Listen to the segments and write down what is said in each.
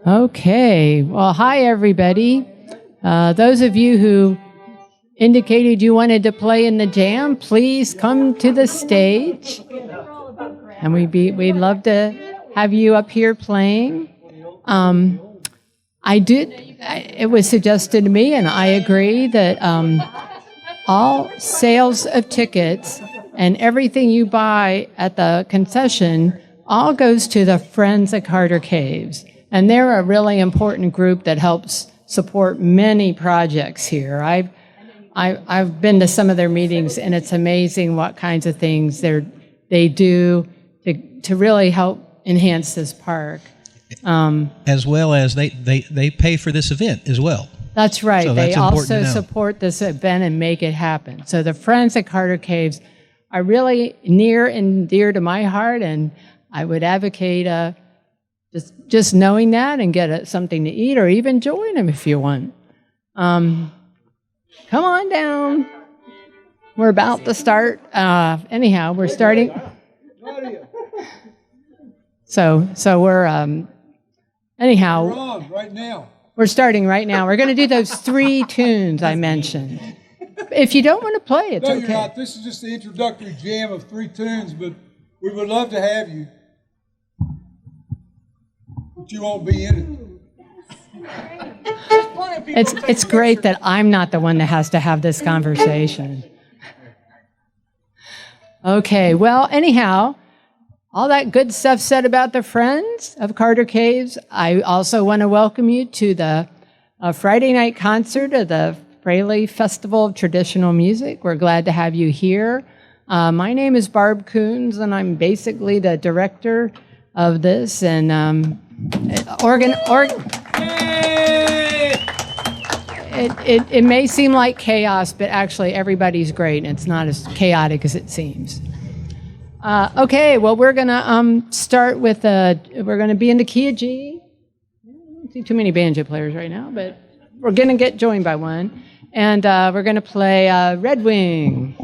Okay. Well, hi, everybody. Those of you who indicated you wanted to play in the jam, please come to the stage. And we'd love to have you up here playing. It was suggested to me, and I agree, that all sales of tickets and everything you buy at the concession all goes to the Friends of Carter Caves. And they're a really important group that helps support many projects here. I've been to some of their meetings, and it's amazing what kinds of things they do to really help enhance this park. As well as they pay for this event as well. That's right. So they that's also support this event and make it happen. So the Friends of Carter Caves are really near and dear to my heart, and I would advocate just knowing that and get something to eat, or even join them if you want. Come on down. We're about to start. Anyhow, we're starting. So we're anyhow. We're on right now. We're starting right now. We're going to do those 3 tunes I mentioned. If you don't want to play, it's okay. No, you're not. This is just the introductory jam of 3 tunes, but we would love to have you. But you won't be in it. It's great that I'm not the one that has to have this conversation. Okay, well, anyhow, all that good stuff said about the Friends of Carter Caves, I also want to welcome you to the Friday night concert of the Fraley Festival of Traditional Music. We're glad to have you here. My name is Barb Coons, and I'm basically the director of this. And it may seem like chaos, but actually everybody's great, and it's not as chaotic as it seems. Okay, well, we're going to start with, we're going to be in the key of G. I don't see too many banjo players right now, but we're going to get joined by one. And we're going to play Red Wing.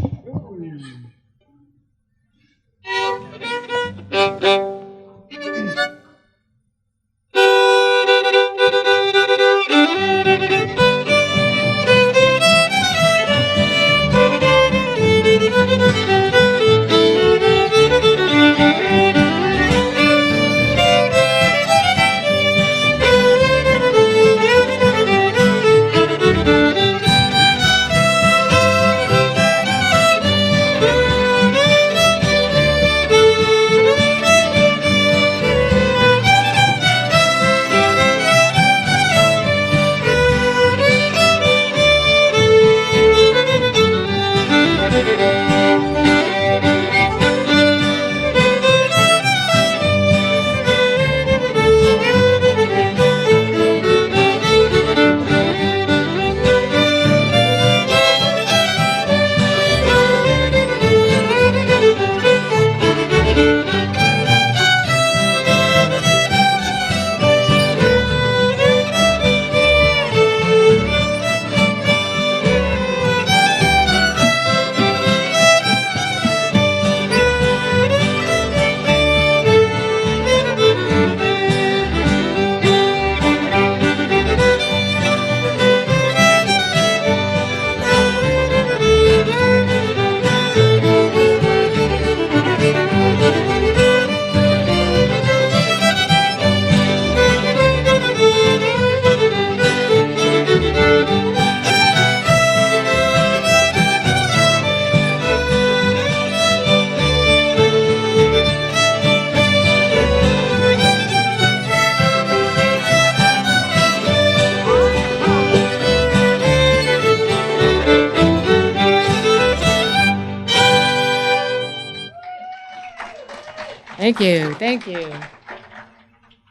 Thank you.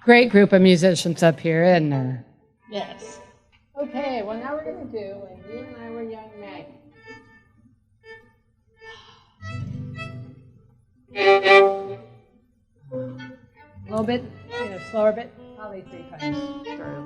Great group of musicians up here, isn't there? Yes. Okay, well, now we're going to do When You and I Were Young Maggie. A little bit, slower bit, probably 3 times through.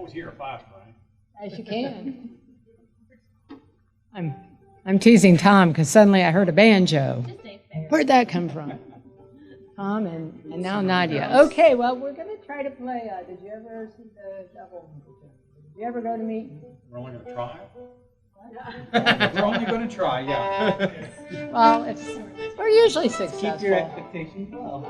always hear fast, right? As you can. I'm teasing Tom because suddenly I heard a banjo. Where'd that come from? Tom and now Nadia. Okay, well, we're going to try to play. Did you ever see the double? Did you ever go to meet? We're only going to try? We're only going to try, yeah. Well, we're usually successful. Keep your expectations low.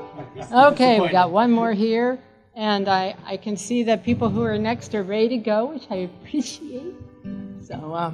Okay, we got one more here. And I can see that people who are next are ready to go, which I appreciate. So,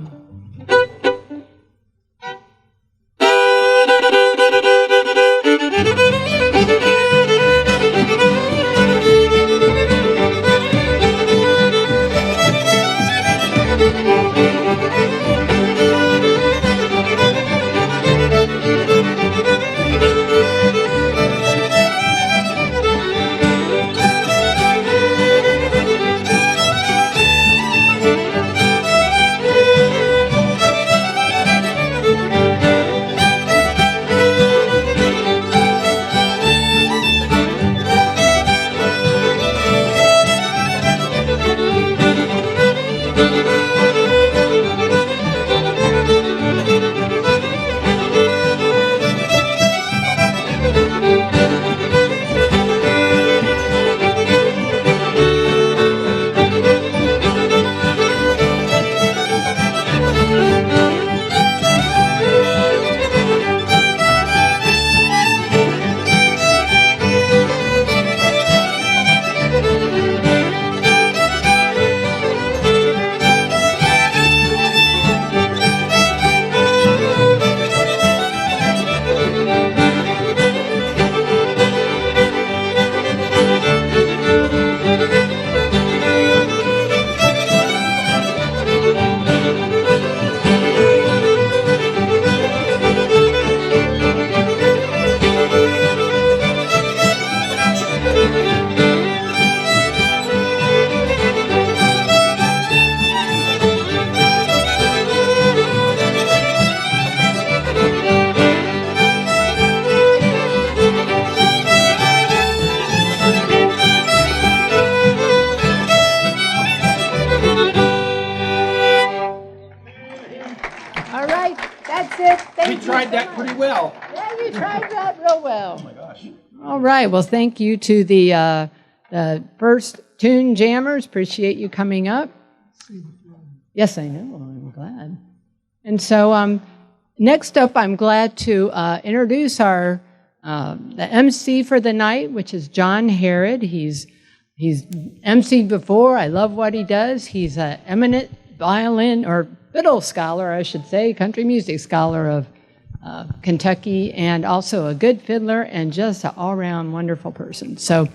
We tried that pretty well. Yeah, you tried that real well. Oh my gosh. All right. Well, thank you to the first tune jammers. Appreciate you coming up. Yes, I know. I'm glad. And so next up, I'm glad to introduce the MC for the night, which is John Herod. He's MC'd before. I love what he does. He's an eminent violin or fiddle scholar, I should say, country music scholar of Kentucky, and also a good fiddler and just an all-around wonderful person. So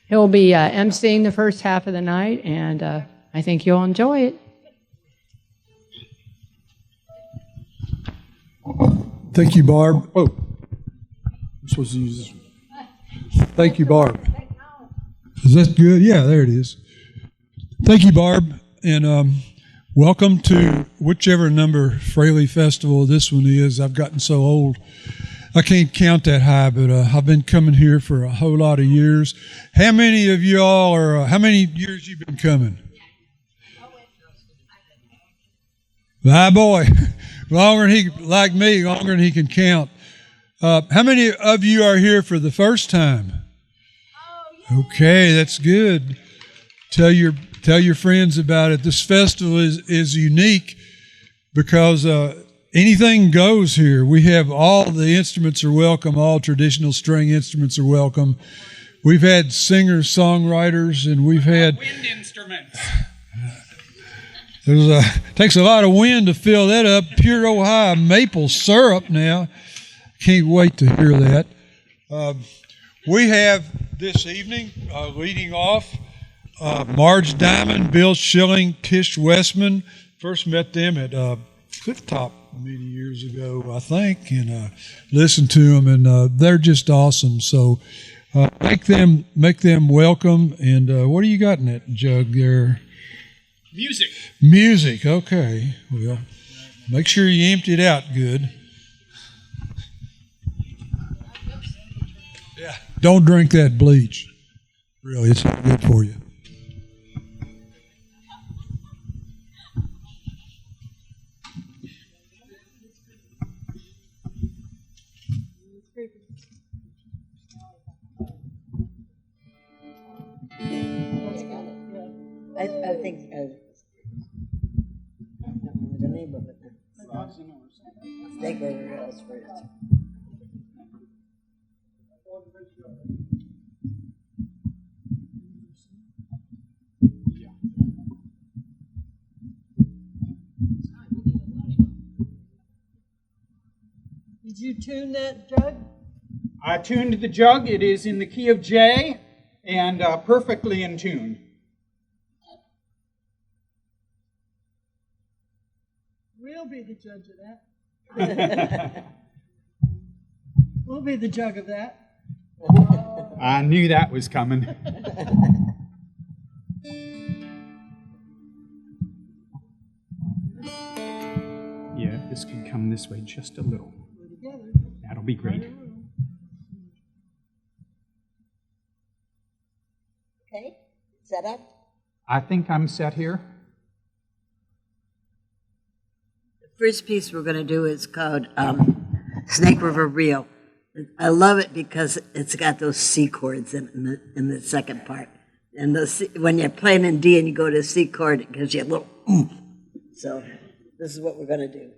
he'll be emceeing the first half of the night, and I think you'll enjoy it. Thank you, Barb. Oh, I'm supposed to use this one. Thank you, Barb. Is that good? Yeah, there it is. Thank you, Barb, and welcome to whichever number Fraley Festival this one is. I've gotten so old, I can't count that high, but I've been coming here for a whole lot of years. How many of you all are, how many years you been coming? My boy, longer than he, like me, longer than he can count. How many of you are here for the first time? Okay, that's good. Tell your friends about it. This festival is unique because anything goes here. We have all the instruments are welcome. All traditional string instruments are welcome. We've had singers, songwriters, and we've had wind instruments. Takes a lot of wind to fill that up. Pure Ohio maple syrup now. Can't wait to hear that. We have this evening leading off Marge Diamond, Bill Schilling, Tish Westman. First met them at Cliff Top many years ago, I think, and listened to them, and they're just awesome. So make them welcome. And what do you got in that jug there? Music, okay. Well, make sure you empty it out good. Yeah. Don't drink that bleach. Really, it's not good for you. I think, I don't know the name of it. Snake River Rails first. Did you tune that jug? I tuned the jug. It is in the key of J and perfectly in tune. We'll be the judge of that. We'll be the jug of that. I knew that was coming. Yeah, this could come this way just a little. That'll be great. Okay, set up. I think I'm set here. The first piece we're going to do is called Snake River Reel. I love it because it's got those C chords in the second part. And when you're playing in D and you go to C chord, it gives you a little oomph. So this is what we're going to do.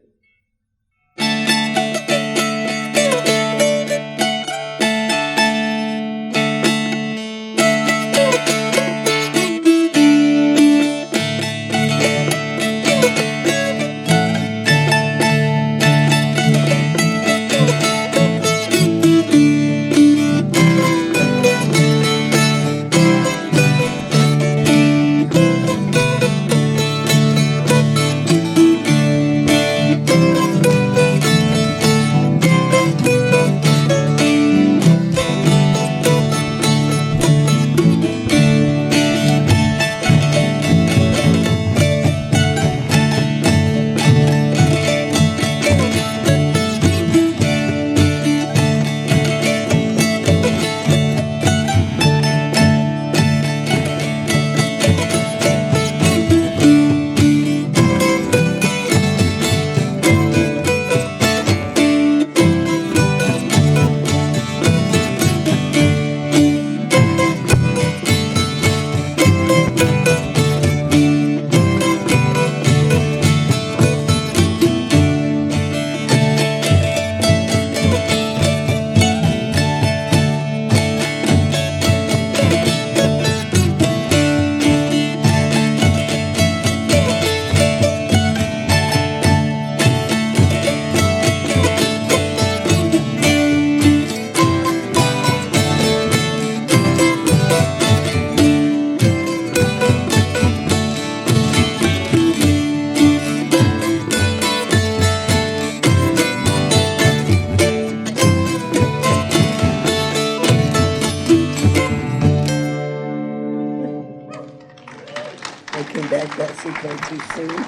Too soon.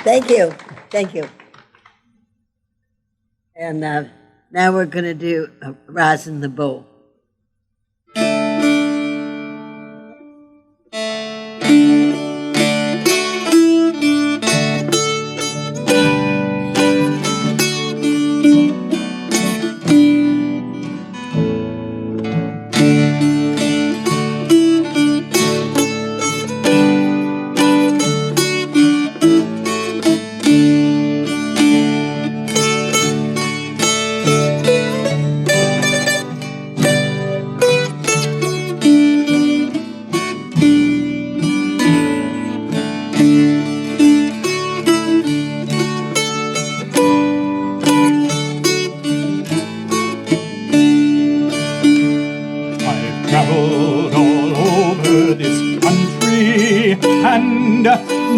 Thank you. Thank you. And now we're going to do Rosin the Bow.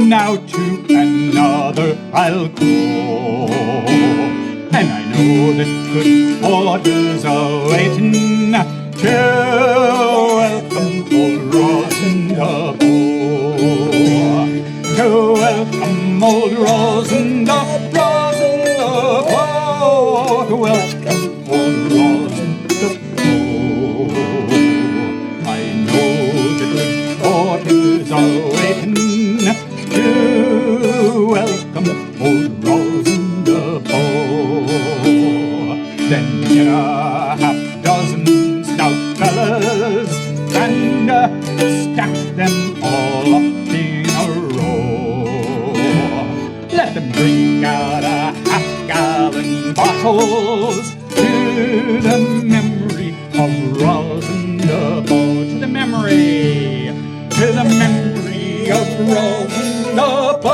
Now to another I'll go, and I know that good quarters are waiting to welcome old Rosin the Bow, to welcome old Rosin the Bow, to welcome old Rosin the Bow. I know that good quarters are waiting to welcome old Rosin the Bow. Then get a half-dozen stout fellas and stack them all up them drink out of half-gallon bottles to the memory of Rosendabow. To the memory of Rosendabow.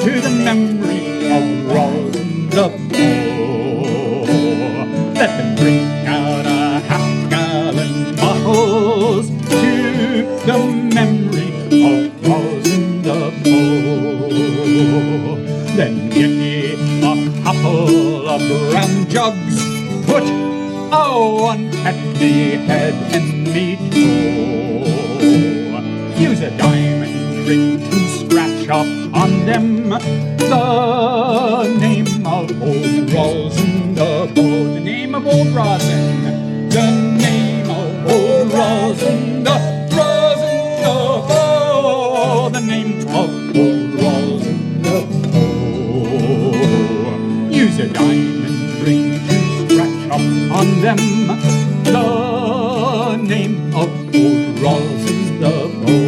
To the memory of Rosendabow. Let them drink out of half-gallon bottles to the memory of Rosendabow. Then get ye a couple of brown jugs, put one at the head and me toe. Use a diamond ring to scratch up on them the name of old Rosendabow. The name of old Rosen. The name of old Rosendabow. The name of old Rosendabow. Use a diamond ring to scratch up on them the name of old Rosendabow.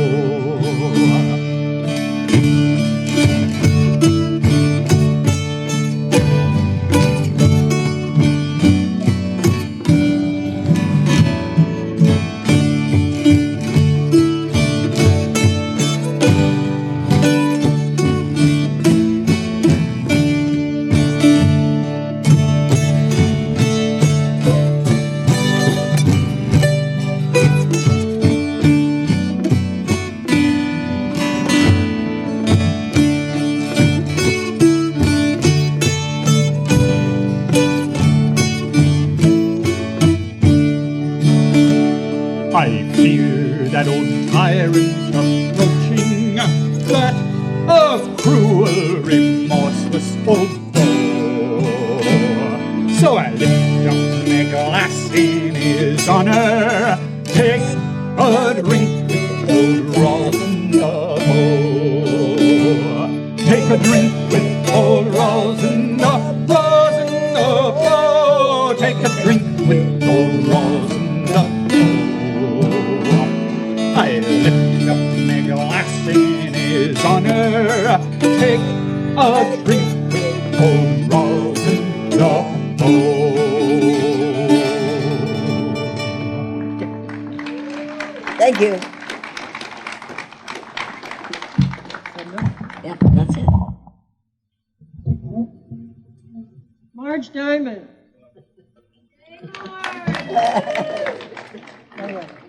I fear that old tyrant approaching, that cruel, remorseless old foe. So I lift up my glass in his honor, take a drink with old Rosendabow. Take a drink with old Rosendabow. Take a drink with old Rosendabow. I lift up my glass in his honor, take a drink with old Rosendabow. Thank you. Yeah, that's it. Marge Diamond.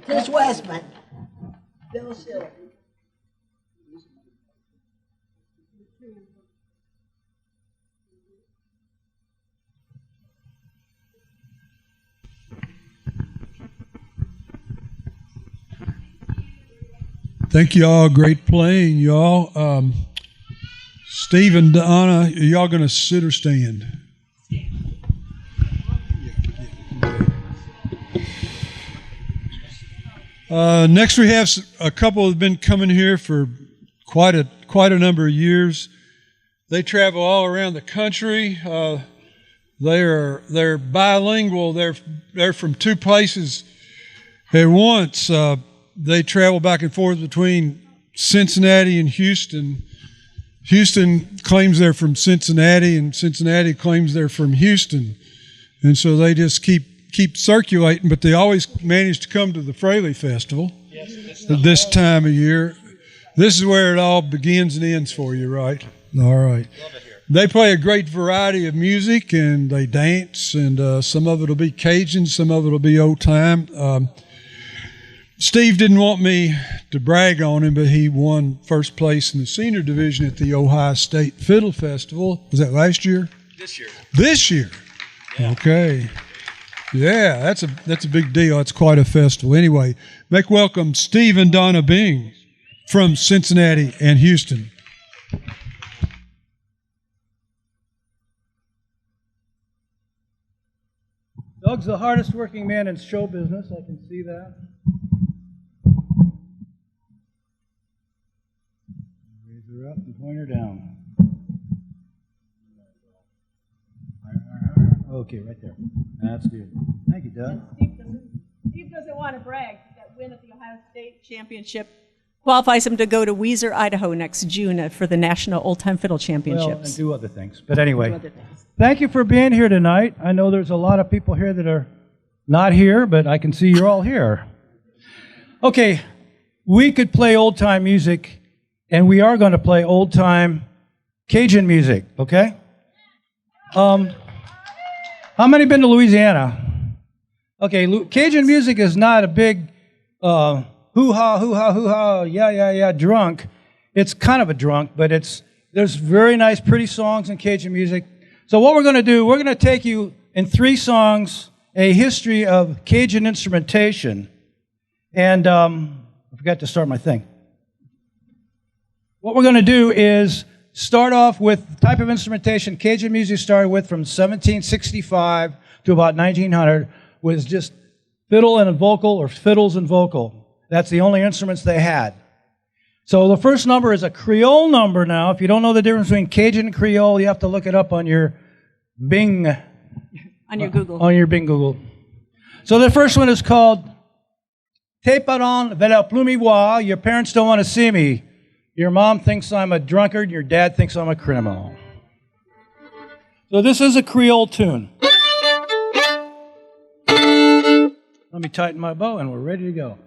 Just Westman. Bill Schilling. Thank you all. Great playing, y'all. Steve and Donna, are y'all going to sit or stand? Next, we have a couple that have been coming here for quite a number of years. They travel all around the country. They're bilingual. They're from two places at once. They travel back and forth between Cincinnati and Houston. Houston claims they're from Cincinnati, and Cincinnati claims they're from Houston. And so they just keep circulating, but they always manage to come to the Fraley Festival this time of year. This is where it all begins and ends for you, right? All right. They play a great variety of music, and they dance, and some of it will be Cajun, some of it will be old time. Steve didn't want me to brag on him, but he won first place in the senior division at the Ohio State Fiddle Festival. Was that last year? This year. This year? Yeah. Okay. Yeah, that's a big deal. It's quite a festival. Anyway, make welcome Steve and Donna Bing from Cincinnati and Houston. Doug's the hardest working man in show business. I can see that. Raise her up and point her down. Okay, right there. That's good. Thank you, Doug. Steve doesn't want to brag. That win at the Ohio State Championship Qualifies him to go to Weiser, Idaho next June for the National Old Time Fiddle Well, Championships. and do other things. But anyway, thank you for being here tonight. I know there's a lot of people here that are not here, but I can see you're all here. Okay, we could play old-time music, and we are going to play old-time Cajun music, okay? How many been to Louisiana? Okay, Cajun music is not a big hoo-ha, hoo-ha, hoo-ha, yeah, drunk. It's kind of a drunk, but there's very nice, pretty songs in Cajun music. So what we're going to do, we're going to take you in 3 songs, a history of Cajun instrumentation. And I forgot to start my thing. What we're going to do is start off with the type of instrumentation Cajun music started with from 1765 to about 1900 was just fiddle and vocal, or fiddles and vocal. That's the only instruments they had. So the first number is a Creole number now. If you don't know the difference between Cajun and Creole, you have to look it up on your Bing. On your Google. On your Bing Google. So the first one is called Tes parents veulent plus me voir. Your parents don't want to see me. Your mom thinks I'm a drunkard. Your dad thinks I'm a criminal. So this is a Creole tune. Let me tighten my bow and we're ready to go.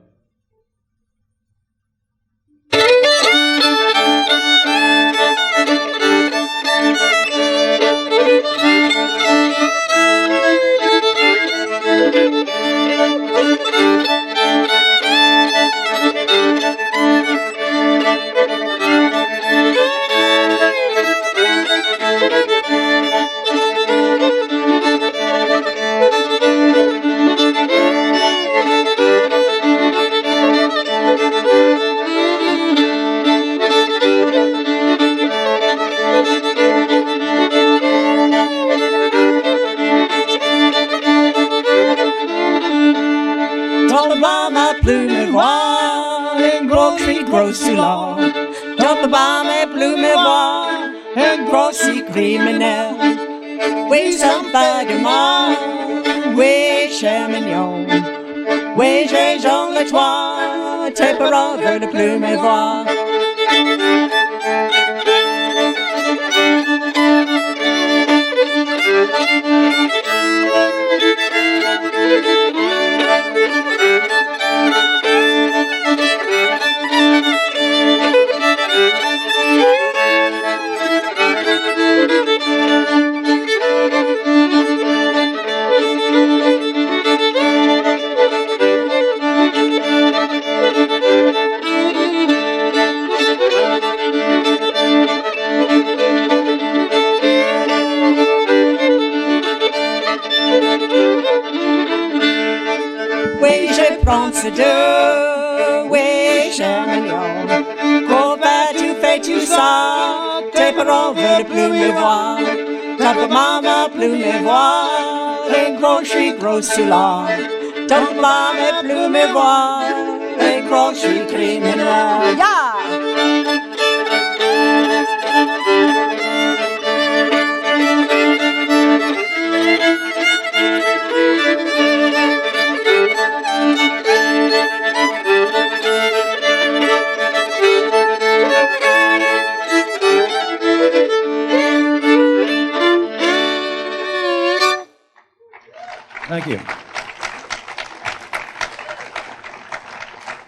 Grosse long, dans le bas mes plumes et voir un grossi criminel. Oui, ça me fait de mal, oui, cher mignon. Oui, j'ai Jean le toit, tes parents veulent plus me voir. Oui, cher mignon, qu'au tu fais tout ça, tes parents veulent plus me voir, ta maman plus me voir, et gros, je suis gros sous l'or, ta maman plus me voir, et gros, je suis criminel. Yeah! Thank you.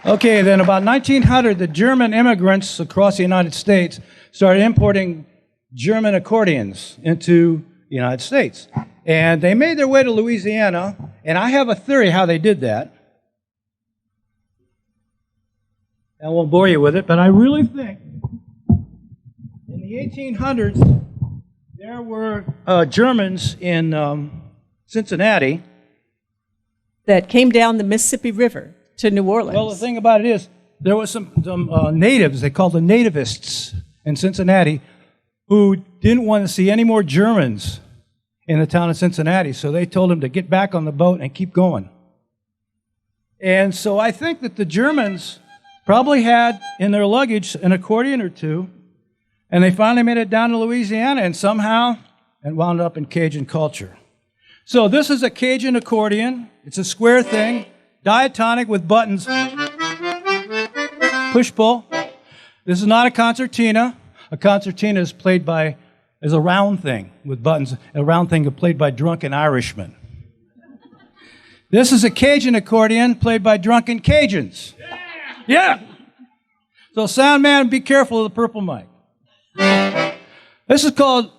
Okay, then about 1900, the German immigrants across the United States started importing German accordions into the United States. And they made their way to Louisiana, and I have a theory how they did that. I won't bore you with it, but I really think in the 1800s, there were Germans in Cincinnati that came down the Mississippi River to New Orleans. Well, the thing about it is, there was some natives, they called the nativists in Cincinnati, who didn't want to see any more Germans in the town of Cincinnati, so they told them to get back on the boat and keep going. And so I think that the Germans probably had in their luggage an accordion or two, and they finally made it down to Louisiana, and somehow it wound up in Cajun culture. So this is a Cajun accordion. It's a square thing, diatonic with buttons. push-pull. This is not a concertina. A concertina is a round thing with buttons. A round thing played by drunken Irishmen. This is a Cajun accordion played by drunken Cajuns. Yeah. So sound man, be careful of the purple mic. This is called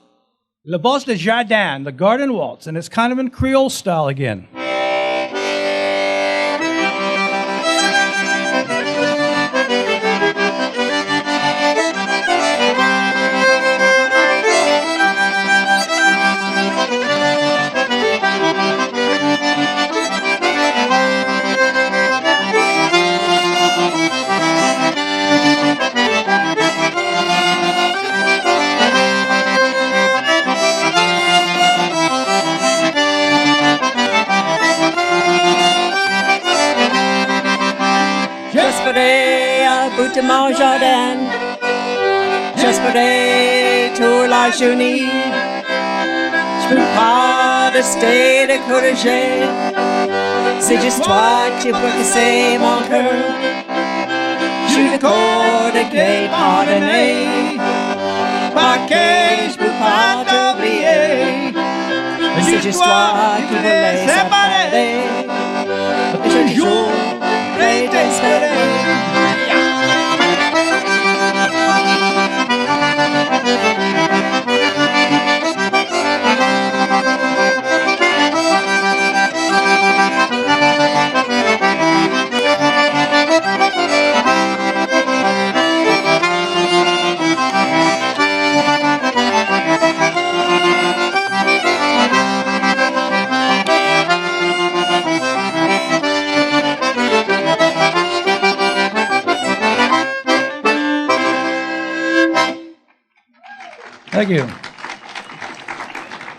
Le Boss de Jardin, the Garden Waltz, and it's kind of in Creole style again. Bout de mon jardin, j'espérais tout la journée. Je peux pas rester de corriger. C'est juste toi qui peux casser mon cœur. Je t'accorde de pardonner. Parce que je peux pas t'oublier. C'est juste toi qui veux les séparer. Je joue près d'espérer. Thank you.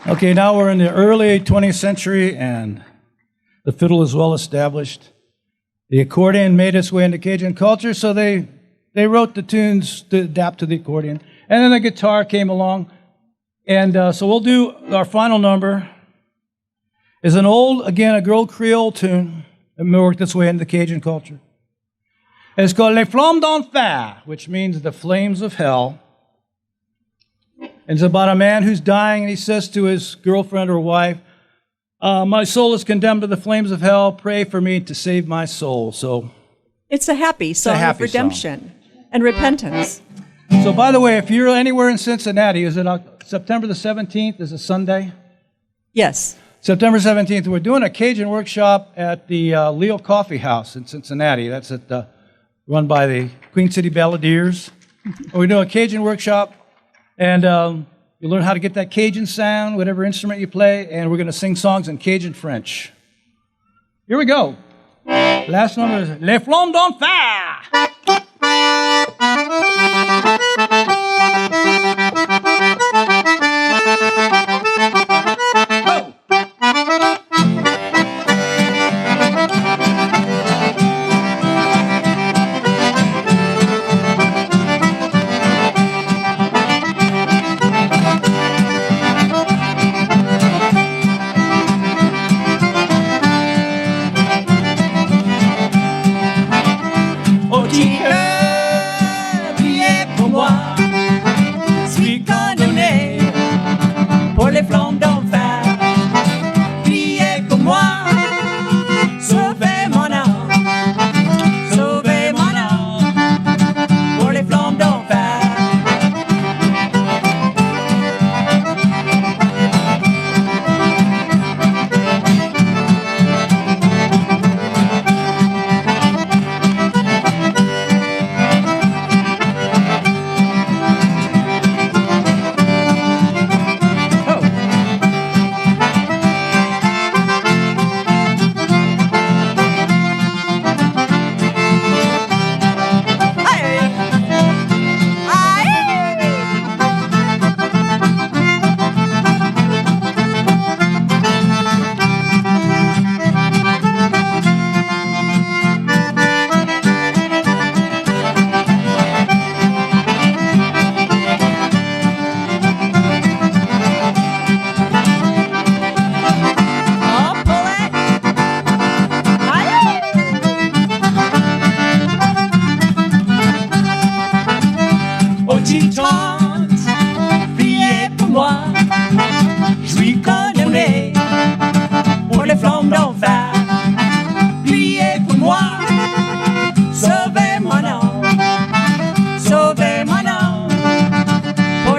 Okay, now we're in the early 20th century, and the fiddle is well established. The accordion made its way into Cajun culture, so they wrote the tunes to adapt to the accordion. And then the guitar came along, and so we'll do our final number. Is an old, again, a old Creole tune that worked its way into Cajun culture. It's called Les Flammes d'Enfer, which means the flames of hell. And it's about a man who's dying, and he says to his girlfriend or wife, my soul is condemned to the flames of hell. Pray for me to save my soul. So it's a happy song of redemption and repentance. So, by the way, if you're anywhere in Cincinnati, is it September the 17th? Is it Sunday? Yes. September 17th, we're doing a Cajun workshop at the Leo Coffee House in Cincinnati. That's run by the Queen City Balladeers. We're doing a Cajun workshop. And you learn how to get that Cajun sound, whatever instrument you play, and we're going to sing songs in Cajun French. Here we go. Last number is Les Flammes d'Enfer. Chica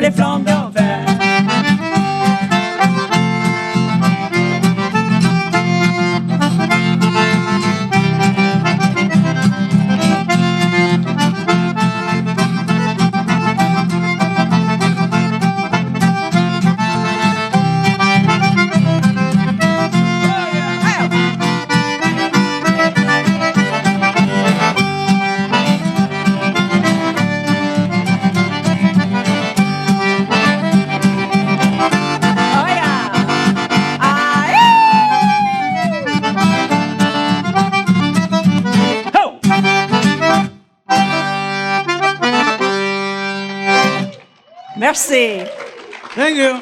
les flammes d'enfer. Merci. Thank you.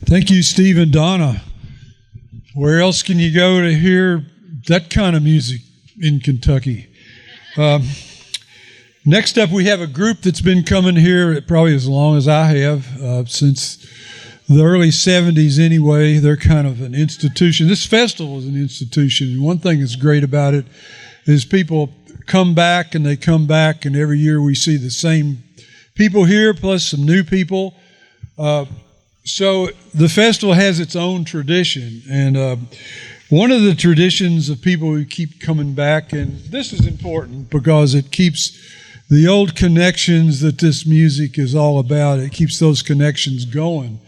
Thank you, Steve and Donna. Where else can you go to hear that kind of music in Kentucky? Next up, we have a group that's been coming here probably as long as I have, since the early 70s anyway. They're kind of an institution. This festival is an institution. And one thing that's great about it is people come back, and they come back, and every year we see the same people here plus some new people. So the festival has its own tradition, and one of the traditions of people who keep coming back, and this is important because it keeps the old connections that this music is all about, it keeps those connections going.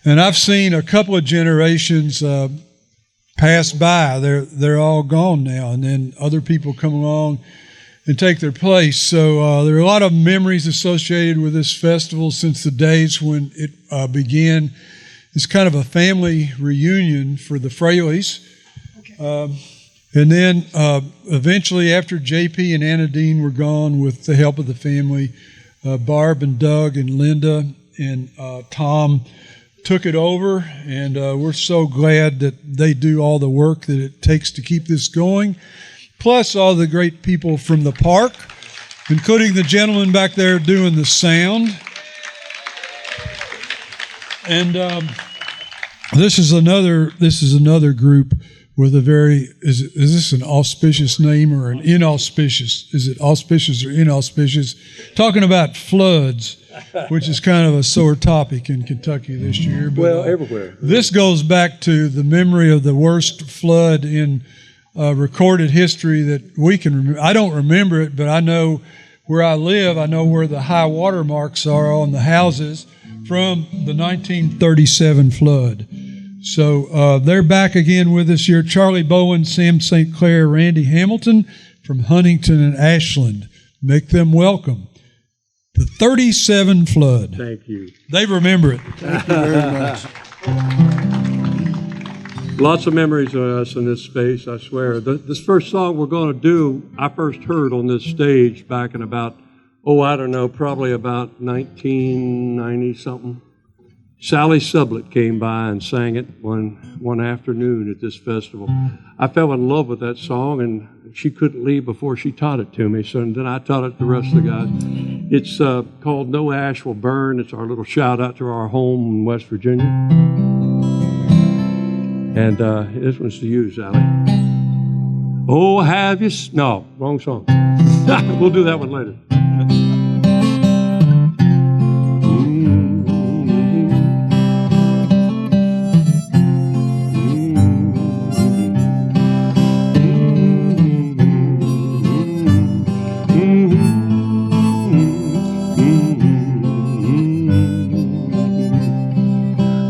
And I've seen a couple of generations pass by. They're all gone now, and then other people come along and take their place. So there are a lot of memories associated with this festival since the days when it began. It's kind of a family reunion for the Fraleys. Okay. And then eventually, after JP and Anna Dean were gone, with the help of the family, Barb and Doug and Linda and Tom took it over, and we're so glad that they do all the work that it takes to keep this going, plus all the great people from the park, including the gentleman back there doing the sound. And this is another group with a very, is this an auspicious name or an inauspicious? Is it auspicious or inauspicious? Talking about floods, which is kind of a sore topic in Kentucky this year. But, well, everywhere. This goes back to the memory of the worst flood in recorded history that we can remember. I don't remember it, but I know where I live. I know where the high water marks are on the houses from the 1937 flood. So they're back again with us here. Charlie Bowen, Sam St. Clair, Randy Hamilton from Huntington and Ashland. Make them welcome. The 37 flood. Thank you. They remember it. Thank you very much. Lots of memories of us in this space, I swear. This first song we're going to do, I first heard on this stage back in about, probably about 1990-something. Sally Sublett came by and sang it one afternoon at this festival. I fell in love with that song, and she couldn't leave before she taught it to me, so then I taught it to the rest of the guys. It's called No Ash Will Burn. It's our little shout-out to our home in West Virginia. And this one's to you, Sally. Oh, have you... No, wrong song. We'll do that one later.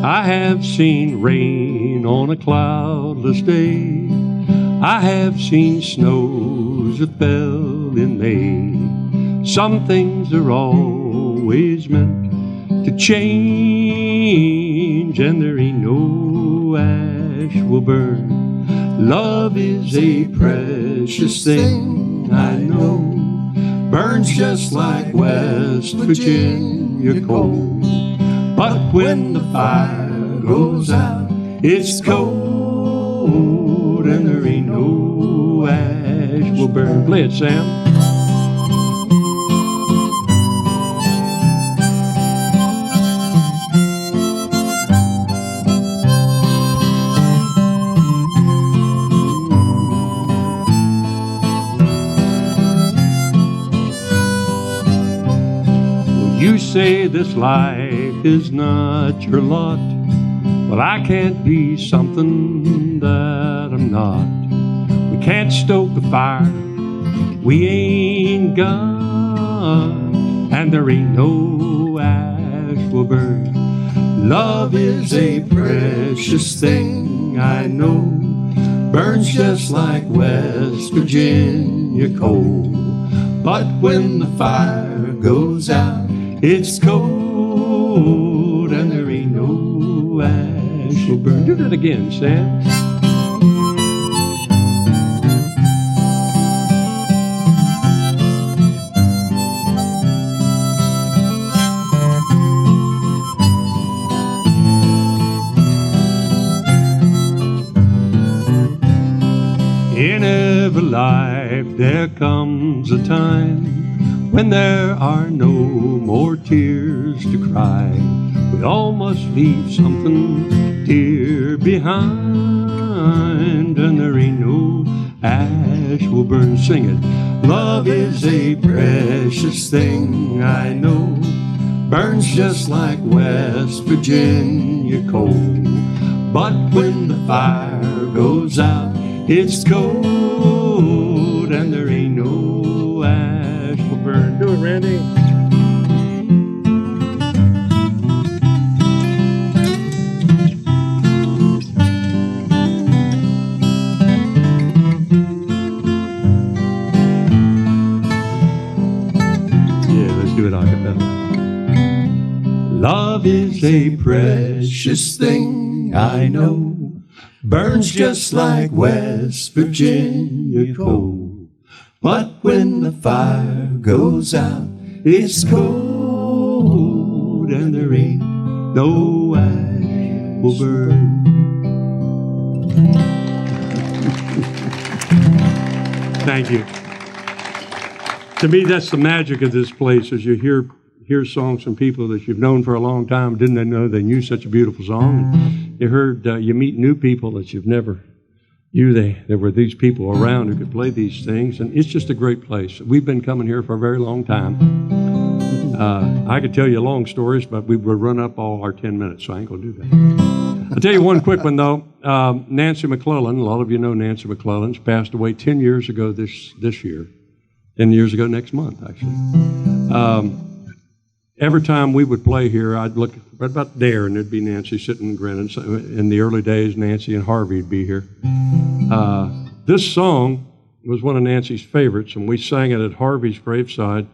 I have seen rain on a cloudless day. I have seen snows that fell in May. Some things are always meant to change, and there ain't no ash will burn. Love is a precious thing, I know. Burns just like West Virginia coal. But when the fire goes out, it's cold, and there ain't no ash will burn. Play it, Sam. say this life is not your lot. Well, I can't be something that I'm not. We can't stoke the fire we ain't got, and there ain't no ash will burn. Love is a precious thing, I know. Burns just like West Virginia coal. But when the fire goes out, it's cold, and there ain't no ash will burn. Do that again, Sam. In every life there comes a time when there are no more tears to cry. We all must leave something dear behind, and there ain't no ash will burn. Sing it. Love is a precious thing, I know. Burns just like West Virginia coal. But when the fire goes out, it's cold, and there ain't no ash will burn. Do it, Randy. Yeah, let's do it a cappella. Love is a precious thing, I know. Burns just like West Virginia coal. But when the fire goes out, it's cold, and there ain't no ash will burn. Thank you. To me, that's the magic of this place, is you hear songs from people that you've known for a long time. Didn't they know they knew such a beautiful song? You heard, you meet new people that you've never knew there were these people around who could play these things, and it's just a great place. We've been coming here for a very long time. I could tell you long stories, but we would run up all our 10 minutes, so I ain't going to do that. I'll tell you one quick one, though. Nancy McClellan, a lot of you know Nancy McClellan, passed away 10 years ago this year. 10 years ago next month, actually. Every time we would play here, I'd look right about there, and there'd be Nancy sitting and grinning. So in the early days, Nancy and Harvey would be here. This song was one of Nancy's favorites, and we sang it at Harvey's graveside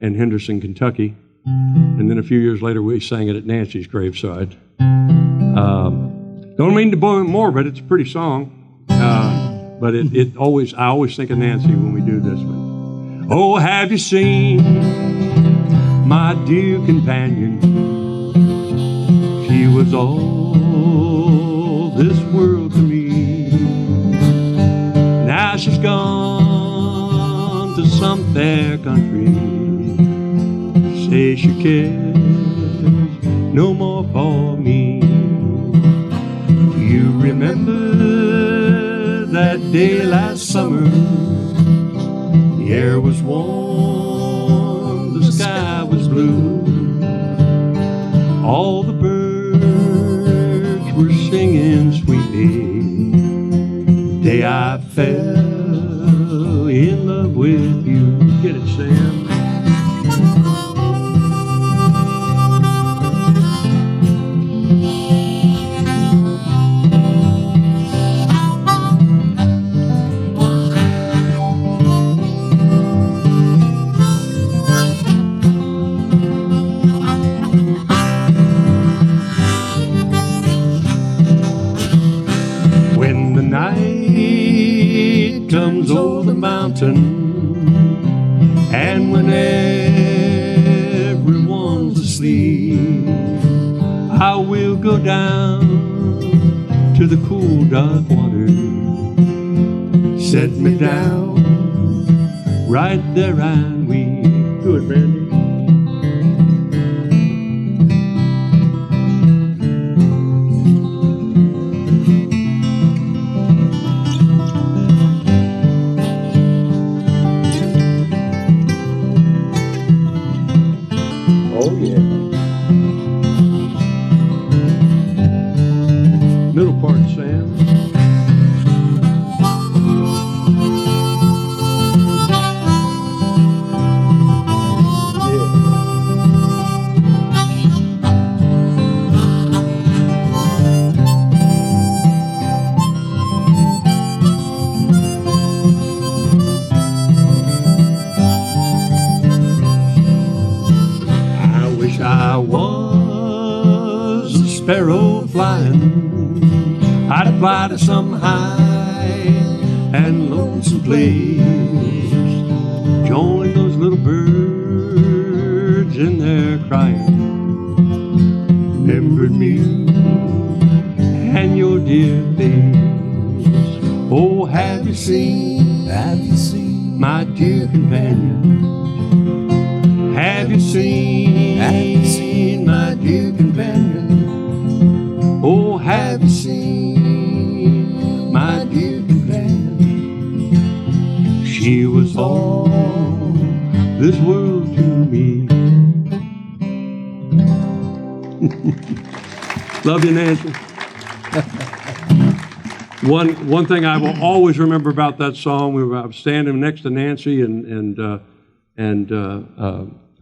in Henderson, Kentucky. And then a few years later, we sang it at Nancy's graveside. Don't mean to be morbid, it's a pretty song. But I always think of Nancy when we do this one. Oh, have you seen my dear companion? She was all this world to me. Now she's gone to some fair country. Say she cares no more for me. You remember that day last summer? The air was warm, the sky was blue. All the birds were singing sweetly. The day I fell in love with you. Get it, Sam? Comes over the mountain, and when everyone's asleep, I will go down to the cool dark water. Set me down right there and weep. Do it, Randy. Oh, yeah. middle part, Sam. I was a sparrow flying, I'd fly to some high and lonesome place, join those little birds in their crying. Remembered me and your dear face. Oh, have you seen my dear companion? Have you seen my dear companion? Oh, have you seen my dear companion? She was all this world to me. Love you, Nancy. One thing I will always remember about that song, I was standing next to Nancy and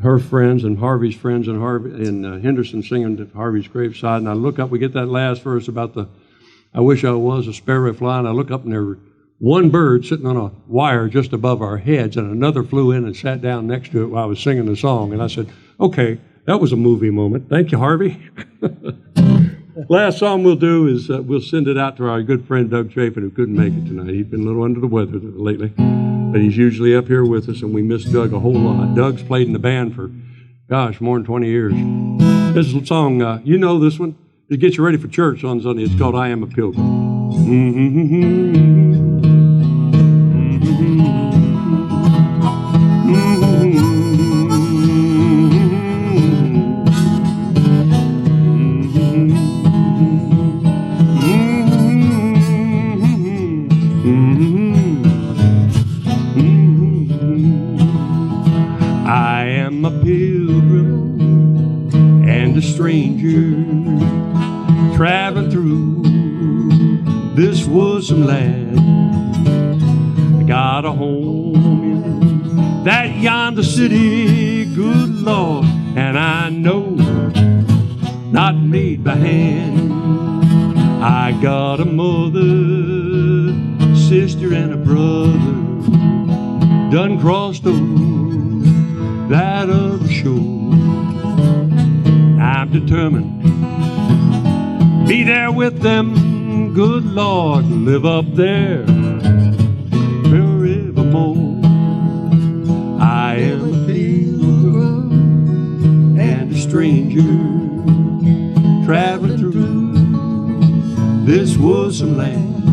her friends and Harvey's friends and Henderson singing to Harvey's graveside, and I look up, we get that last verse about I wish I was a sparrow flying. I look up and there was one bird sitting on a wire just above our heads, and another flew in and sat down next to it while I was singing the song, and I said, okay, that was a movie moment. Thank you, Harvey. Last song we'll do is we'll send it out to our good friend Doug Chafin, who couldn't make it tonight. He's been a little under the weather lately. But he's usually up here with us, and we miss Doug a whole lot. Doug's played in the band for, gosh, more than 20 years. This is a song, you know this one. It gets you ready for church on Sunday. It's called I Am a Pilgrim. Stranger traveling through this woolsome land. I got a home in that yonder city, good Lord, and I know not made by hand. I got a mother, sister, and a brother done crossed over that other shore. I'm determined, be there with them, good Lord, live up there forevermore. I am a pilgrim and a stranger, traveling through this woolsome land.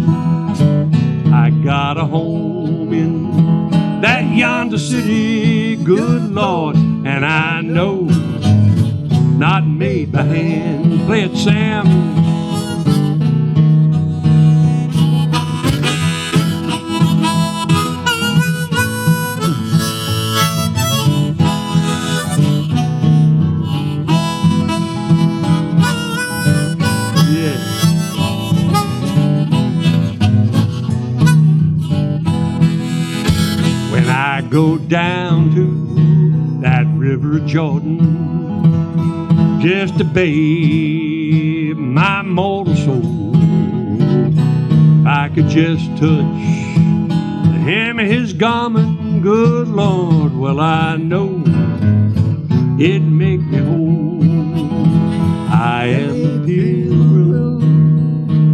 I got a home in that yonder city, good Lord, and I know not made by hand. Play it, Sam. Yeah. When I go down to that river Jordan, just to bathe my mortal soul, I could just touch the hem of his garment, good Lord, well I know it'd make me whole. I am a pilgrim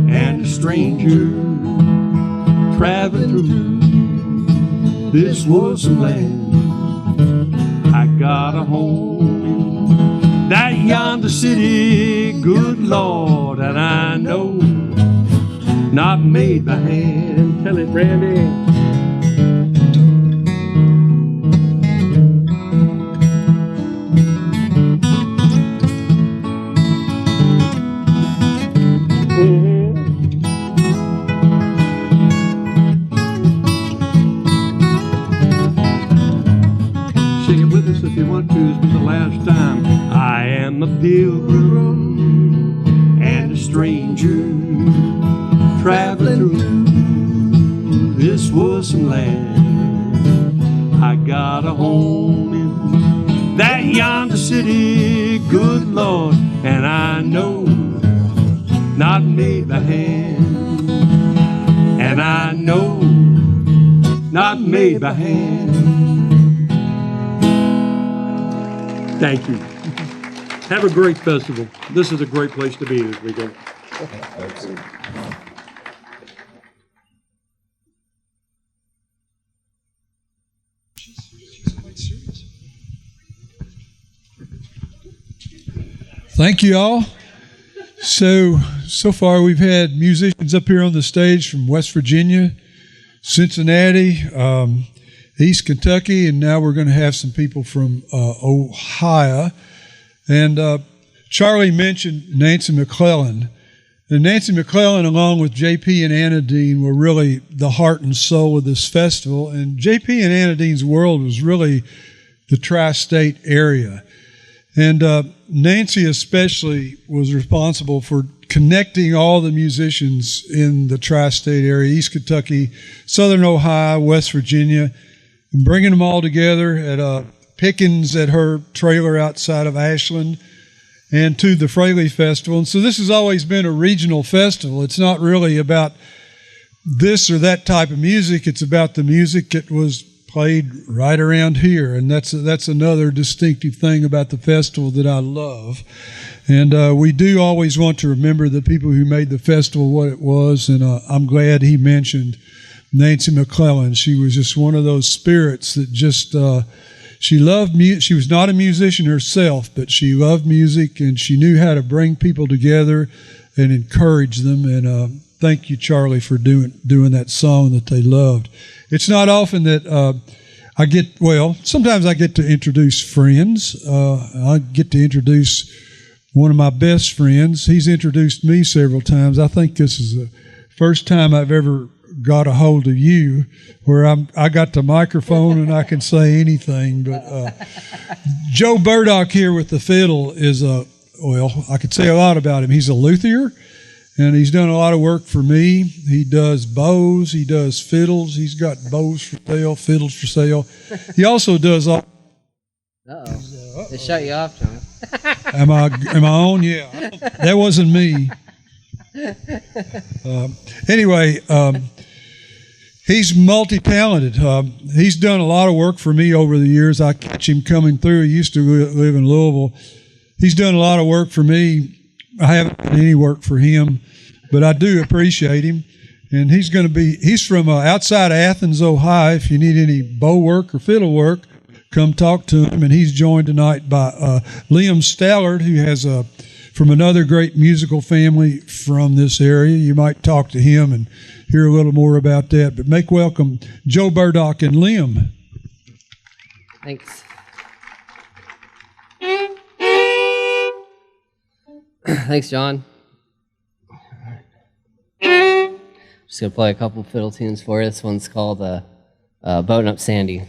and a stranger, traveling through this woolsome land. I got a home in that yonder city, good Lord, and I know not made by hand. Tell it, Randy. Sing it with us if you want to. This is the last time. I am a pilgrim and a stranger traveling through this wussum land. I got a home in that yonder city, good Lord, and I know not made by hand, and I know not made by hand. Thank you. Have a great festival. This is a great place to be this weekend. Thank you all. So far we've had musicians up here on the stage from West Virginia, Cincinnati, East Kentucky, and now we're going to have some people from Ohio. And Charlie mentioned Nancy McClellan. And Nancy McClellan, along with JP and Anna Dean, were really the heart and soul of this festival. And JP and Anna Dean's world was really the tri-state area. And Nancy especially was responsible for connecting all the musicians in the tri-state area, East Kentucky, Southern Ohio, West Virginia, and bringing them all together at Pickens at her trailer outside of Ashland and to the Fraley Festival. And so this has always been a regional festival. It's not really about this or that type of music. It's about the music that was played right around here, and that's another distinctive thing about the festival that I love. And we do always want to remember the people who made the festival what it was, and I'm glad he mentioned Nancy McClellan. She was just one of those spirits that just she loved music. She was not a musician herself, but she loved music, and she knew how to bring people together and encourage them. And thank you, Charlie, for doing that song that they loved. It's not often that sometimes I get to introduce friends. I get to introduce one of my best friends. He's introduced me several times. I think this is the first time I've ever got a hold of you where I got the microphone and I can say anything. But Joe Burdock here with the fiddle is I could say a lot about him. He's a luthier. And he's done a lot of work for me. He does bows. He does fiddles. He's got bows for sale, fiddles for sale. He also does all. Uh-oh. They shut you off, John. Am I on? Yeah. That wasn't me. Anyway, he's multi-talented. He's done a lot of work for me over the years. I catch him coming through. He used to live in Louisville. He's done a lot of work for me. I haven't done any work for him, but I do appreciate him. And he's from outside Athens, Ohio. If you need any bow work or fiddle work, come talk to him. And he's joined tonight by Liam Stallard, who has from another great musical family from this area. You might talk to him and hear a little more about that. But make welcome Joe Burdock and Liam. Thanks. Thanks, John. Just gonna play a couple fiddle tunes for you. This one's called Boating Up Sandy.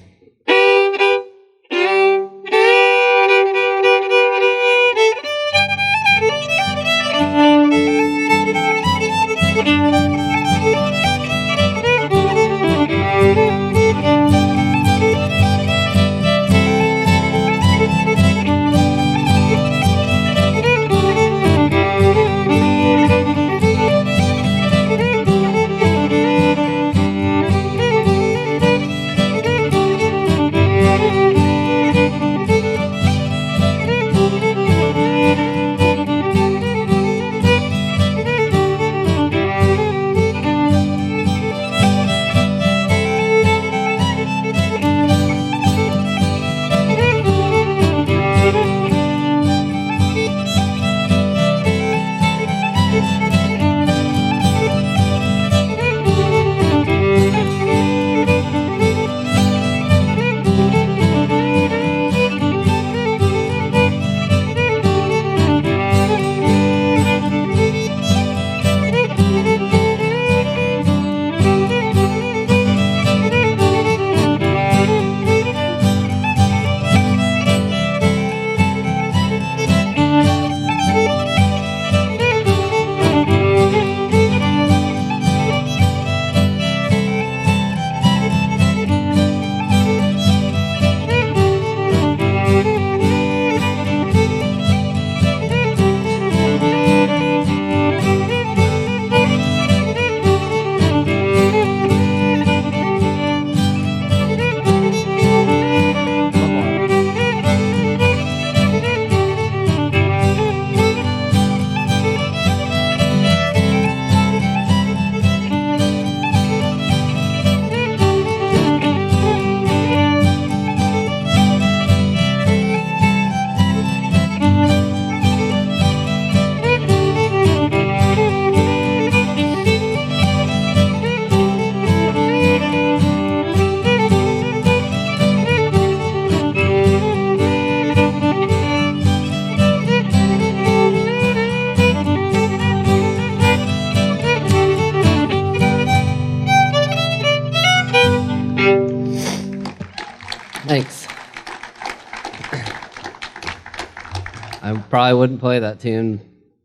probably wouldn't play that tune,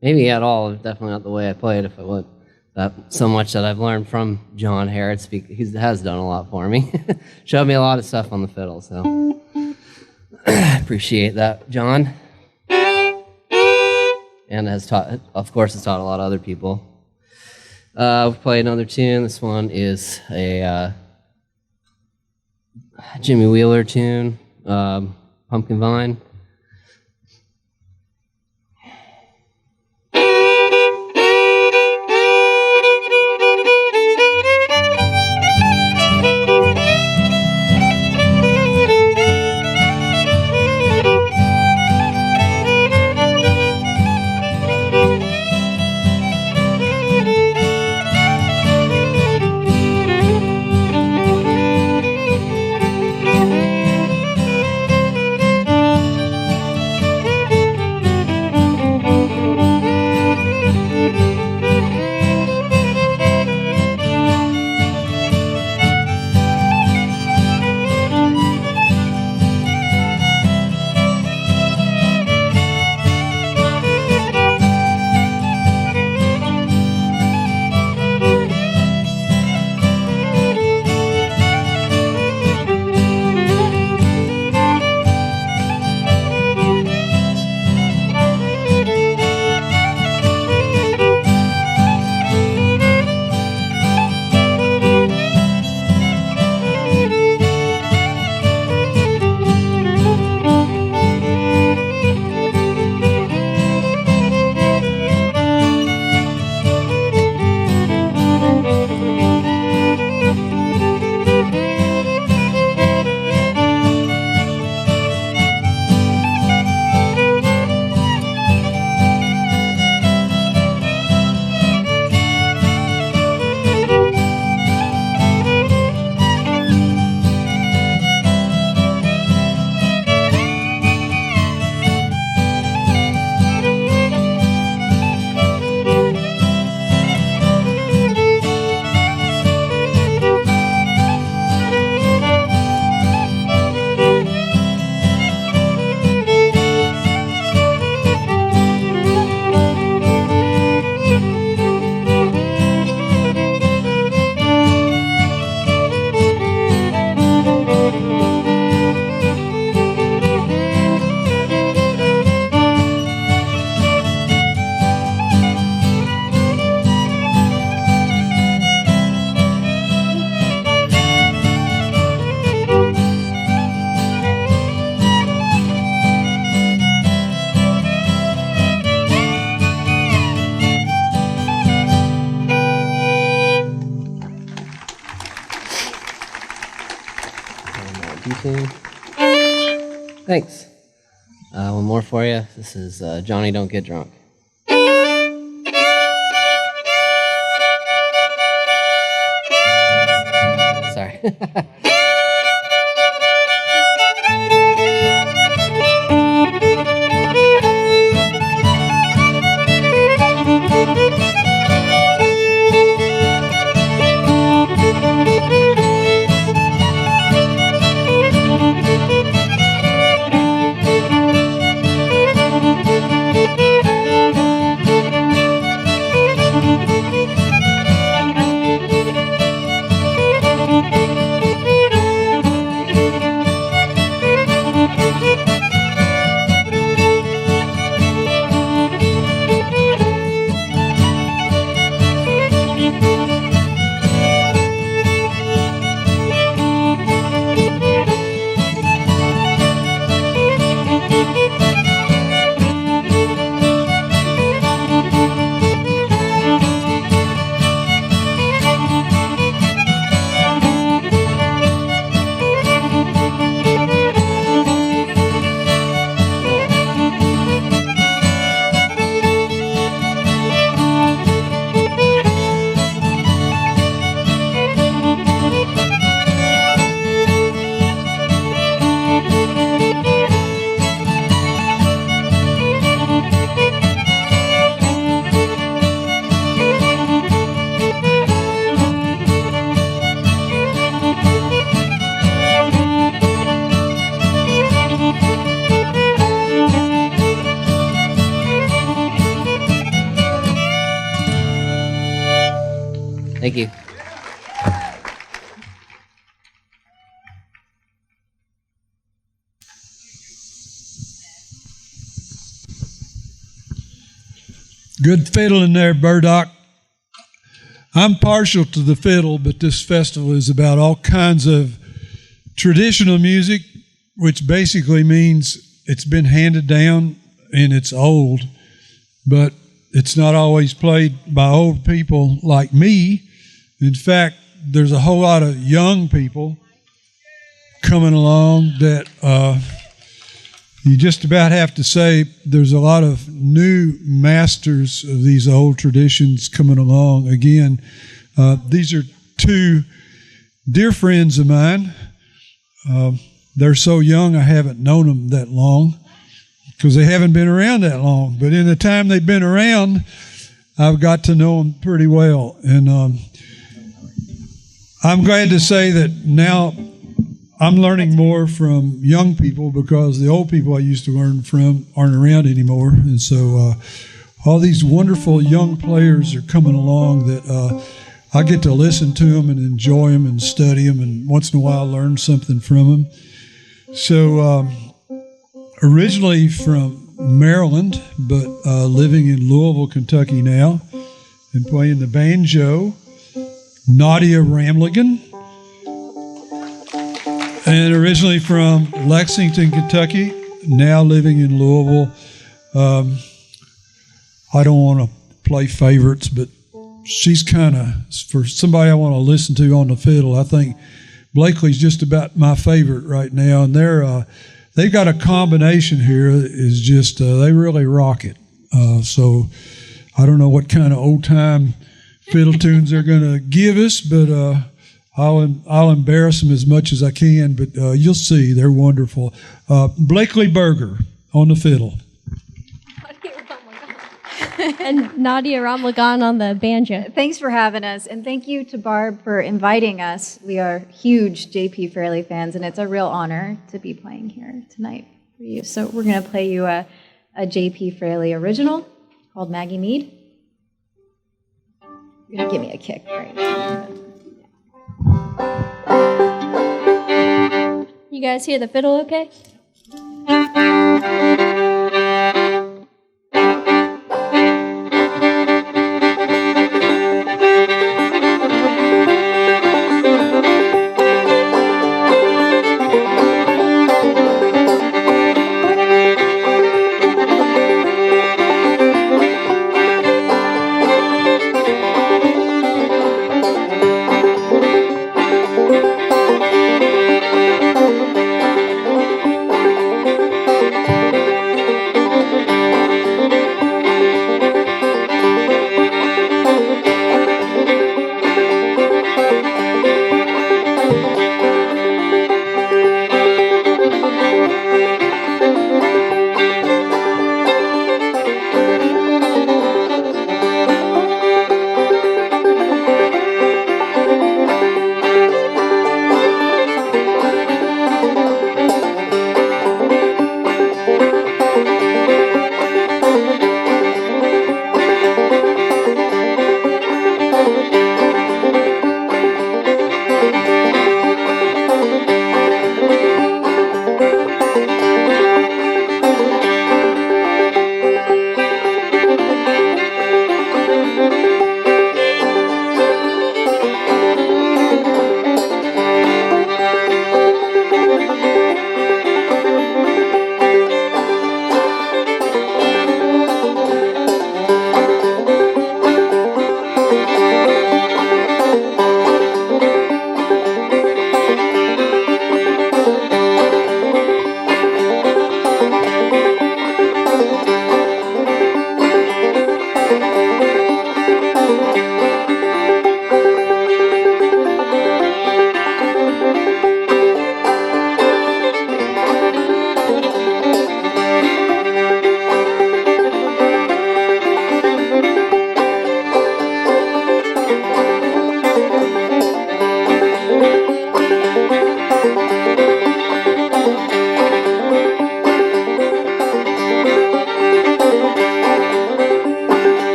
maybe at all. Definitely not the way I play it if it would. That so much that I've learned from John Harrod. He has done a lot for me. Showed me a lot of stuff on the fiddle, so appreciate that, John. And has taught, of course, has taught a lot of other people. We've played another tune. This one is a Jimmy Wheeler tune, Pumpkin Vine. Thanks. One more for you. This is Johnny Don't Get Drunk. Sorry. Thank you. Good fiddling there, Burdock. I'm partial to the fiddle, but this festival is about all kinds of traditional music, which basically means it's been handed down and it's old, but it's not always played by old people like me. In fact, there's a whole lot of young people coming along that you just about have to say there's a lot of new masters of these old traditions coming along. Again, these are two dear friends of mine. They're so young I haven't known them that long because they haven't been around that long. But in the time they've been around, I've got to know them pretty well. And I'm glad to say that now I'm learning more from young people because the old people I used to learn from aren't around anymore. And so all these wonderful young players are coming along that I get to listen to them and enjoy them and study them and once in a while learn something from them. So originally from Maryland, but living in Louisville, Kentucky now, and playing the banjo, Nadia Ramlagan. And originally from Lexington, Kentucky, now living in Louisville. I don't want to play favorites, but she's kind of, for somebody I want to listen to on the fiddle, I think Blakely's just about my favorite right now. And they've got a combination here that is just, they really rock it. So I don't know what kind of old-time fiddle tunes they're going to give us, but I'll embarrass them as much as I can, but you'll see, they're wonderful. Blakely Berger on the fiddle. And Nadia Ramlagan on the banjo. Thanks for having us, and thank you to Barb for inviting us. We are huge J.P. Fraley fans, and it's a real honor to be playing here tonight for you. So we're going to play you a J.P. Fraley original called Maggie Mead. You're going to give me a kick, right? You guys hear the fiddle okay?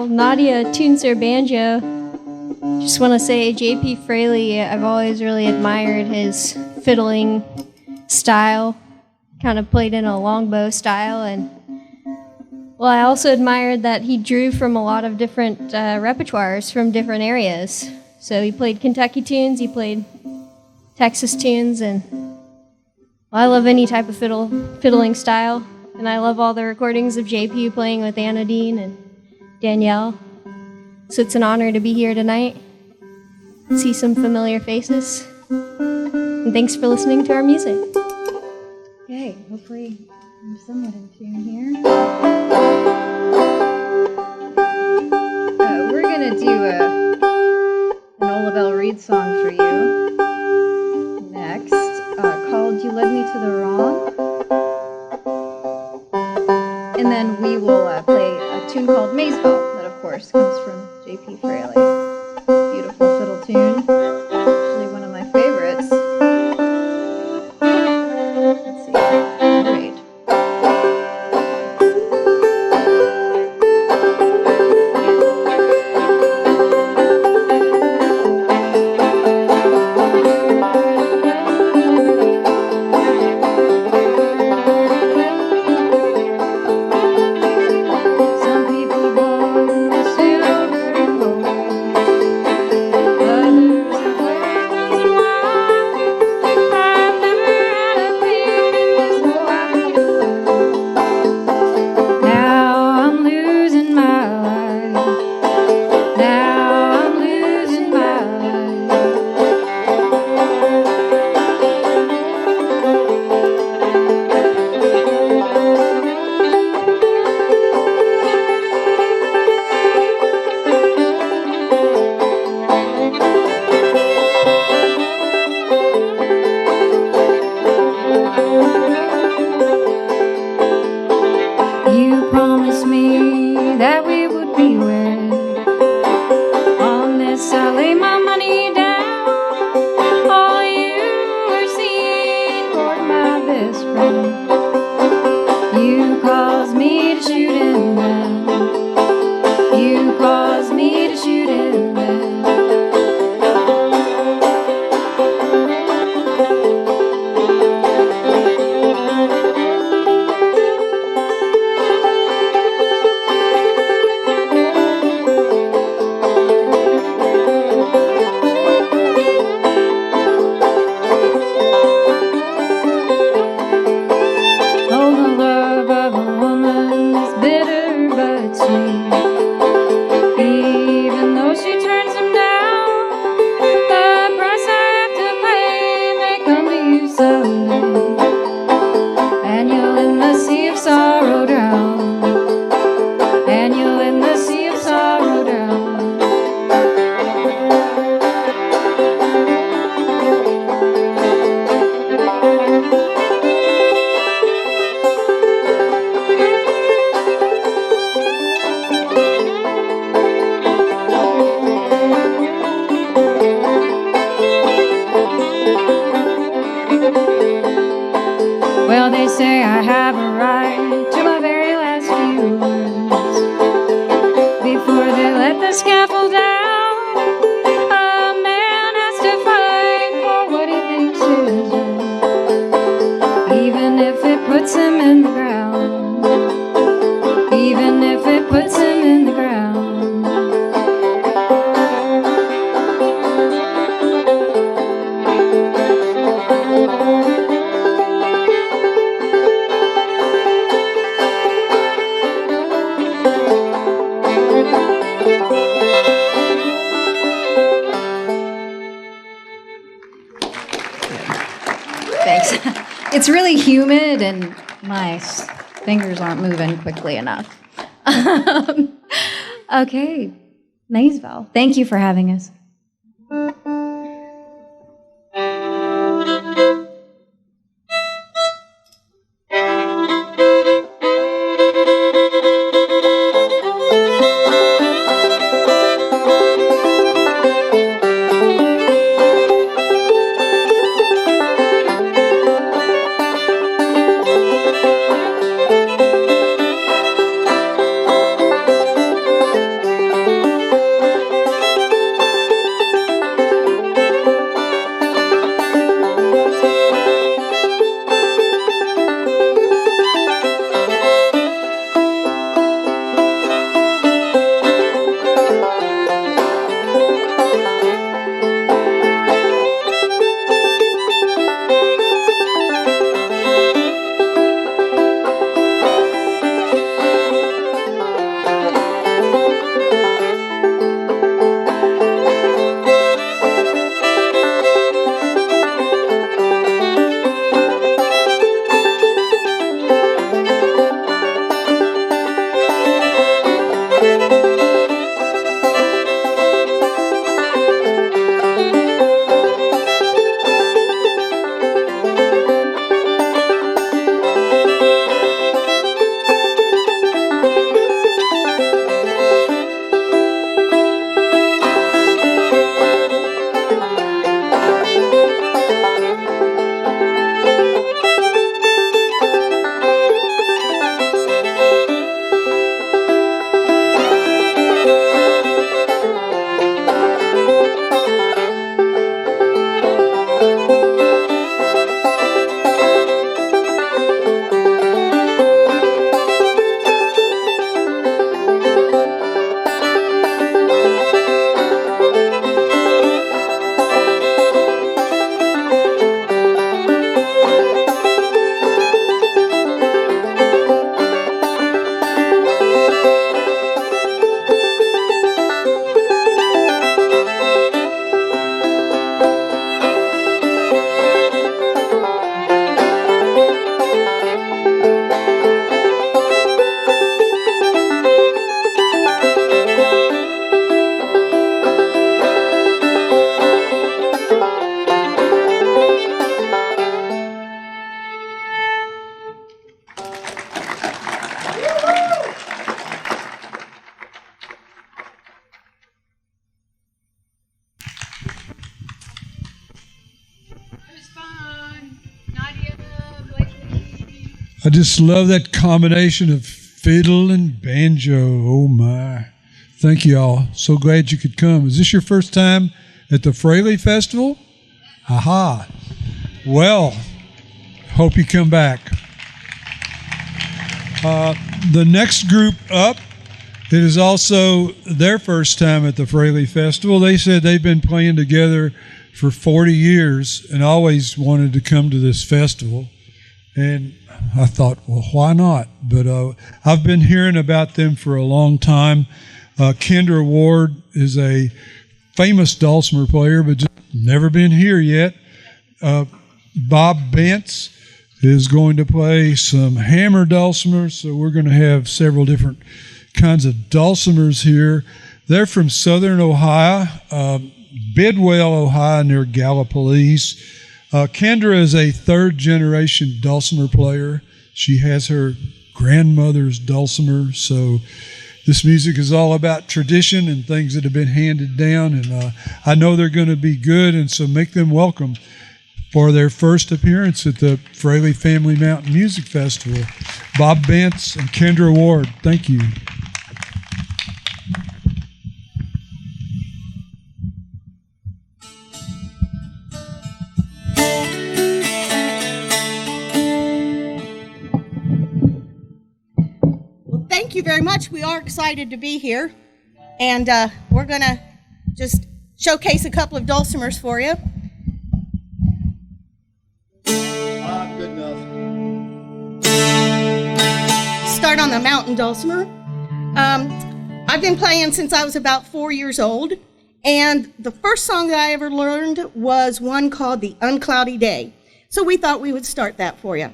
while Nadia tunes her banjo, just want to say J.P. Fraley, I've always really admired his fiddling style, kind of played in a longbow style, and well, I also admired that he drew from a lot of different repertoires from different areas. So he played Kentucky tunes, he played Texas tunes, and well, I love any type of fiddling style, and I love all the recordings of JP playing with Anna Dean and Danielle. So it's an honor to be here tonight, see some familiar faces, and thanks for listening to our music. Okay, hopefully I'm somewhat in tune here. We're going to do an Ola Belle Reed song for you next, called You Led Me to the Wrong. And then we will play a tune called Maysville, that of course comes from J.P. Fraley. Beautiful fiddle tune, actually one of my favorites. Let's see, great. It's really humid and my fingers aren't moving quickly enough. Okay, Maysville, thank you for having us. I just love that combination of fiddle and banjo. Oh my. Thank you all. So glad you could come. Is this your first time at the Fraley Festival? Aha. Well, hope you come back. The next group up, it is also their first time at the Fraley Festival. They said they've been playing together for 40 years and always wanted to come to this festival. And I thought, well, why not? But I've been hearing about them for a long time. Kendra Ward is a famous dulcimer player, but just never been here yet. Bob Bance is going to play some hammer dulcimers, so we're going to have several different kinds of dulcimers here. They're from southern Ohio, Bidwell, Ohio, near Gallipolis. Kendra is a third-generation dulcimer player. She has her grandmother's dulcimer, so this music is all about tradition and things that have been handed down, and I know they're going to be good, and so make them welcome for their first appearance at the Fraley Family Mountain Music Festival. Bob Bance and Kendra Ward, thank you. Thank you very much. We are excited to be here, and we're going to just showcase a couple of dulcimers for you. Good enough. Start on the mountain dulcimer. I've been playing since I was about 4 years old, and the first song that I ever learned was one called The Uncloudy Day. So we thought we would start that for you.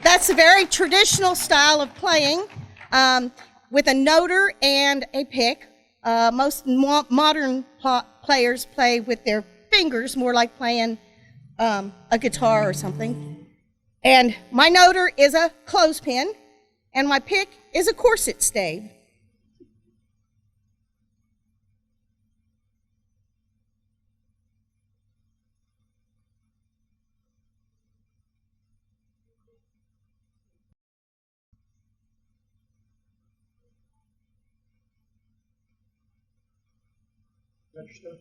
That's a very traditional style of playing with a noter and a pick. Most modern players play with their fingers, more like playing a guitar or something. And my noter is a clothespin, and my pick is a corset stave. Register.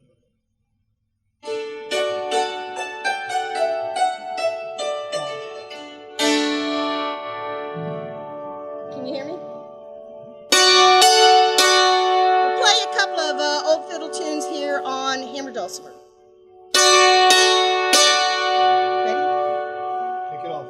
Can you hear me? We'll play a couple of old fiddle tunes here on hammer dulcimer. Ready? Kick it off.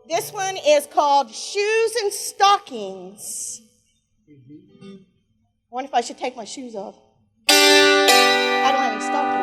This one is called Shoes and Stockings. I wonder if I should take my shoes off. I don't have any stockings.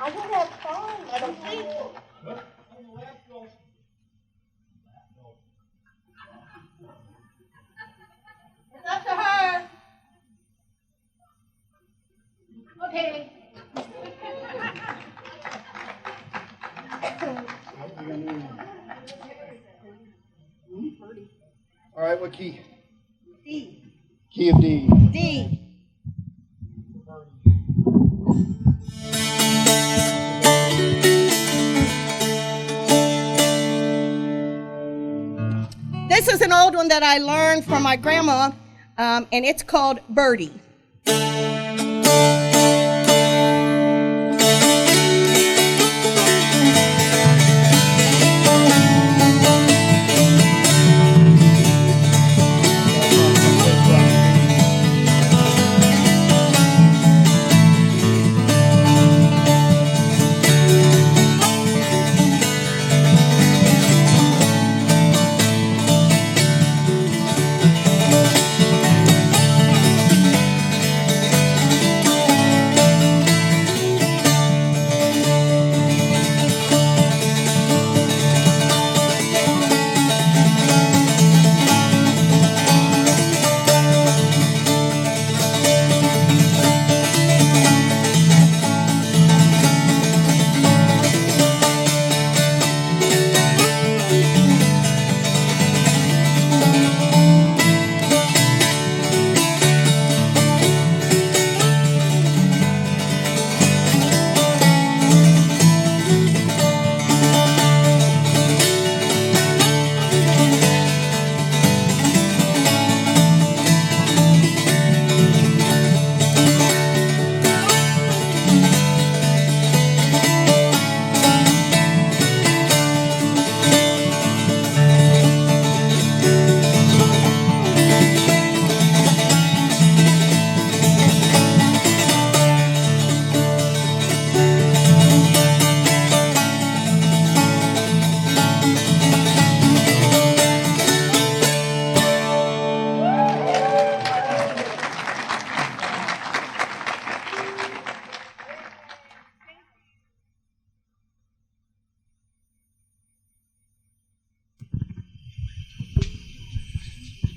I want to have fun. I don't think. It's up to her. Okay. All right, what key? D. Key of D. D. This is an old one that I learned from my grandma, and it's called Birdie.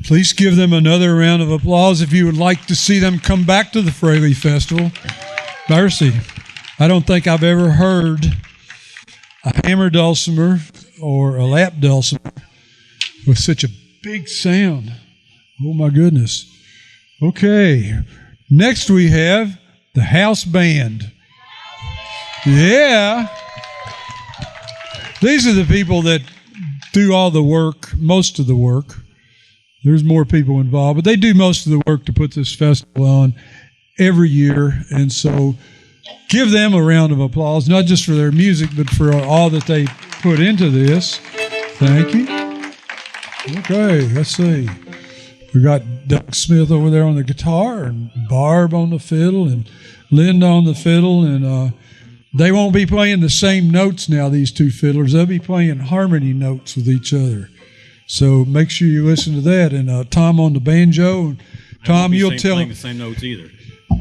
Please give them another round of applause if you would like to see them come back to the Fraley Festival. Mercy. I don't think I've ever heard a hammer dulcimer or a lap dulcimer with such a big sound. Oh my goodness. Okay. Next we have the house band. Yeah. These are the people that do all the work, most of the work. There's more people involved, but they do most of the work to put this festival on every year. And so give them a round of applause, not just for their music, but for all that they put into this. Thank you. Okay, let's see. We got Doug Smith over there on the guitar and Barb on the fiddle and Linda on the fiddle. And they won't be playing the same notes now, these two fiddlers. They'll be playing harmony notes with each other. So make sure you listen to that. And Tom on the banjo. Tom, you'll tell him. The same notes either.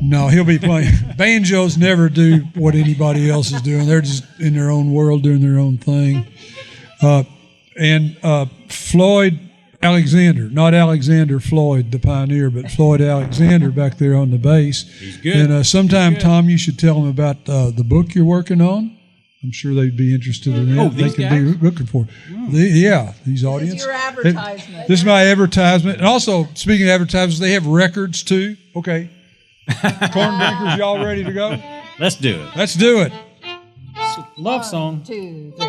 No, he'll be playing. Banjos never do what anybody else is doing. They're just in their own world doing their own thing. And Floyd Alexander, not Alexander Floyd, the pioneer, but Floyd Alexander back there on the bass. He's good. And sometime, Tom, you should tell them about the book you're working on. I'm sure they'd be interested in that. Oh, they these could guys? be looking for. Yeah, these audience. This is your advertisement. This is my advertisement. And also, speaking of advertisements, they have records too. Okay. Corndrinkers, y'all ready to go? Let's do it. Let's do it. Love song. 1, 2, 3.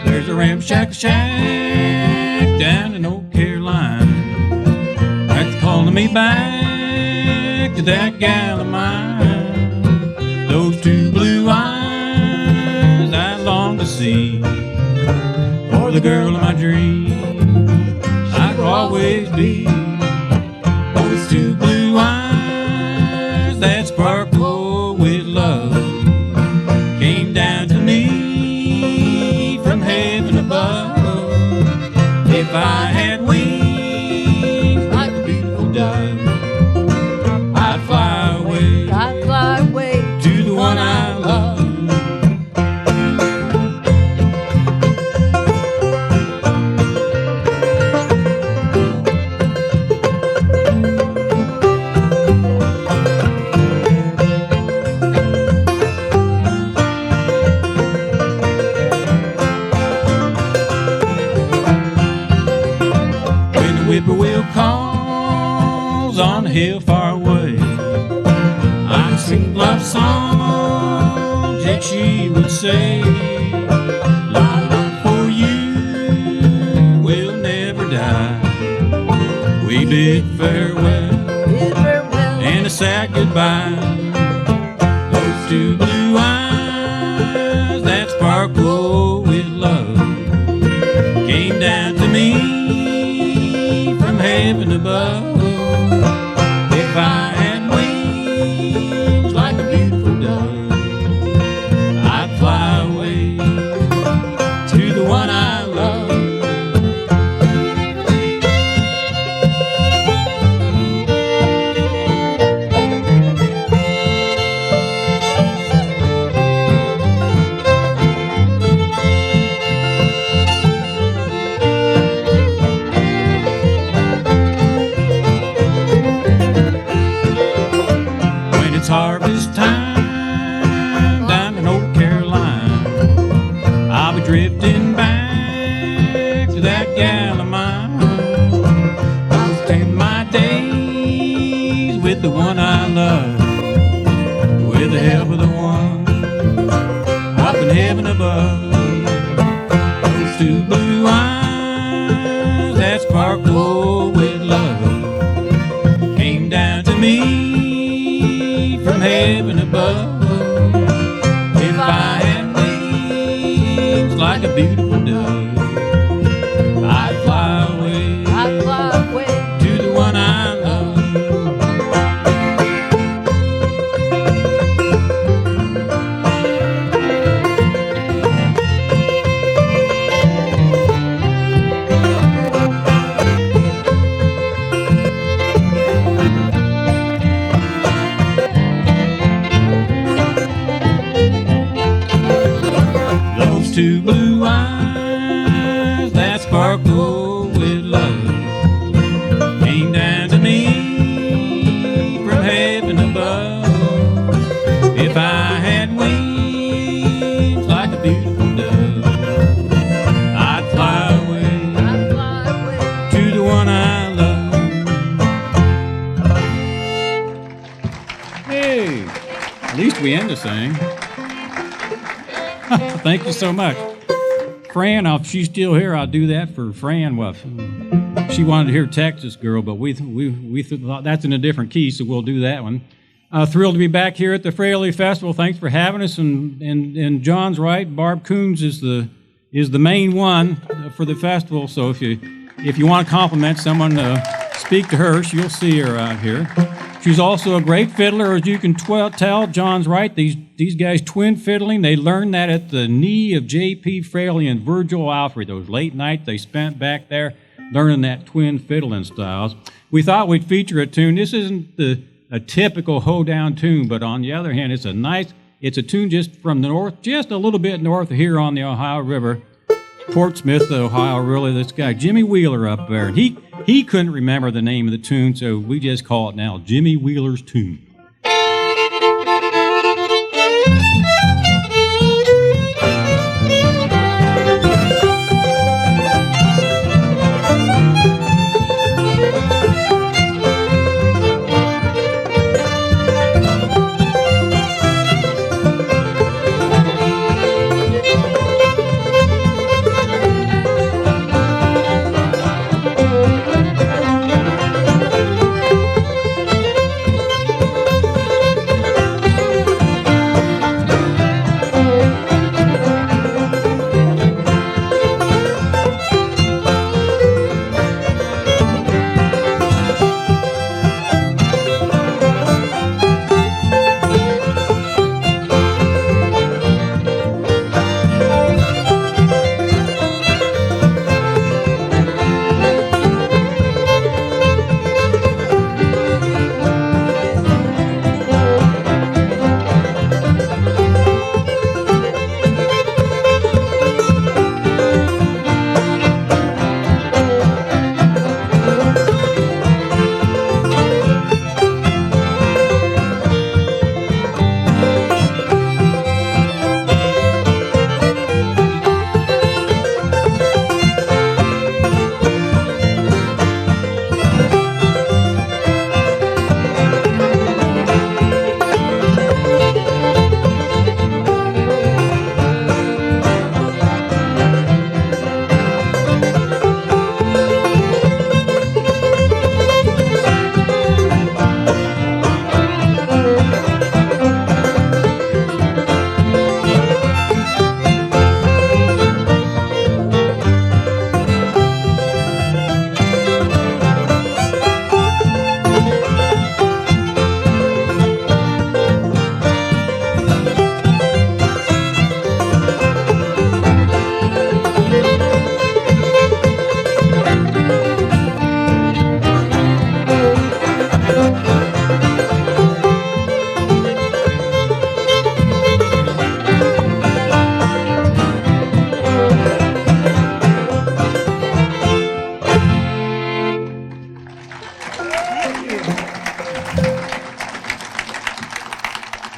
There's a ramshackle shack down in North Carolina that's calling me back to that gal of mine. Those two blue eyes I long to see, for the girl of my dreams I could always be. Those two blue eyes on a hill far away. I'd sing love songs that she would say. My love for you will never die. We bid farewell and a sad goodbye. Those two blue eyes that sparkle with love came down to me from heaven above. If I had wings like a beautiful dove, I'd fly away to the one I love. Harvest time down in North Carolina, I'll be drifting back to that gal of mine. I'll spend my days with the one I love, with the help of the one up in heaven above. Those two blue eyes that sparkle with love came down to me from heaven above. If I had wings like a beautiful dove, I'd fly away to the one I love. Two blue eyes that sparkle with love came down to me from heaven above. If I had wings like a beautiful dove, I'd fly away to the one I love. Hey, at least we end the same. Thank you so much. Fran, if she's still here, I'll do that for Fran. Well, she wanted to hear Texas Girl, but we thought that's in a different key, so we'll do that one. Thrilled to be back here at the Fraley Festival. Thanks for having us. And John's right. Barb Coons is the main one for the festival. So if you want to compliment someone, speak to her. You'll see her out here. She's also a great fiddler, as you can tell. John's right. These guys twin fiddling. They learned that at the knee of J.P. Fraley and Virgil Alfred. Those late nights they spent back there learning that twin fiddling styles. We thought we'd feature a tune. This isn't a typical hoedown tune, but on the other hand, it's a tune just from the north, just a little bit north of here on the Ohio River. Portsmouth, Ohio, really. This guy, Jimmy Wheeler up there. And he couldn't remember the name of the tune, so we just call it now Jimmy Wheeler's Tune.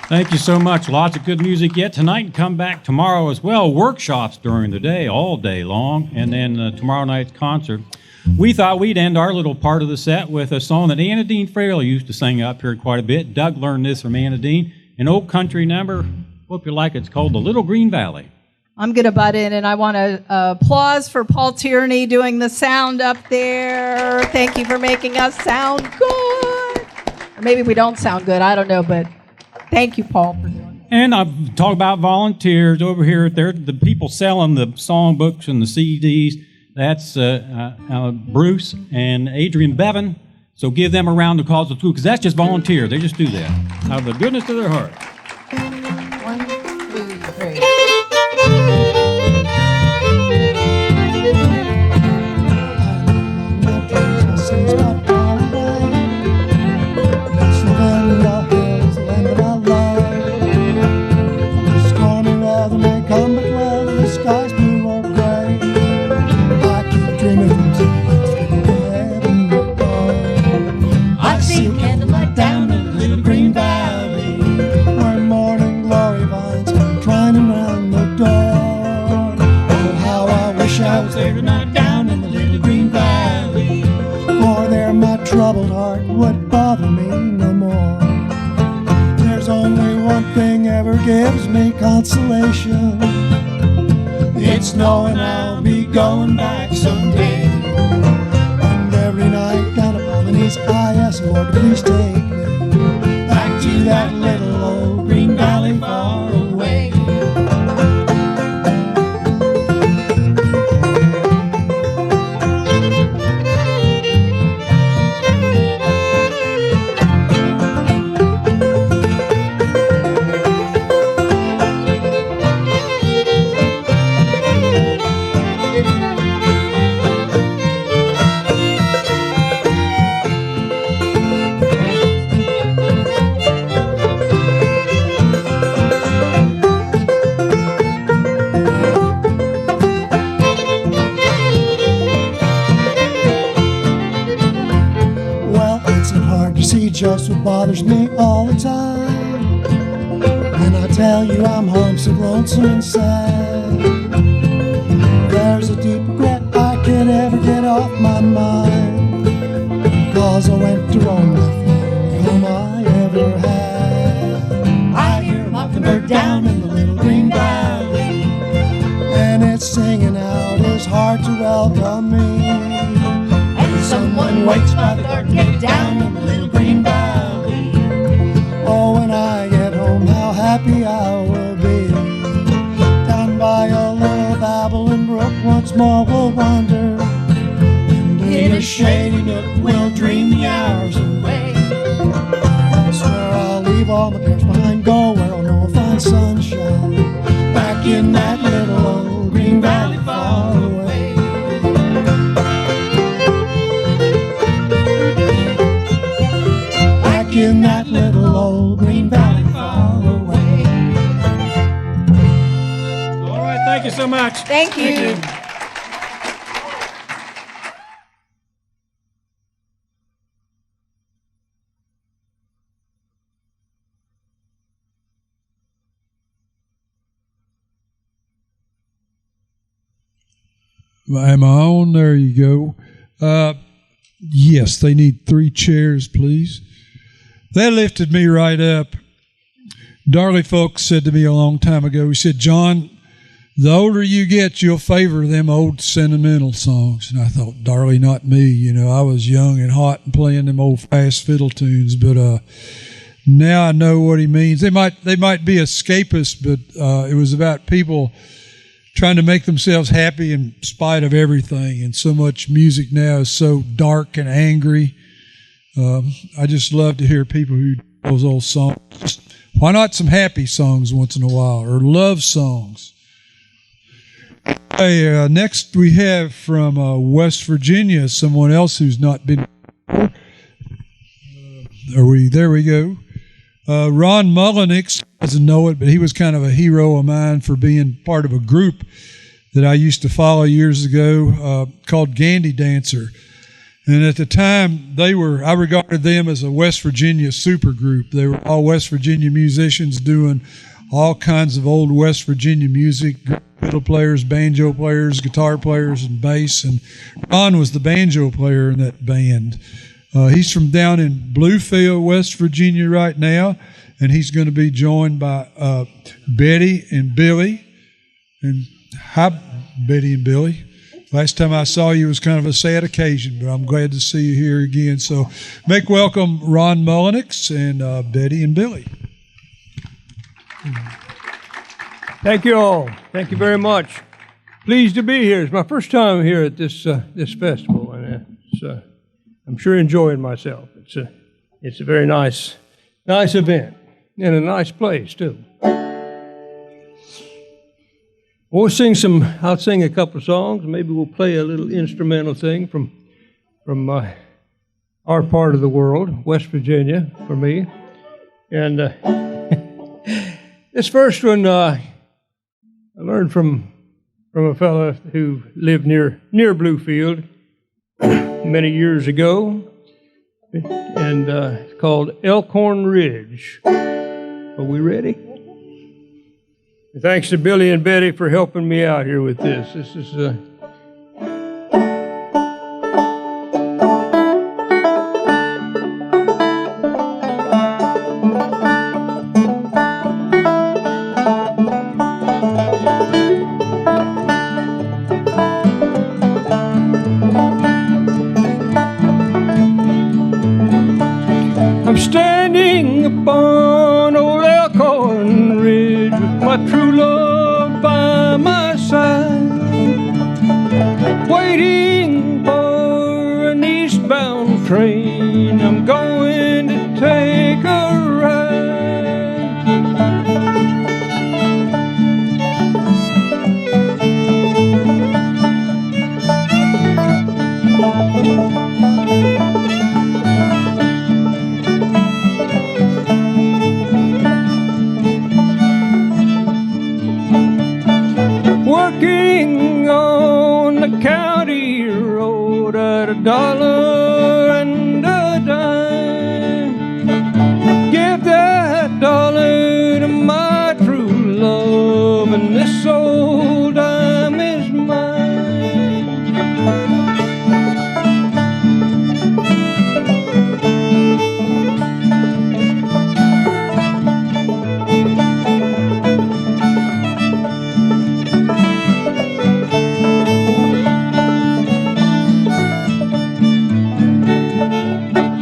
Thank you so much. Lots of good music yet tonight, and come back tomorrow as well. Workshops during the day, all day long, and then tomorrow night's concert. We thought we'd end our little part of the set with a song that Anna Dean Fraley used to sing up here quite a bit. Doug learned this from Anna Dean, an old country number. Hope you like it. It's called The Little Green Valley. I'm going to butt in, and I want to applause for Paul Tierney doing the sound up there. Thank you for making us sound good. Or maybe we don't sound good. I don't know, but thank you, Paul, for doing it. And I've talked about volunteers over here. They're the people selling the songbooks and the CDs. That's Bruce and Adrian Bevan. So give them a round of applause too, because that's just volunteer. They just do that out of the goodness of their heart. 1, 2, 3. Troubled heart would bother me no more. There's only one thing ever gives me consolation. It's knowing I'll be going back someday. And every night down upon my knees I ask, Lord, please take me back to that little old green valley far away. Just what bothers me all the time. And I tell you I'm homesick, lonesome, and sad. There's a deep regret I can't ever get off my mind, 'cause I went to Rome, left the only home I ever had. I hear a mockingbird down in the little green valley, and it's singing out his heart to welcome me. And someone waits by the garden gate down in the little green valley. Oh, when I get home, how happy I will be. Down by a little babbling brook, once more we'll wander, and in a shady nook we'll dream the hours away. I swear I'll leave all my cares behind, go where I'll know I'll find sunshine, back in that little old green valley far away. Back in that little old green valley far away. All right, thank you so much. Thank you. Thank you. Am I on? There you go. Yes, they need 3 chairs, please. That lifted me right up. Darley folks said to me a long time ago, he said, John, the older you get, you'll favor them old sentimental songs. And I thought, Darley, not me. You know, I was young and hot and playing them old fast fiddle tunes, but now I know what he means. They might be escapist, but it was about people trying to make themselves happy in spite of everything. And so much music now is so dark and angry. I just love to hear people who do those old songs. Why not some happy songs once in a while, or love songs? Hey, next we have from West Virginia, someone else who's not been. There we go. Ron Mullenex doesn't know it, but he was kind of a hero of mine for being part of a group that I used to follow years ago called Gandy Dancer. And at the time, I regarded them as a West Virginia supergroup. They were all West Virginia musicians doing all kinds of old West Virginia music, fiddle players, banjo players, guitar players, and bass. And Ron was the banjo player in that band. He's from down in Bluefield, West Virginia right now, and he's going to be joined by Betty and Billy. And hi, Betty and Billy. Last time I saw you was kind of a sad occasion, but I'm glad to see you here again. So make welcome Ron Mullenex and Betty and Billy. Thank you all. Thank you very much. Pleased to be here. It's my first time here at this festival, and I'm sure enjoying myself. It's a very nice event and a nice place too. I'll sing a couple of songs. Maybe we'll play a little instrumental thing from our part of the world, West Virginia, for me. And this first one I learned from a fellow who lived near Bluefield many years ago, and it's called Elkhorn Ridge. Are we ready? Thanks to Billy and Betty for helping me out here with this. This is I'm standing upon old Elkhorn Ridge with my true love by my side, waiting for an eastbound train. I'm going to take a ride. Working on the county road at $1 and a dime. Give that $1 to my true love, and this old dime is mine.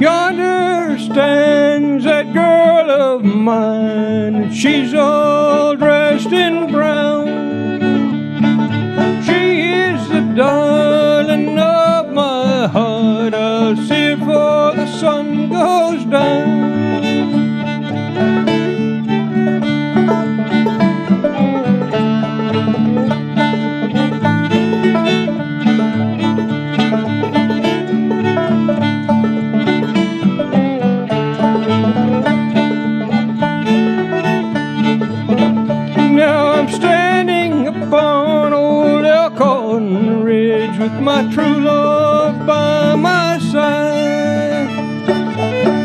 Yonder stands that girl of mine. She's all dressed in brown. She is the darling of my heart. I'll see her before the sun goes down. Now I'm standing upon old Elkhorn Ridge with my true love by my side,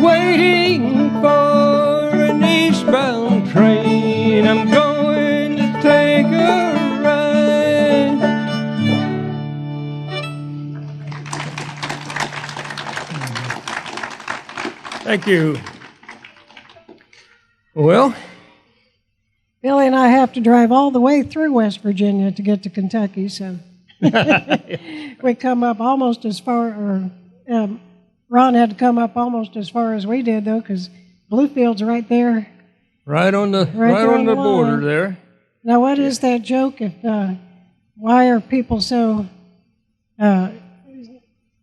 waiting for an eastbound train. I'm going to take a ride. Thank you. Well, Billy and I have to drive all the way through West Virginia to get to Kentucky, so we come up almost as far, or Ron had to come up almost as far as we did, though, because Bluefield's right there. right on the border there. Now, what is that joke? Why are people so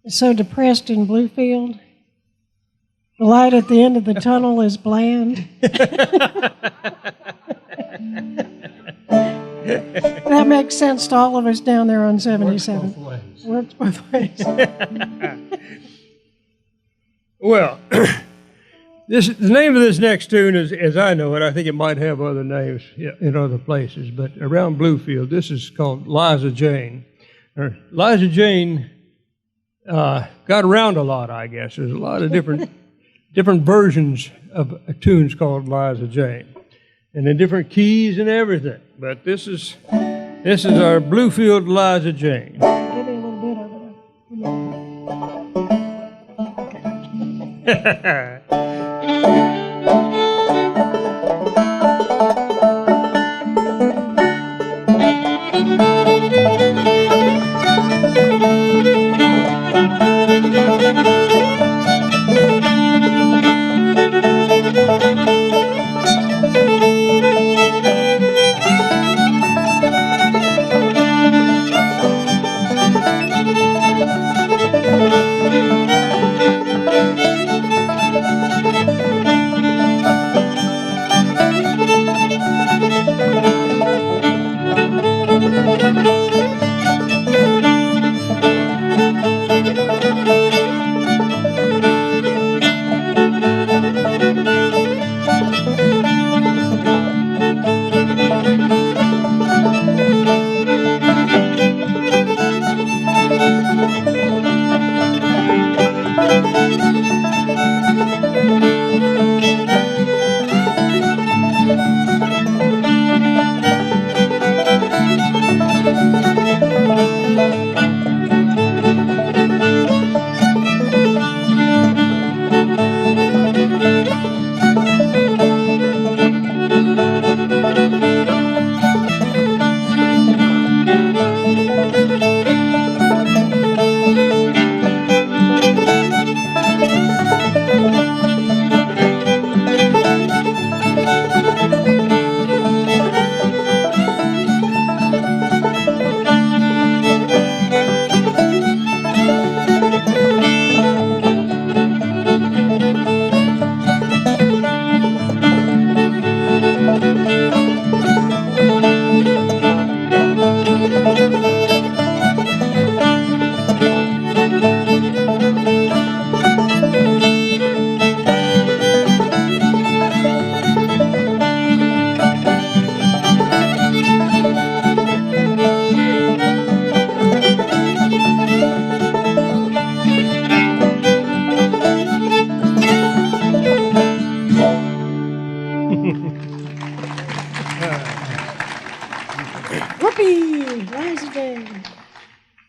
depressed in Bluefield? The light at the end of the tunnel is bland. That makes sense to all of us down there on 77. Works both ways. Well, the name of this next tune is, as I know it, I think it might have other names in other places, but around Bluefield, this is called Liza Jane. Liza Jane got around a lot, I guess. There's a lot of different versions of tunes called Liza Jane, and in different keys and everything. But this is our Bluefield Liza Jane. Give me a little bit of it.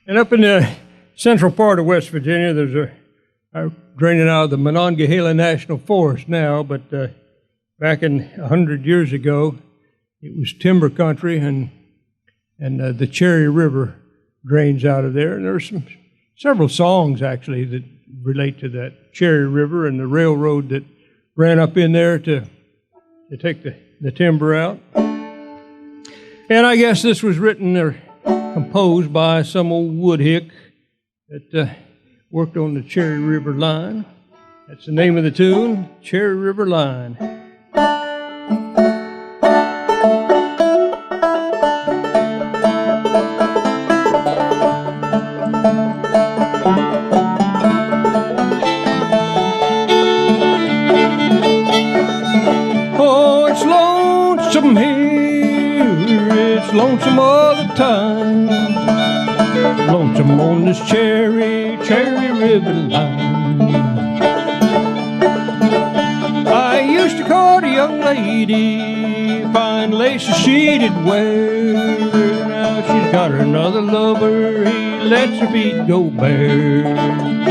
And up in the central part of West Virginia, there's draining out of the Monongahela National Forest now, but back in 100 years ago, it was timber country, and the Cherry River drains out of there. And there's several songs, actually, that relate to that Cherry River and the railroad that ran up in there to take the timber out. And I guess this was written or composed by some old woodhick that worked on the Cherry River line. That's the name of the tune, Cherry River Line. Oh, it's lonesome here, it's lonesome all the time. Lonesome on this Cherry River line. I used to court a young lady, fine laces she did wear. Now she's got her another lover, he lets her feet go bare.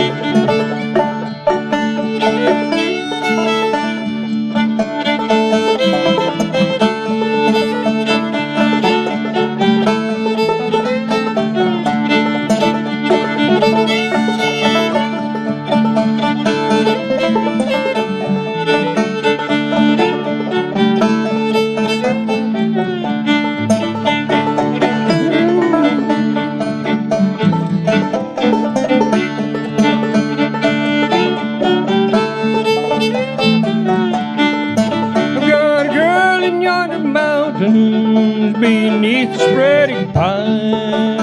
Beneath spreading pines,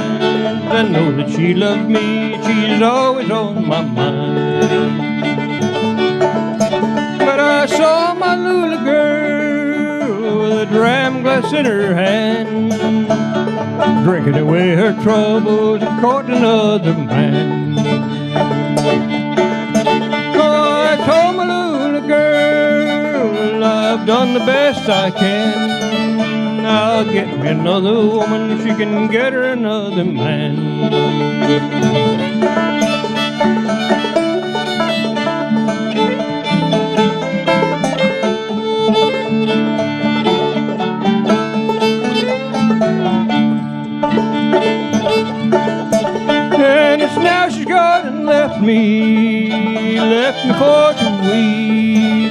I know that she loves me, she's always on my mind. But I saw my Lula girl with a dram glass in her hand, drinking away her troubles and courting another man. Oh, I told my little girl I've done the best I can. I'll get me another woman, she can get her another man. And it's now she's gone and left me for to weep.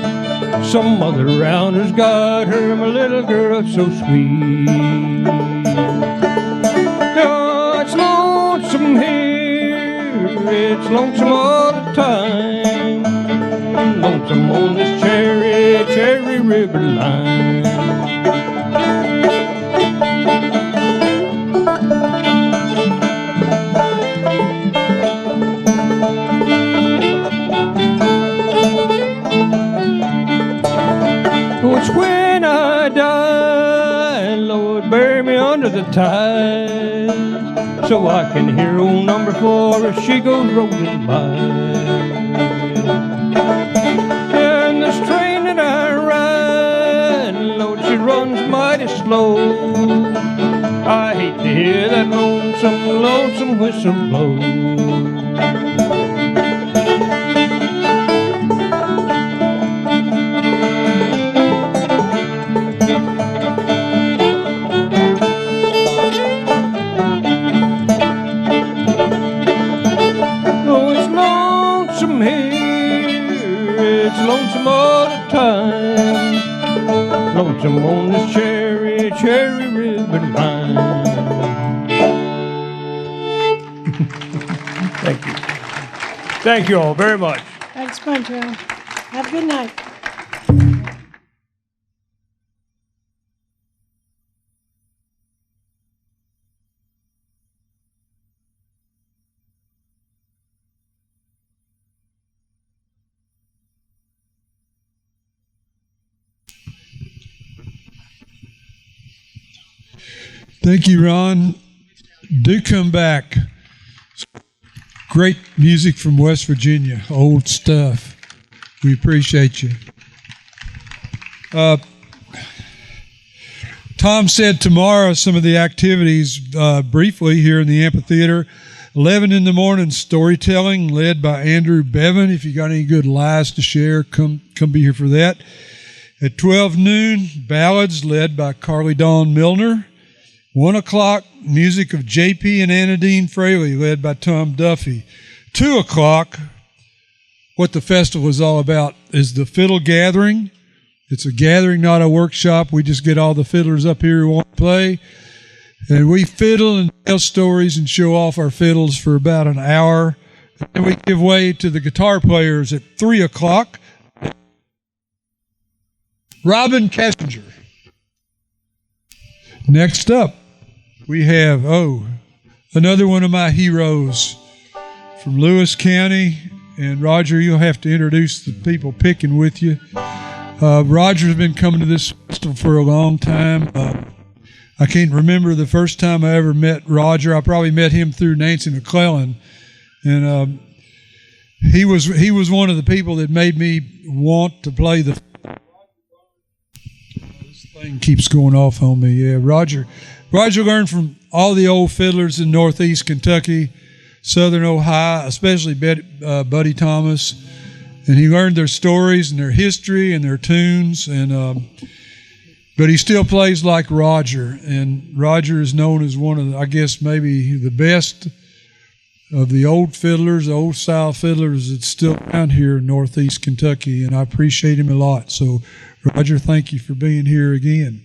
Some other around has got her, my little girl so sweet. Oh, it's lonesome here, it's lonesome all the time. Lonesome on this cherry river line. It's when I die, Lord, bury me under the tide, so I can hear old number 4 as she goes rolling by. And this train that I ride, Lord, she runs mighty slow. I hate to hear that lonesome whistle blow. Lonesome all the time, lonesome on this cherry ribbon line. Thank you. Thank you all very much. Thanks, Montreal. Have a good night. Thank you, Ron. Do come back. Great music from West Virginia, old stuff. We appreciate you. Tom said tomorrow some of the activities briefly here in the amphitheater. 11 in the morning, storytelling led by Andrew Bevan. If you got any good lies to share, come be here for that. At 12 noon, ballads led by Carly Dawn Milner. 1 o'clock, music of J.P. and Annadine Fraley, led by Tom Duffy. 2 o'clock, what the festival is all about is the fiddle gathering. It's a gathering, not a workshop. We just get all the fiddlers up here who want to play. And we fiddle and tell stories and show off our fiddles for about an hour. And we give way to the guitar players at 3 o'clock. Robin Kessinger. Next up, we have, another one of my heroes from Lewis County. And Roger, you'll have to introduce the people picking with you. Roger's been coming to this festival for a long time. I can't remember the first time I ever met Roger. I probably met him through Nancy McClellan. And he was one of the people that made me want to play the... This thing keeps going off on me. Yeah, Roger learned from all the old fiddlers in Northeast Kentucky, Southern Ohio, especially Buddy Thomas. And he learned their stories and their history and their tunes. But he still plays like Roger. And Roger is known as one of, I guess, maybe the best of the old fiddlers, the old style fiddlers that's still around here in Northeast Kentucky. And I appreciate him a lot. So, Roger, thank you for being here again.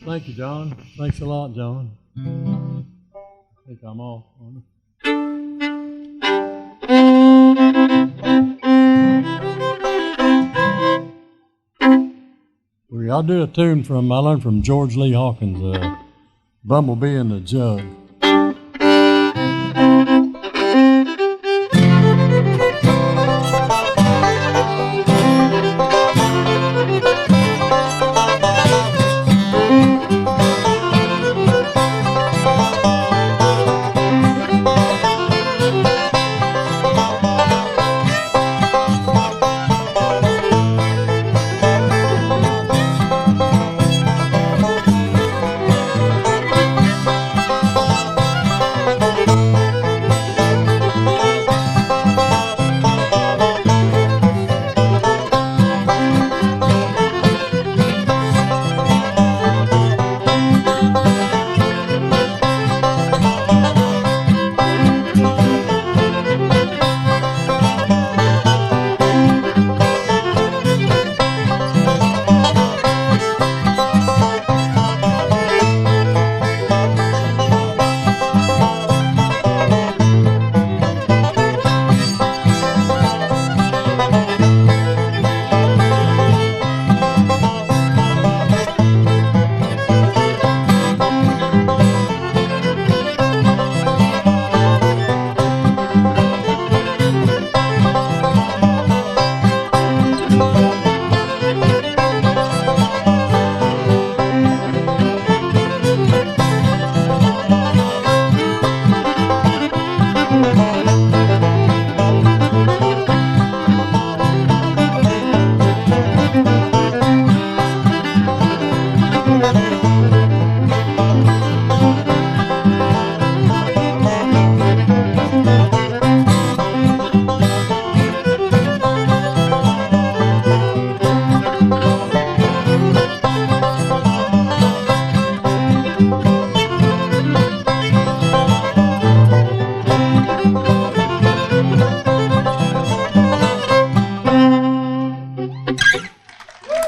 Thank you, John. Thanks a lot, John. I think I'm off. I'll do a tune I learned from George Lee Hawkins, Bumblebee in the Jug.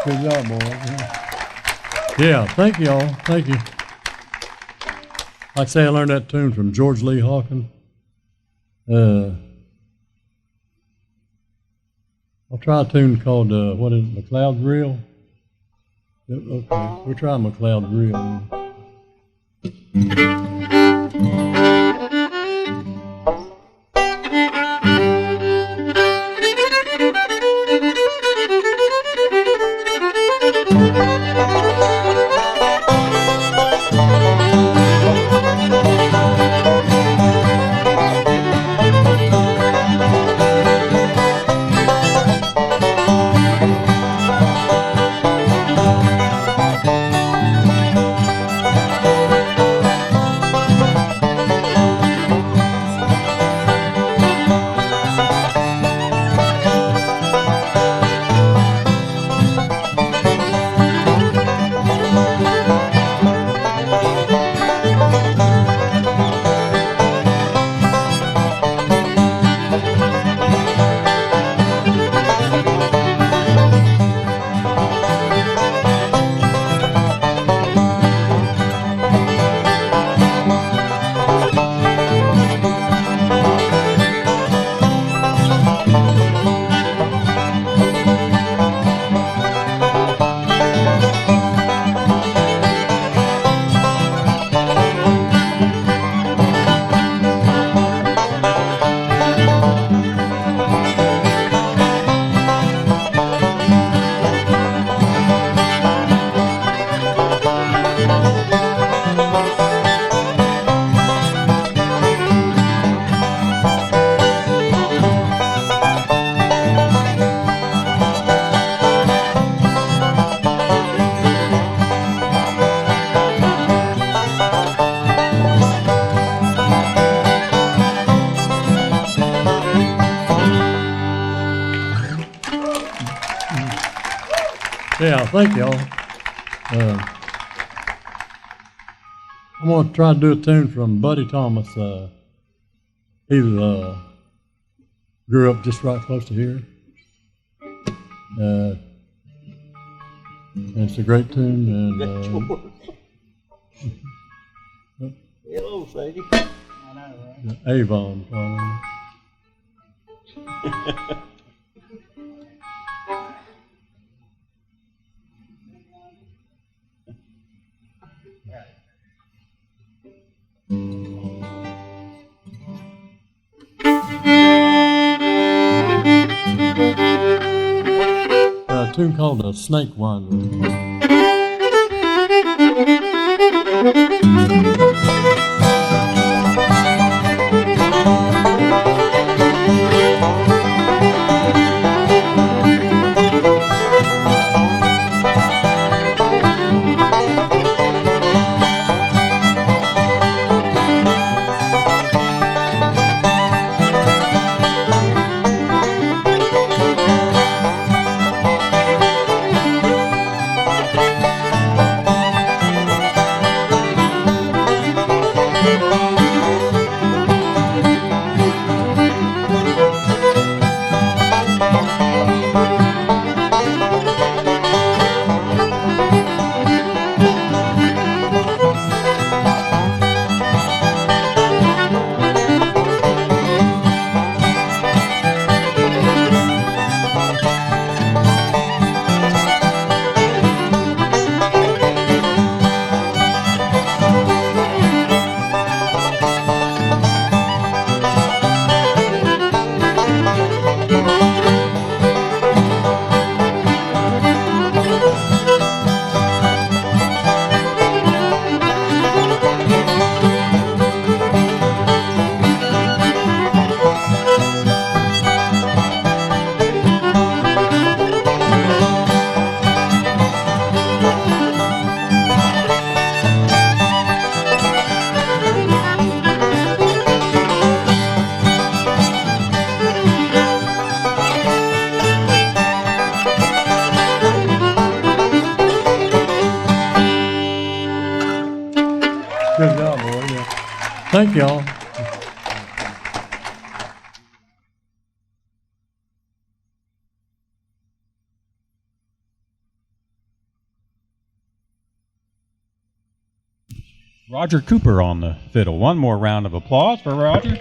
Good job, boys. Yeah, thank you all. Thank you. Like I say, I learned that tune from George Lee Hawkins. I'll try a tune called, what is it, McLeod's Reel? Okay, we'll try McLeod's Reel. Yeah, thank y'all. I'm going to try to do a tune from Buddy Thomas. He grew up just right close to here. And it's a great tune. And Hello, Sadie. Avon calling. A tune called "The Snake Wanderer." Good job, boy. Yeah. Thank y'all. Roger Cooper on the fiddle. One more round of applause for Roger.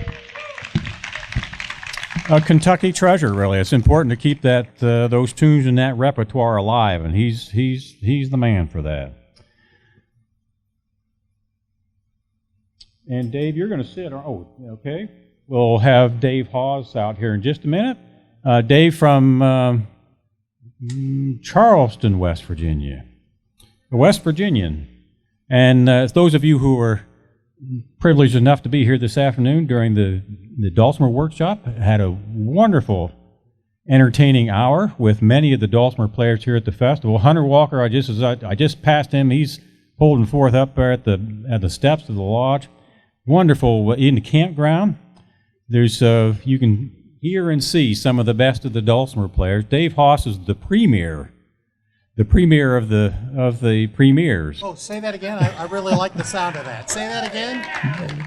A Kentucky treasure, really. It's important to keep that those tunes in that repertoire alive, and he's the man for that. And Dave, you're going to sit. Oh, okay. We'll have Dave Haas out here in just a minute. Dave from Charleston, West Virginia. A West Virginian. And those of you who are privileged enough to be here this afternoon during the Dulcimer workshop, had a wonderful, entertaining hour with many of the Dulcimer players here at the festival. Hunter Walker, I just passed him. He's holding forth up there at the steps of the lodge. Wonderful in the campground. There's you can hear and see some of the best of the Dulcimer players. Dave Haas is the premier of the premiers. Oh, say that again. I really like the sound of that. Say that again.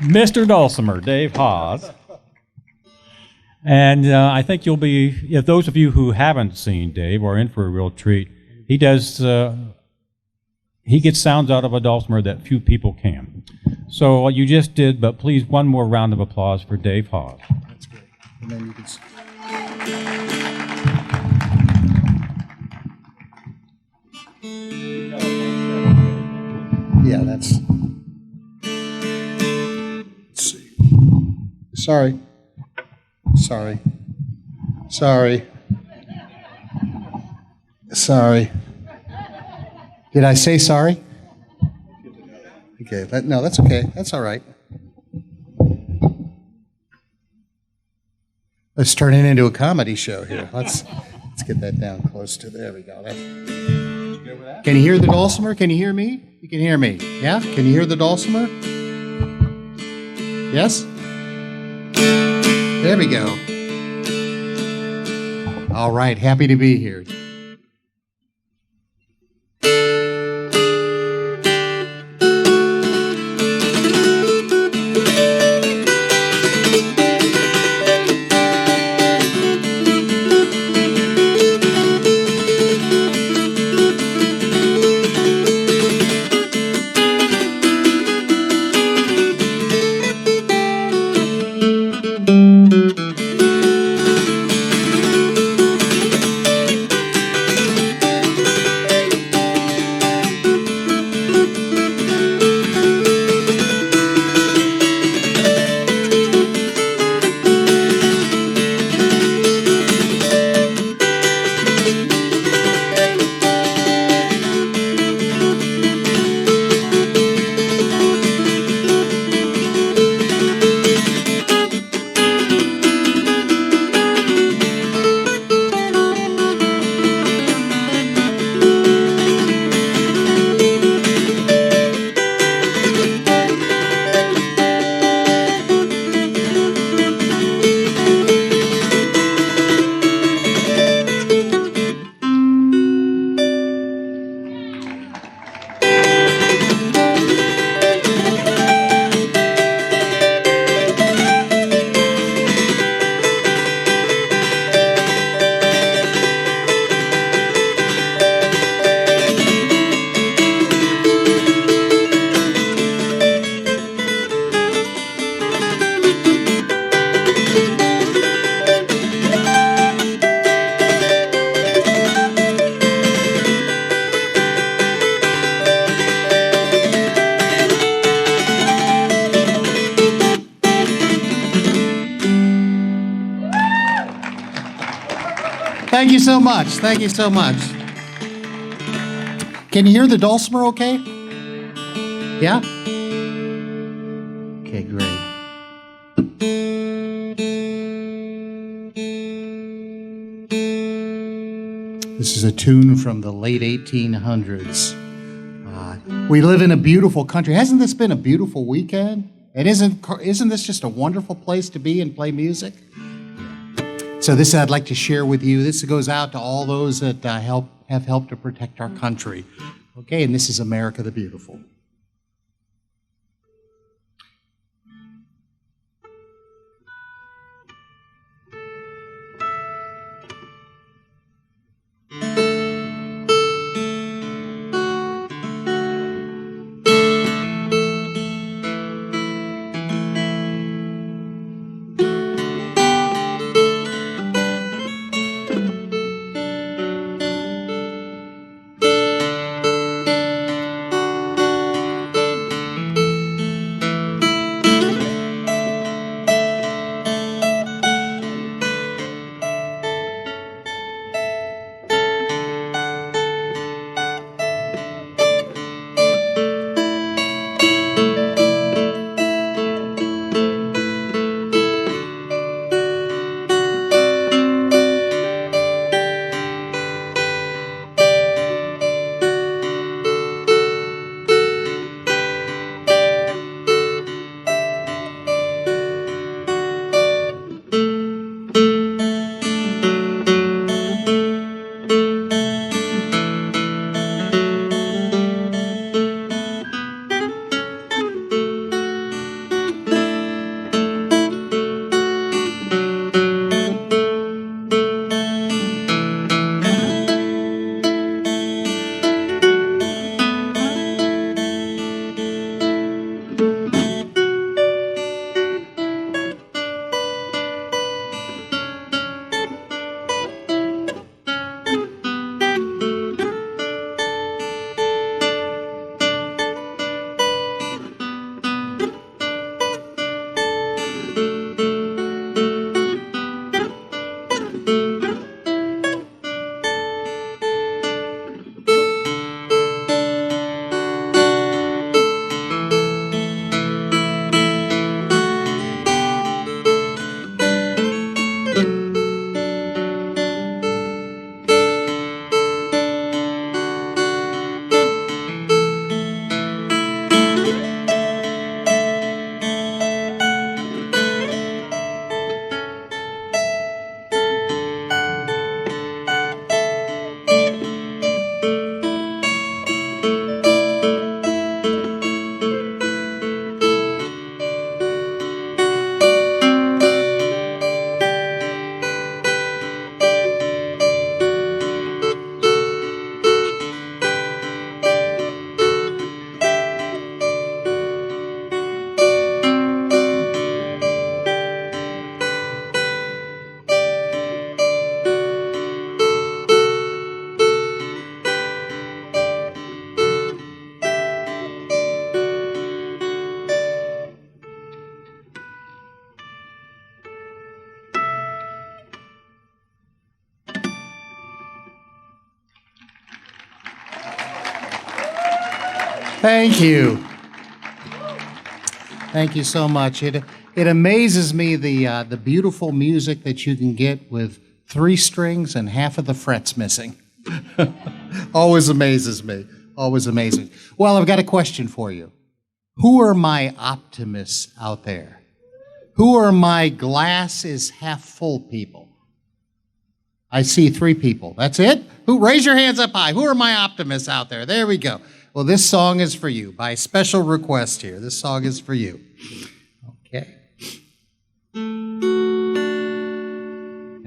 Mr. Dulcimer, Dave Haas. And I think you'll be, if those of you who haven't seen Dave are in for a real treat, he gets sounds out of a dulcimer that few people can. So you just did, but please, one more round of applause for Dave Haas. That's great. And then you can. Yeah, that's. Let's see. Sorry. Did I say sorry? Okay, no, that's okay. That's all right. Let's turn it into a comedy show here. Let's get that down close to there. We go. Can you hear the dulcimer? Can you hear me? You can hear me. Yeah? Can you hear the dulcimer? Yes? There we go. All right, happy to be here. Thank you so much. Thank you so much. Can you hear the dulcimer okay? Yeah? Okay, great. This is a tune from the late 1800s. We live in a beautiful country. Hasn't this been a beautiful weekend? And isn't this just a wonderful place to be and play music? So this I'd like to share with you. This goes out to all those that have helped to protect our country. Okay, and this is America the Beautiful. Thank you. Thank you so much. It amazes me the beautiful music that you can get with 3 strings and half of the frets missing. Always amazes me. Always amazing. Well, I've got a question for you. Who are my optimists out there? Who are my glass is half full people? I see 3 people. That's it? Raise your hands up high. Who are my optimists out there? There we go. Well, this song is for you. By special request here, this song is for you. Okay.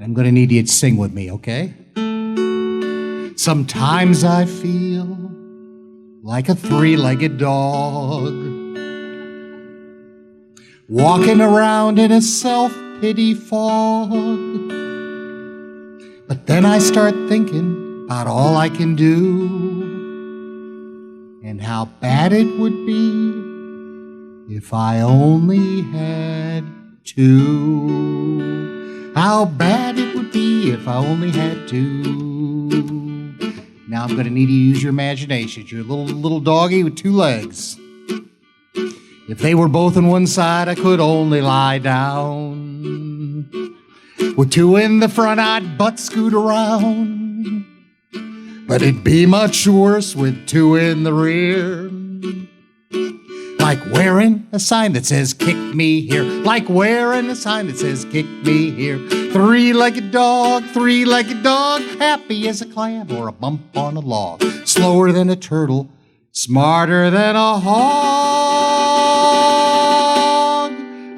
I'm going to need you to sing with me, okay? Sometimes I feel like a 3-legged dog, walking around in a self-pity fog. But then I start thinking about all I can do and how bad it would be if I only had 2. How bad it would be if I only had 2. Now I'm going to need you to use your imagination. You're a little doggy with 2 legs. If they were both on one side, I could only lie down. With 2 in the front, I'd butt scoot around. But it'd be much worse with 2 in the rear. Like wearing a sign that says, kick me here. Like wearing a sign that says, kick me here. 3-legged dog, happy as a clam or a bump on a log. Slower than a turtle, smarter than a hog.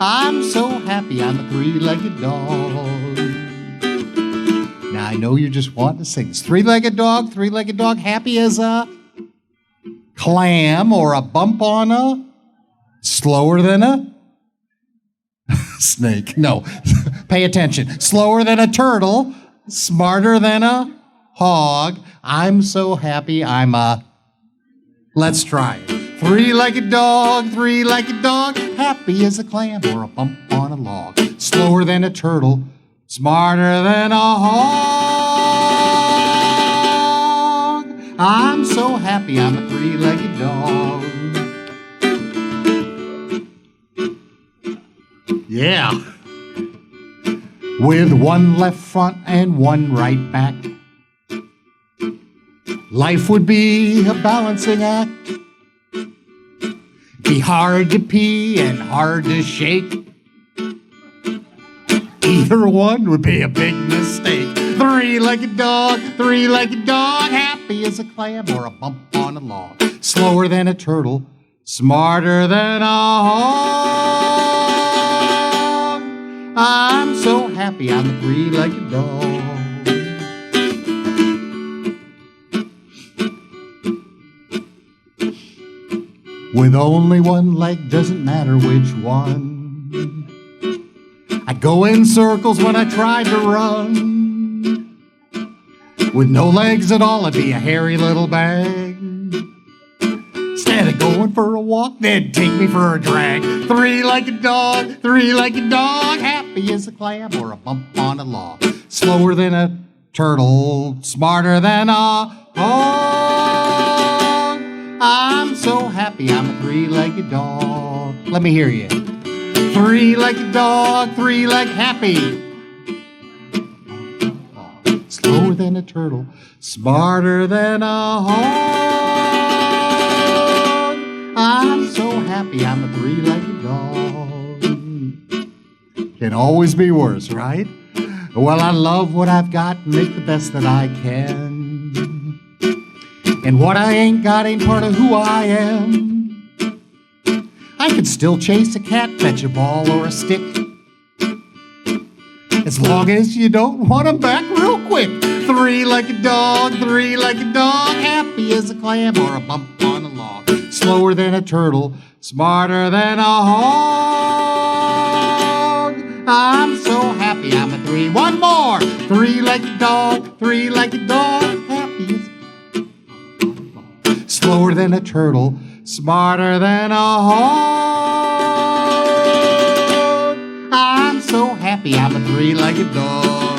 I'm so happy I'm a 3-legged dog. Now I know you're just wanting to sing. It's 3-legged dog, happy as a clam or a bump on a, slower than a snake. No, pay attention. Slower than a turtle, smarter than a hog. I'm so happy I'm a, let's try it. 3-legged dog, happy as a clam or a bump on a log. Slower than a turtle, smarter than a hog. I'm so happy I'm a 3-legged dog. Yeah. With 1 left front and 1 right back. Life would be a balancing act. Be hard to pee and hard to shake. Either one would be a big mistake. 3-legged dog, happy as a clam or a bump on a log. Slower than a turtle, smarter than a hog. I'm so happy I'm a 3-legged dog. With only 1 leg, doesn't matter which one. I go in circles when I try to run. With no legs at all, I'd be a hairy little bag. Instead of going for a walk, they'd take me for a drag. 3-legged dog, happy as a clam or a bump on a log. Slower than a turtle, smarter than a hog. I'm so happy I'm a 3-legged dog. Let me hear you. 3-legged dog, happy. Slower than a turtle, smarter than a hog. I'm so happy I'm a 3-legged dog. Can always be worse, right? Well, I love what I've got and make the best that I can. And what I ain't got ain't part of who I am. I could still chase a cat, fetch a ball or a stick, as long as you don't want 'em back real quick. 3-legged dog, happy as a clam or a bump on a log. Slower than a turtle, smarter than a hog. I'm so happy I'm a 3. One more. 3-legged dog, happy as slower than a turtle, smarter than a hog. I'm so happy I'm a 3-legged dog.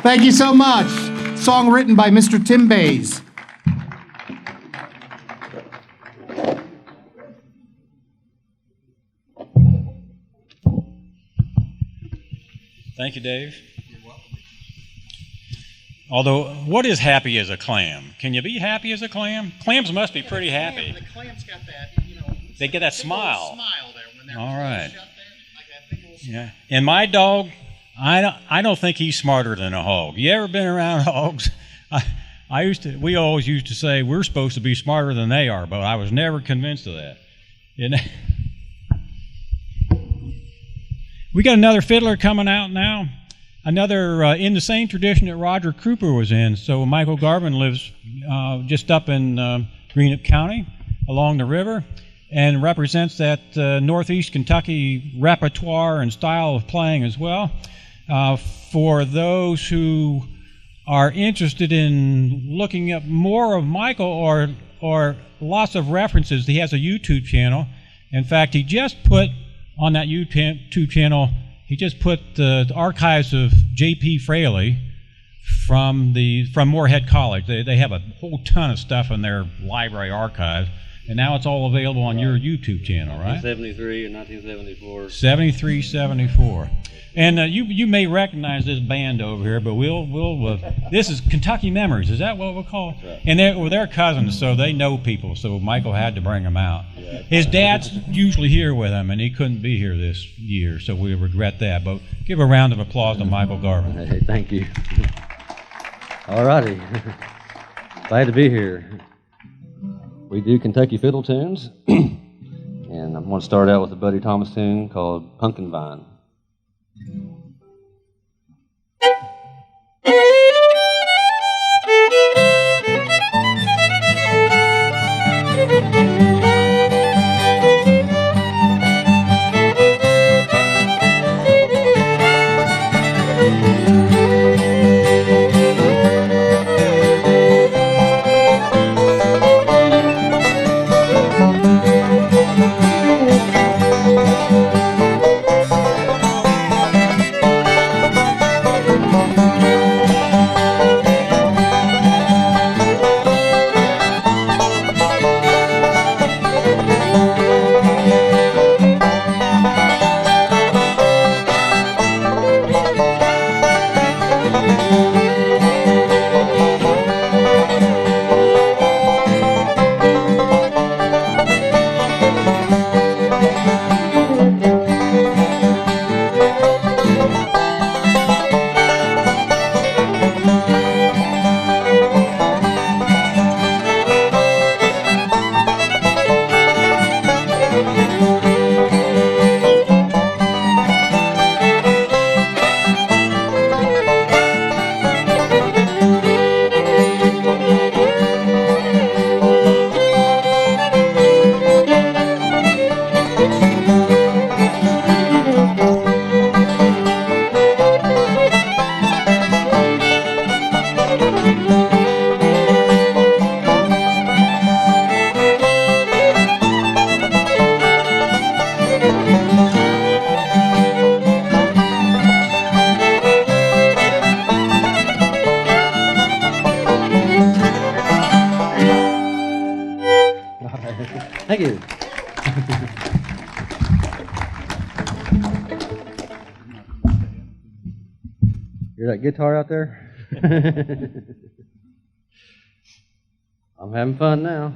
Thank you so much. Song written by Mr. Tim Bays. Thank you, Dave. You're welcome. Although, what is happy as a clam? Can you be happy as a clam? Clams must be pretty happy. The clam's got that, They get that smile. smile there when they're All right. shut there, like that big little smile. Yeah. And my dog, I don't think he's smarter than a hog. You ever been around hogs? We always used to say we're supposed to be smarter than they are, but I was never convinced of that. You know? We got another fiddler coming out now. Another in the same tradition that Roger Cooper was in. So Michael Garvin lives just up in Greenup County along the river and represents that Northeast Kentucky repertoire and style of playing as well. For those who are interested in looking up more of Michael or lots of references, he has a YouTube channel. In fact, he just put on that YouTube channel, he just put the archives of J.P. Fraley from Moorhead College. They have a whole ton of stuff in their library archives, and now it's all available on your YouTube channel, right? 1973 and 1974. 73, 74. And you may recognize this band over here, but this is Kentucky Memories. Is that what we'll call it? Right. And they're cousins, so they know people. So Michael had to bring them out. Yeah. His dad's usually here with him, and he couldn't be here this year, so we regret that. But give a round of applause to Michael Garvin. Hey, thank you. All righty. Glad to be here. We do Kentucky fiddle tunes, and I'm going to start out with a Buddy Thomas tune called Pumpkin Vine. Thank you. Hear that guitar out there? I'm having fun now.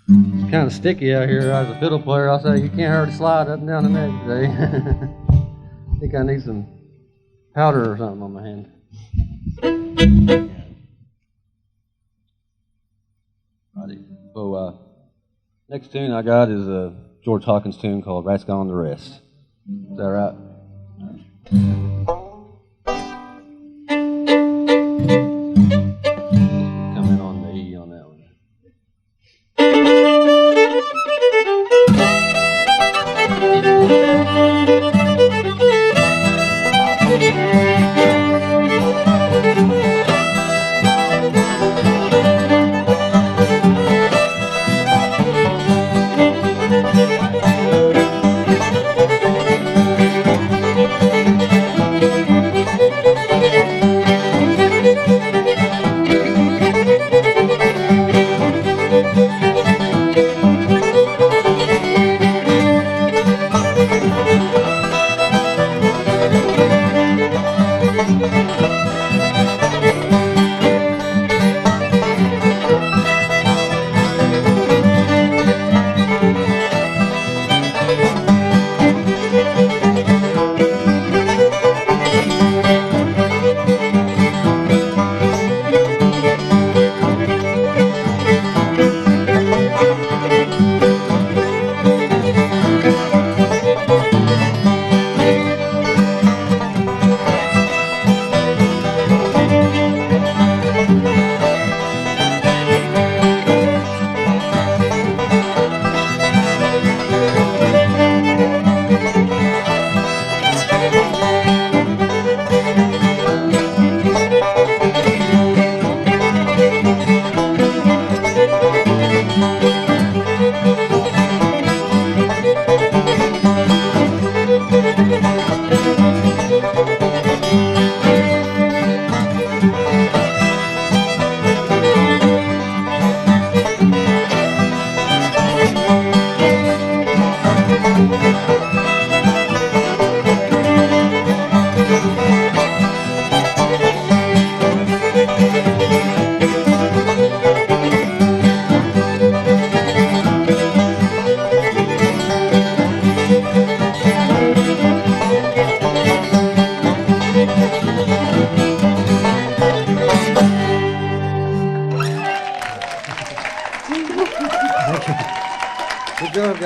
It's kind of sticky out here as a fiddle player. I'll say you can't hardly slide up and down the neck today. I think I need some powder or something on my hand. So next tune I got is a George Hawkins tune called Rat's Gone to Rest. Is that right? Come in on the E on that one.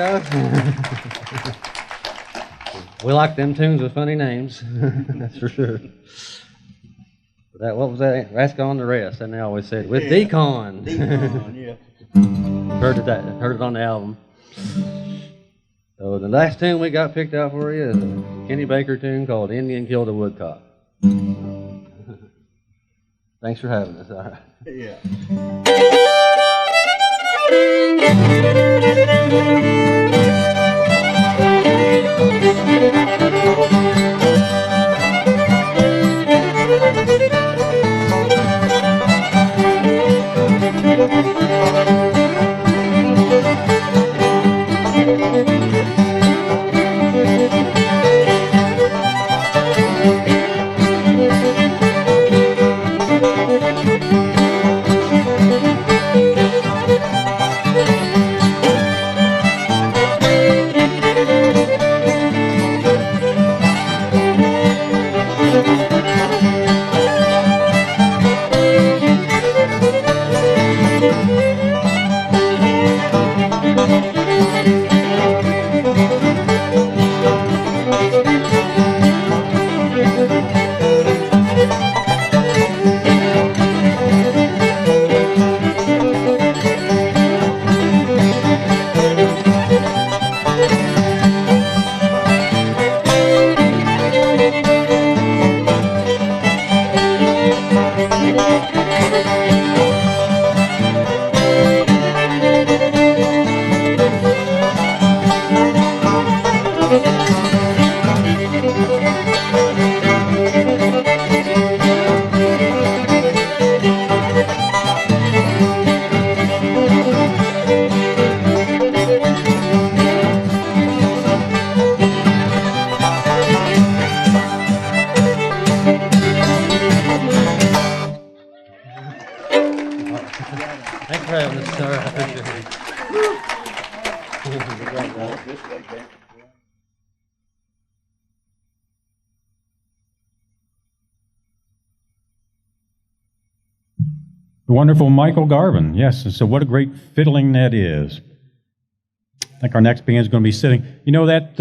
guys. We like them tunes with funny names, that's for sure. What was that? Ask on the rest, and they always said, with Decon. Decon, yeah. Heard it on the album. So the last tune we got picked out for you is a Kenny Baker tune called Indian Killed a Woodcock. Thanks for having us. All right. Yeah. Thanks for having us, sir. I appreciate it. The wonderful Michael Garvin, yes, and so what a great fiddling that is. I think our next band is going to be sitting. You know that,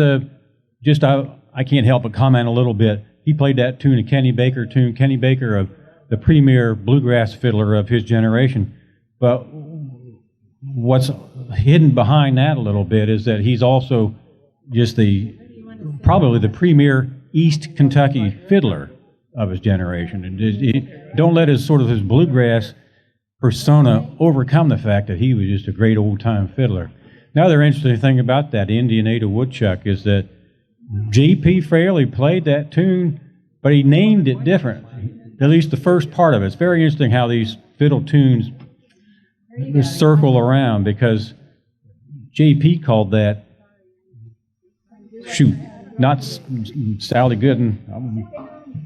I can't help but comment a little bit. He played that tune, a Kenny Baker tune. Kenny Baker, the premier bluegrass fiddler of his generation. But what's hidden behind that a little bit is that he's also just probably the premier East Kentucky fiddler of his generation. And don't let his bluegrass persona overcome the fact that he was just a great old-time fiddler. Another interesting thing about that Indianator Woodchuck is that J.P. Fraley played that tune, but he named it different, at least the first part of it. It's very interesting how these fiddle tunes circle around, because J.P. called that, not Sally Gooden,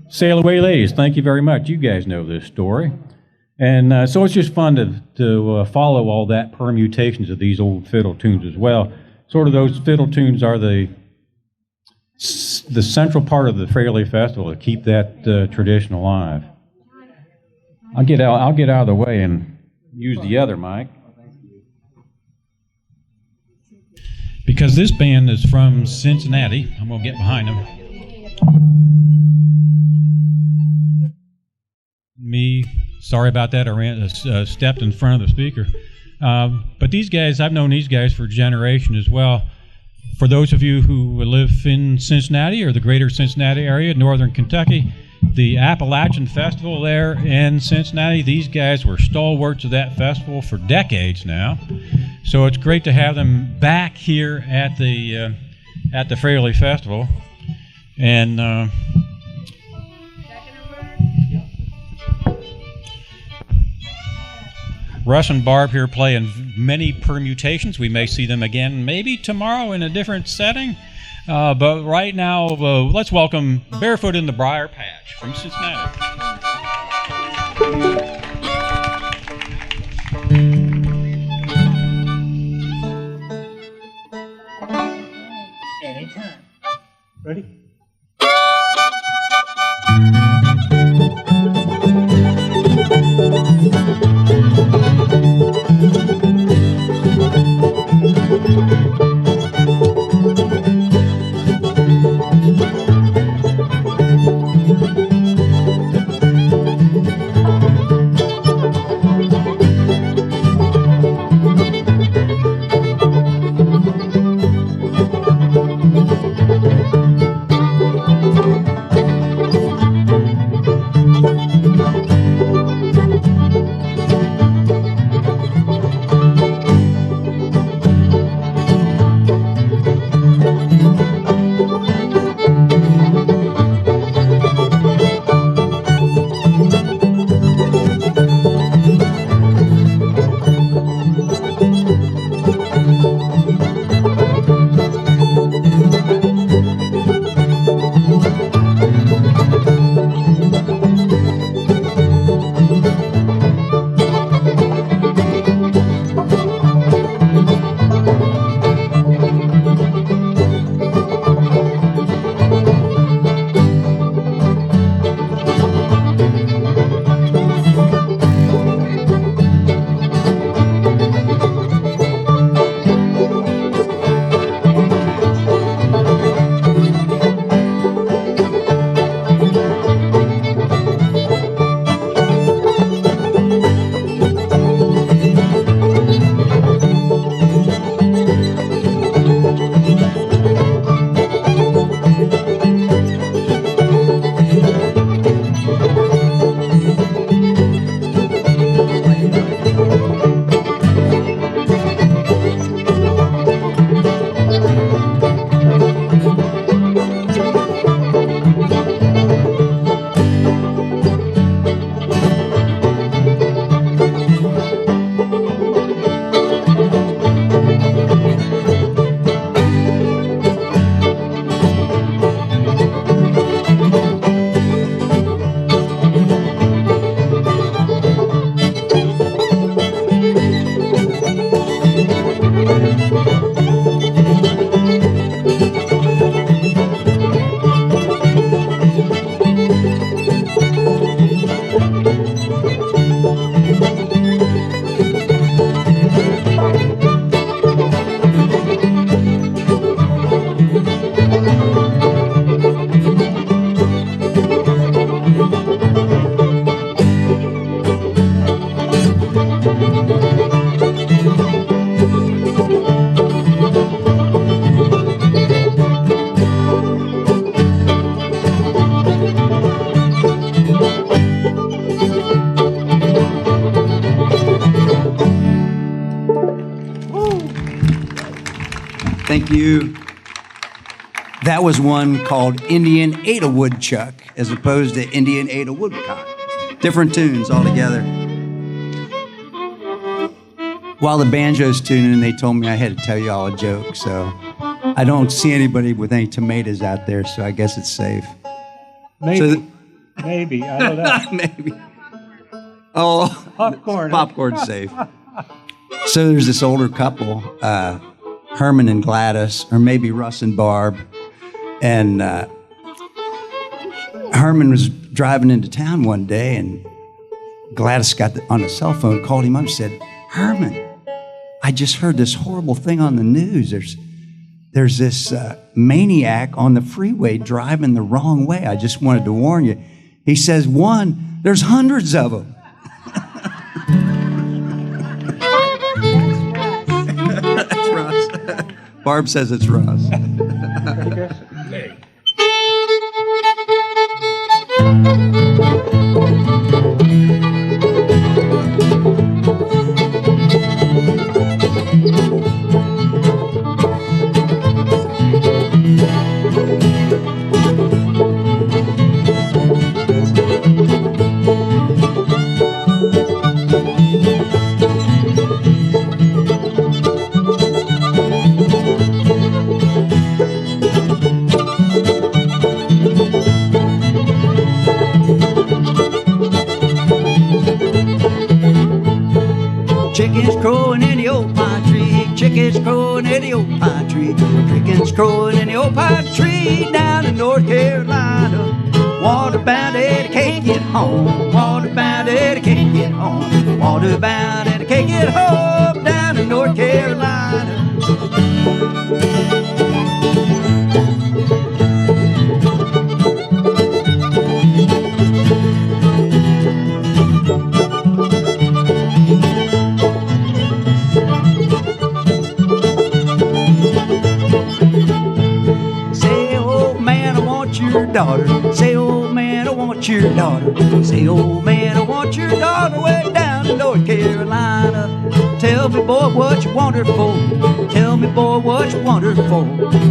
Sail Away Ladies. Thank you very much. You guys know this story. And so it's just fun to follow all that permutations of these old fiddle tunes as well. Sort of those fiddle tunes are the central part of the Fraley Festival to keep that tradition alive. I'll get out of the way and use the other mic. Because this band is from Cincinnati, I'm going to get behind them. Sorry about that, I stepped in front of the speaker. But these guys, I've known these guys for a generation as well. For those of you who live in Cincinnati or the greater Cincinnati area, northern Kentucky, the Appalachian Festival there in Cincinnati, these guys were stalwarts of that festival for decades now. So it's great to have them back here at the Fraley Festival. And Russ and Barb here play in many permutations. We may see them again maybe tomorrow in a different setting. But right now, let's welcome Barefoot in the Briarpatch from Cincinnati. Anytime. Ready? you. That was one called Indian Ada Woodchuck, as opposed to Indian Ada Woodcock. Different tunes altogether. While the banjo's tuning, they told me I had to tell you all a joke, so I don't see anybody with any tomatoes out there, so I guess it's safe. Maybe. Maybe. I don't know. Maybe. Oh, popcorn. Popcorn's safe. So there's this older couple, Herman and Gladys, or maybe Russ and Barb. And Herman was driving into town one day, and Gladys got on the cell phone, called him up and said, Herman, I just heard this horrible thing on the news. There's this maniac on the freeway driving the wrong way. I just wanted to warn you. He says, one, there's hundreds of them. That's Russ. Barb says it's Russ. Okay. Chickens crowing in the old pine tree, chickens crowing in the old pine tree, chickens crowing in the old pine tree down in North Carolina. Water-bound and I can't get home, water-bound and I can't get home, water-bound and I can't get home down in North Carolina. Daughter, say, old man, I want your daughter. Say, old man, I want your daughter way down in North Carolina. Tell me, boy, what you want her for. Tell me, boy, what you want her for.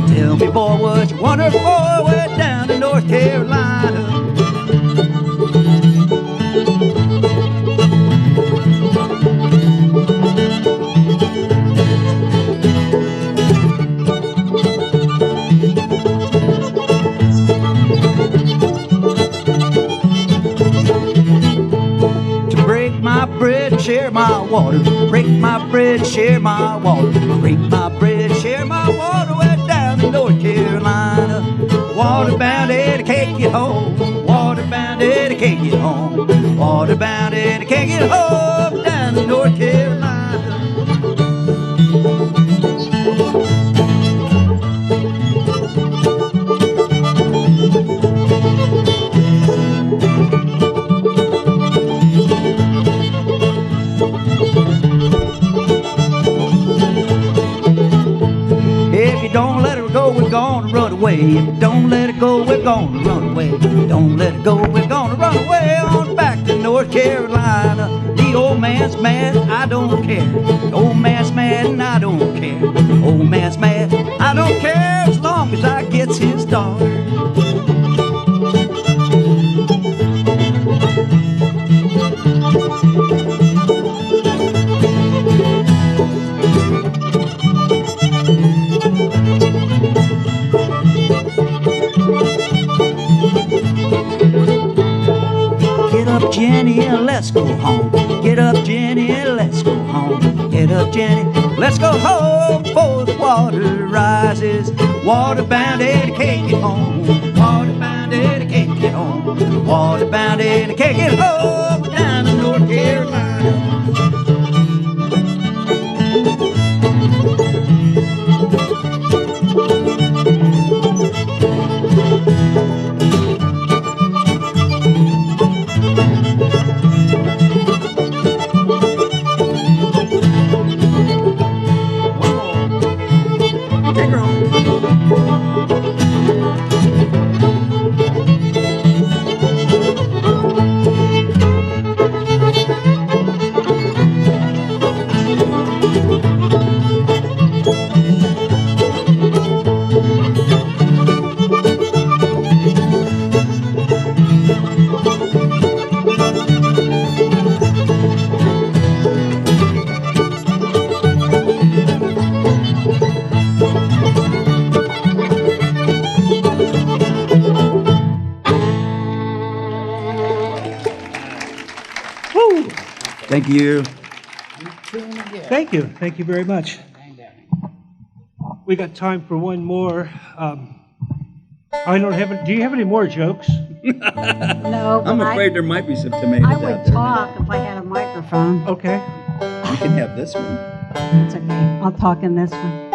Tell me, boy, what you want her for way down in North Carolina. Share my water, break my bread, share my water, break my bread, share my water, way down in North Carolina. Water-bound and I can't get home, water-bound and I can't get home, water-bound and I can't get home down in North Carolina. We're gonna run away. If you don't let it go, we're gonna run away. If you don't let it go, we're gonna run away on back to North Carolina. The old man's mad, I don't care. The old man's mad and I don't care. The old man's mad, I don't care as long as I gets his daughter. Jenny, let's go home. Get up, Jenny, let's go home. Get up, Jenny, let's go home before the water rises. Water-bound and I can't get home. Water-bound and I can't get home. Water-bound and I can't get home down in North Carolina. Thank you. Thank you. Thank you very much. We got time for one more. I don't have it. Do you have any more jokes? No, I'm but afraid there might be some tomatoes I out would there. talk if I had a microphone. Okay. You can have this one. It's okay. I'll talk in this one.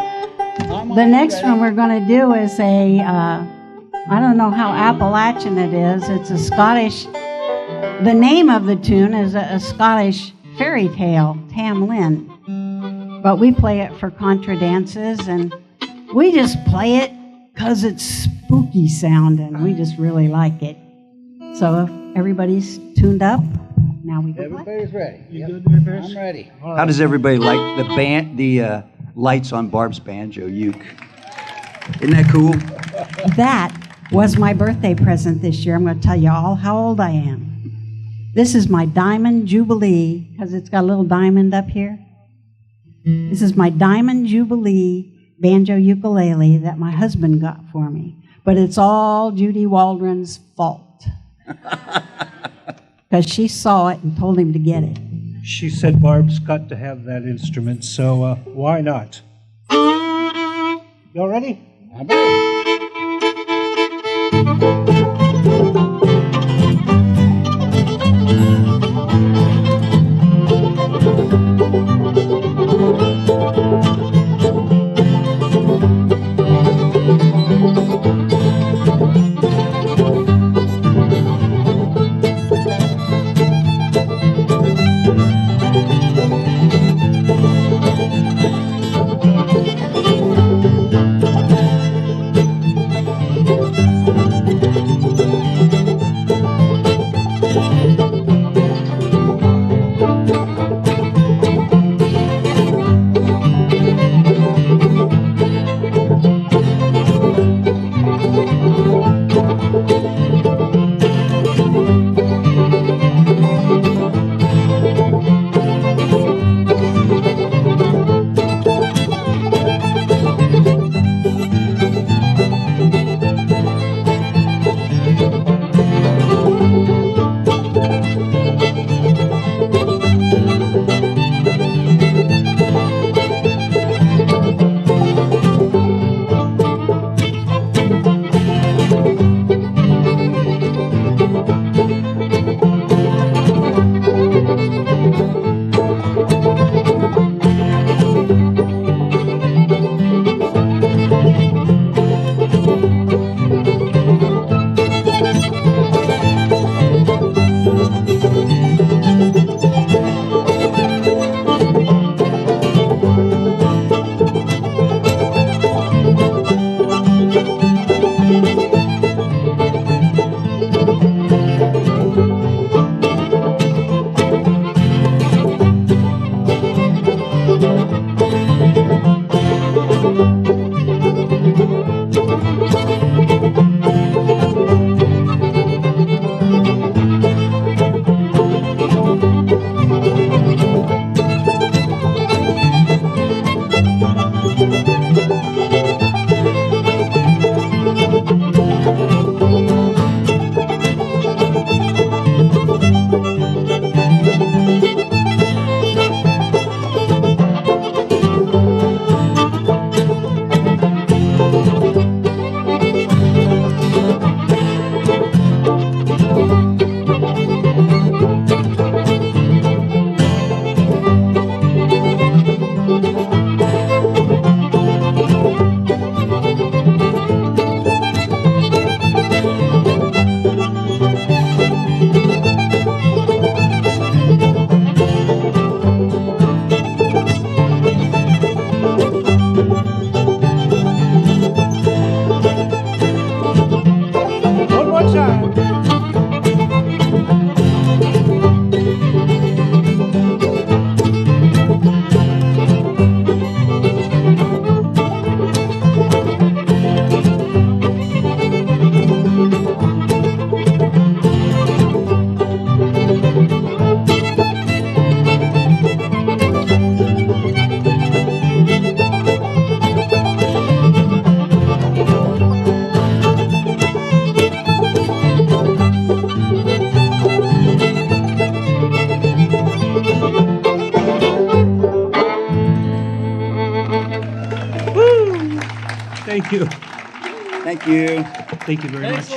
The next one we're going to do is a, I don't know how Appalachian it is. It's a Scottish, the name of the tune is a Scottish fairy tale, Tam Lin. But we play it for contra dances, and we just play it because it's spooky sounding. We just really like it. So if everybody's tuned up, now we can play. Everybody's ready. You good there, Chris? I'm ready. How does everybody like the lights on Barb's banjo uke? Isn't that cool? That was my birthday present this year. I'm going to tell you all how old I am. This is my Diamond Jubilee, because it's got a little diamond up here. This is my Diamond Jubilee banjo ukulele that my husband got for me. But it's all Judy Waldron's fault. Because she saw it and told him to get it. She said Barb's got to have that instrument, so why not? Y'all ready? I'm ready. Thank you. Thank you. Thank you very much.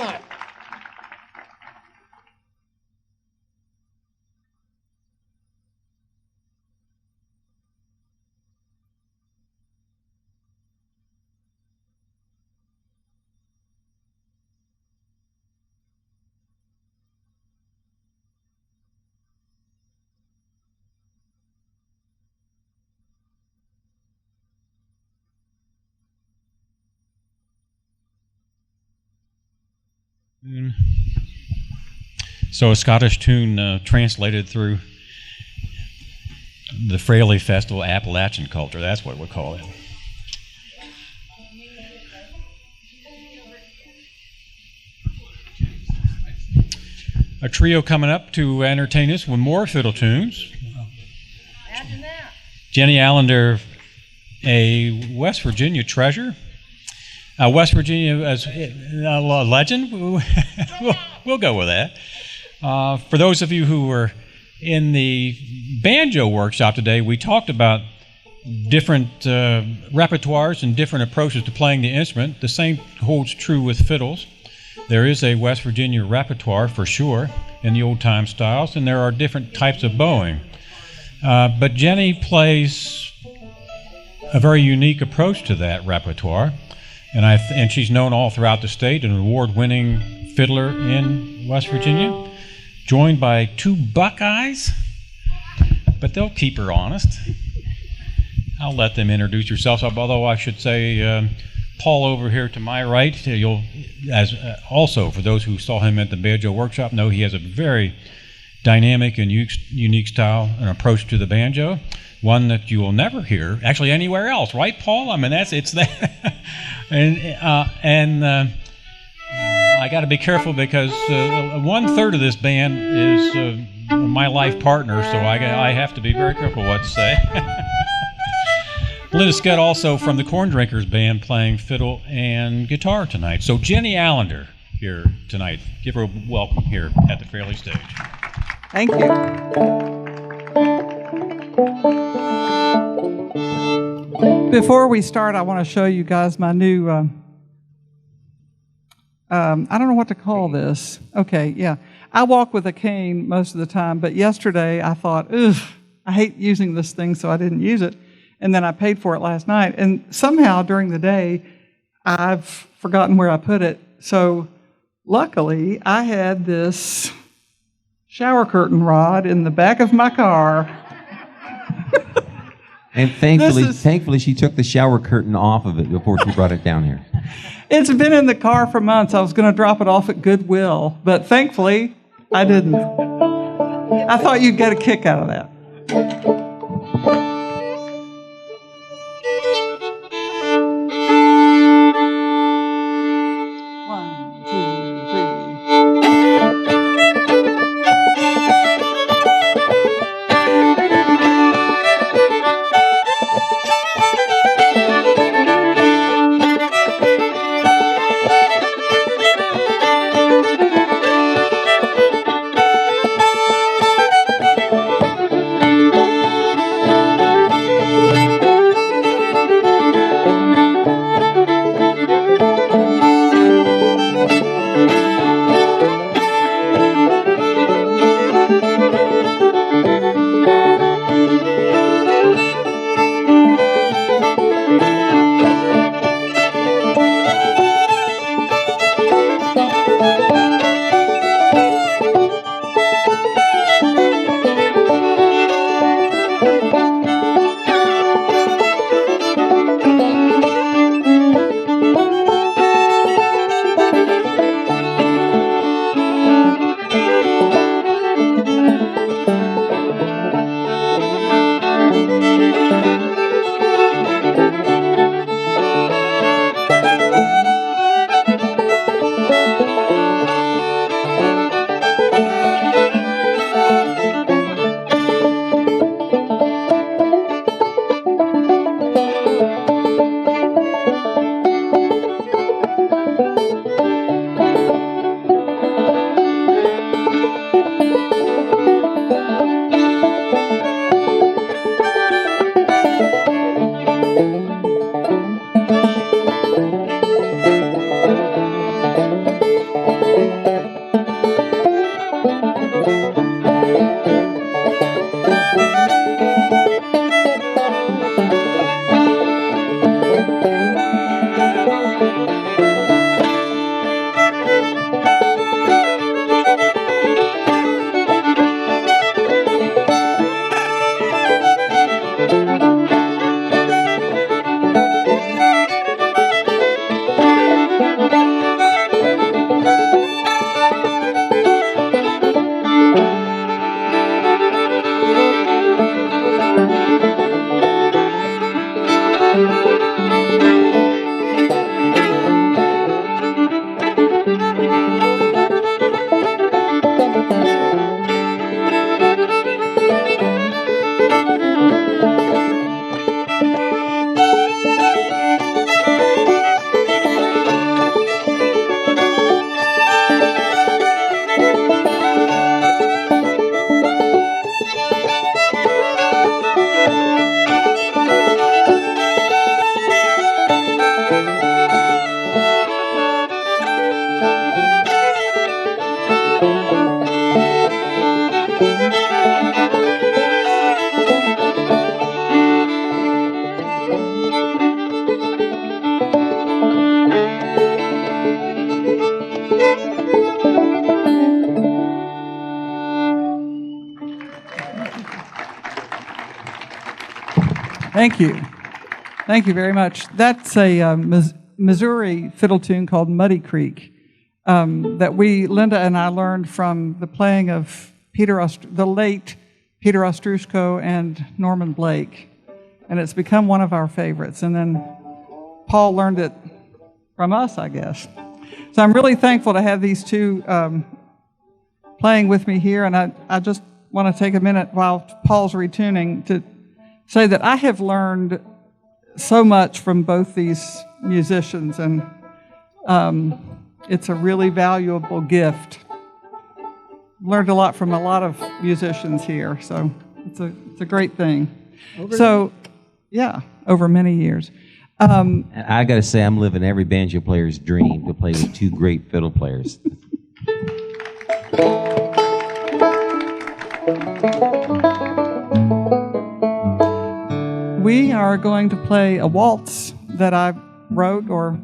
So a Scottish tune translated through the Fraley Festival Appalachian culture. That's what we'll call it. A trio coming up to entertain us with more fiddle tunes. Jenny Allinder, a West Virginia treasure. West Virginia as a legend. We'll go with that. For those of you who were in the banjo workshop today, we talked about different repertoires and different approaches to playing the instrument. The same holds true with fiddles. There is a West Virginia repertoire for sure in the old-time styles, and there are different types of bowing. But Jenny plays a very unique approach to that repertoire, and she's known all throughout the state, an award-winning fiddler in West Virginia, joined by two Buckeyes, but they'll keep her honest. I'll let them introduce yourselves, although I should say Paul over here to my right, also for those who saw him at the banjo workshop, know he has a very dynamic and unique style and approach to the banjo, one that you will never hear actually anywhere else, right, Paul? I mean, it's that. and I got to be careful because 1/3 of this band is my life partner, so I have to be very careful what to say. Linda Scott also from the Corndrinkers band playing fiddle and guitar tonight. So Jenny Allinder here tonight. Give her a welcome here at the Fraley stage. Thank you. Before we start, I want to show you guys my new, I don't know what to call this. Okay, yeah. I walk with a cane most of the time, but yesterday I thought, ugh, I hate using this thing, so I didn't use it. And then I paid for it last night. And somehow during the day, I've forgotten where I put it. So luckily, I had this shower curtain rod in the back of my car. And thankfully, she took the shower curtain off of it before she brought it down here. It's been in the car for months. I was going to drop it off at Goodwill, but thankfully, I didn't. I thought you'd get a kick out of that. Thank you. Thank you very much. That's a Missouri fiddle tune called Muddy Creek that Linda and I learned from the playing of the late Peter Ostruszko and Norman Blake. And it's become one of our favorites. And then Paul learned it from us, I guess. So I'm really thankful to have these two playing with me here. And I just want to take a minute while Paul's retuning to say that I have learned so much from both these musicians, and it's a really valuable gift. Learned a lot from a lot of musicians here, so it's a great thing. Over many years. I got to say, I'm living every banjo player's dream to play with two great fiddle players. We are going to play a waltz that I wrote, or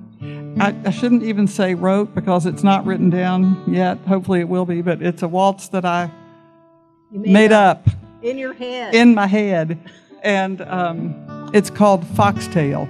I shouldn't even say wrote because it's not written down yet. Hopefully it will be, but it's a waltz that I made up in your head. In my head. And it's called Foxtail.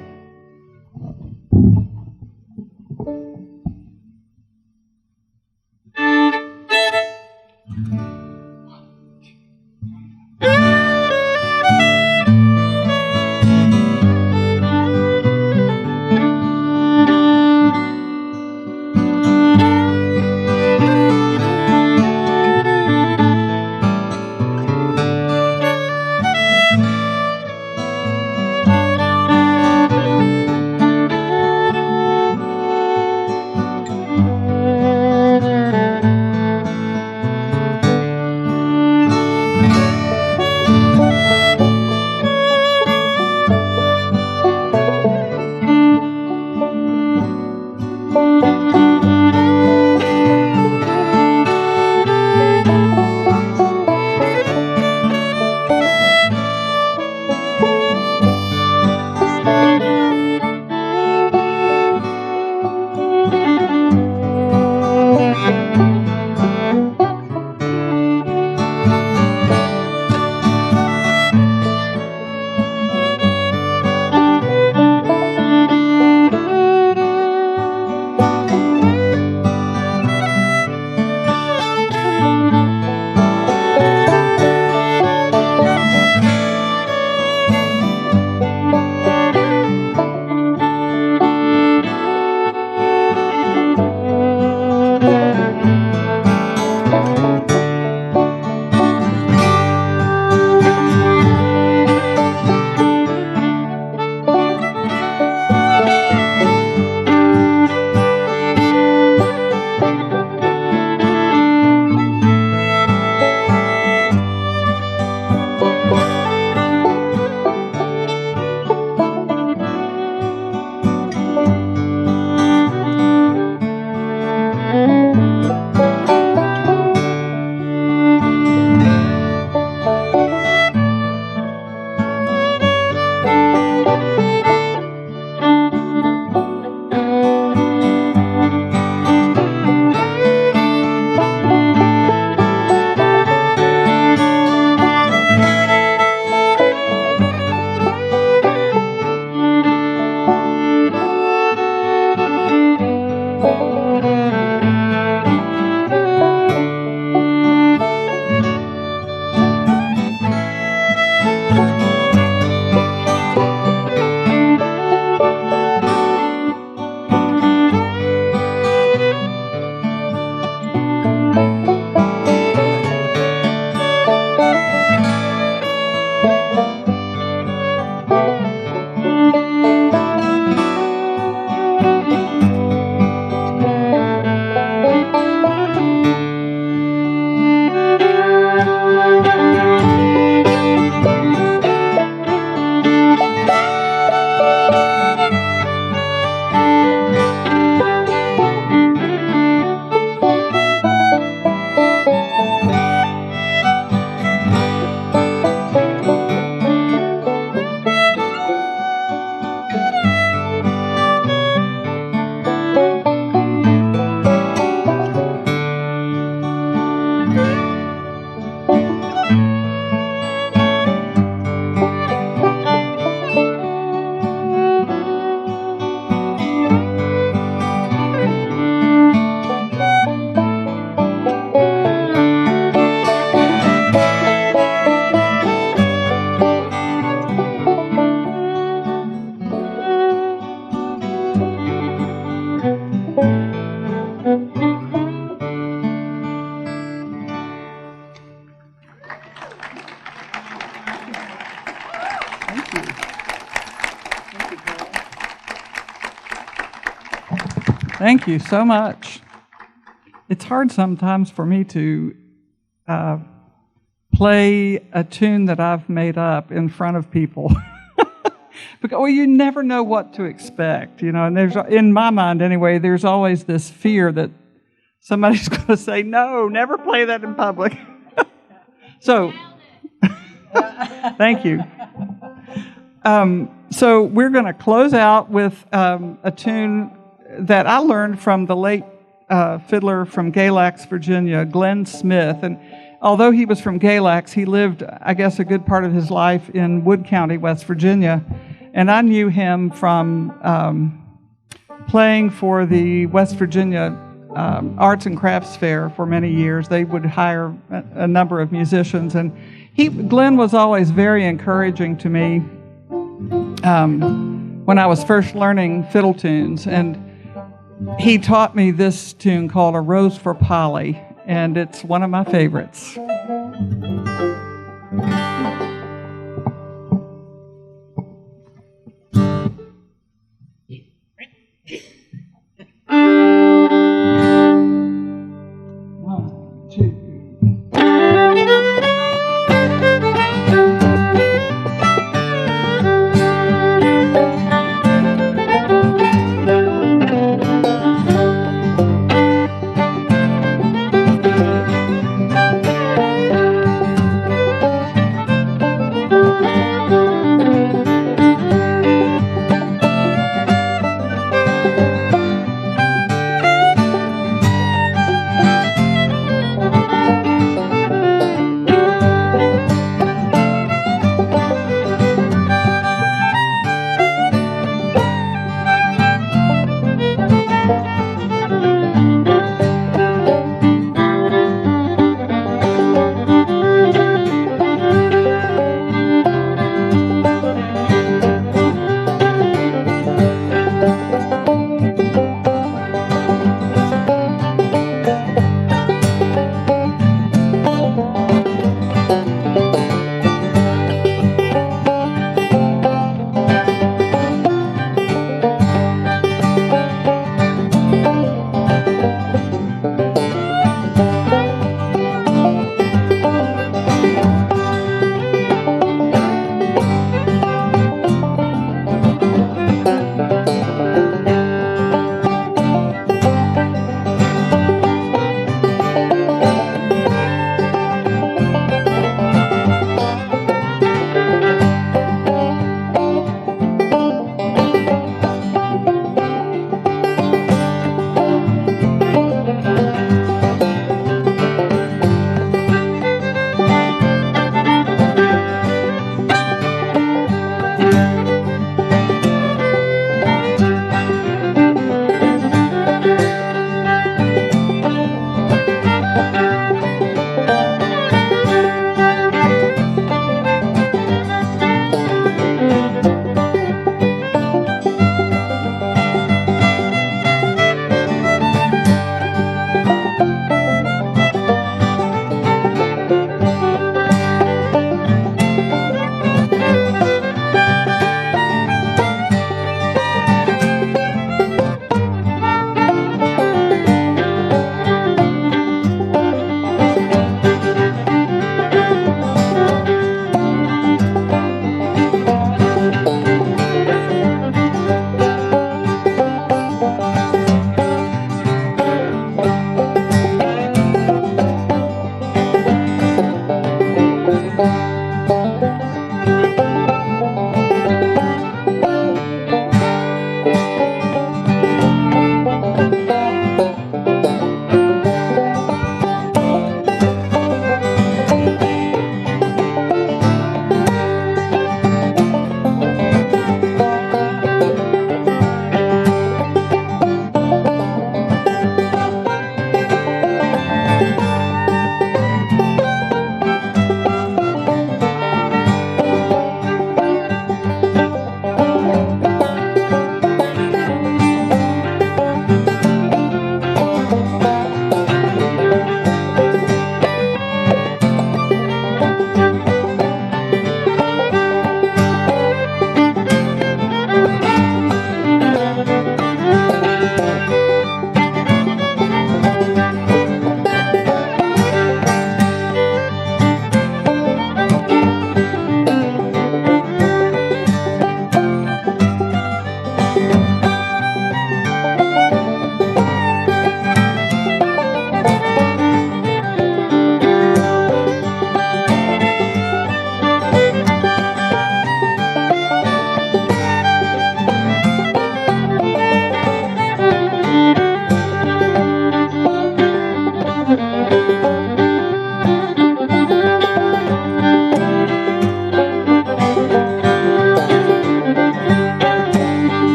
Thank you so much. It's hard sometimes for me to play a tune that I've made up in front of people. Because, well, you never know what to expect, you know, and there's, in my mind anyway, there's always this fear that somebody's going to say, no, never play that in public. So, thank you. So we're going to close out with a tune that I learned from the late fiddler from Galax, Virginia, Glenn Smith. And although he was from Galax, he lived, I guess, a good part of his life in Wood County, West Virginia. And I knew him from playing for the West Virginia Arts and Crafts Fair for many years. They would hire a number of musicians. And Glenn was always very encouraging to me when I was first learning fiddle tunes. And he taught me this tune called A Rose for Polly, and it's one of my favorites.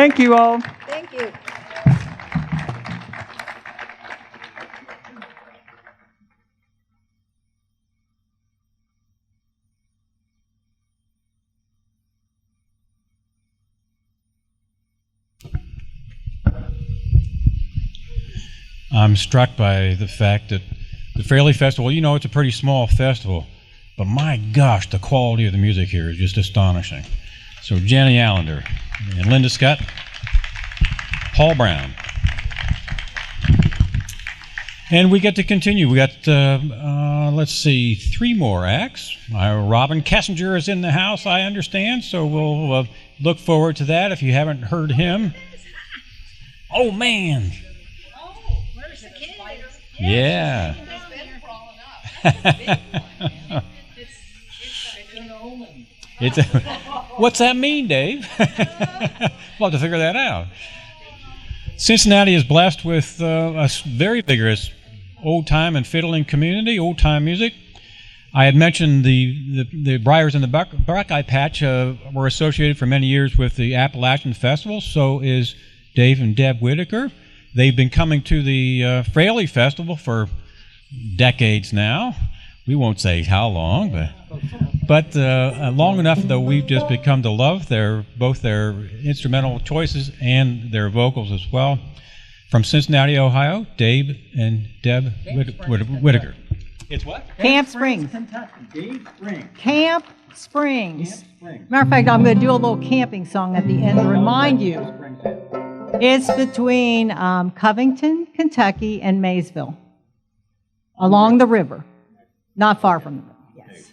Thank you all. Thank you. I'm struck by the fact that the Fraley Festival, you know, it's a pretty small festival, but my gosh, the quality of the music here is just astonishing. So Jenny Allinder and Linda Scott, Paul Brown. And we get to continue. We got, let's see, 3 more acts. Robin Kessinger is in the house, I understand, so we'll look forward to that if you haven't heard him. Oh, man. Yeah. What's that mean, Dave? We'll have to figure that out. Cincinnati is blessed with a very vigorous old-time and fiddling community, old-time music. I had mentioned the Briars and the Briarpatch were associated for many years with the Appalachian Festival. So is Dave and Deb Whitacre. They've been coming to the Fraley Festival for decades now. We won't say how long, but long enough that we've just become to love both their instrumental choices and their vocals as well. From Cincinnati, Ohio, Dave and Deb Whitacre. It's what? Camp Springs. Dave Springs. Camp Springs. Matter of fact, I'm going to do a little camping song at the end to remind you. It's between Covington, Kentucky, and Maysville, along the river, not far from the river. Yes.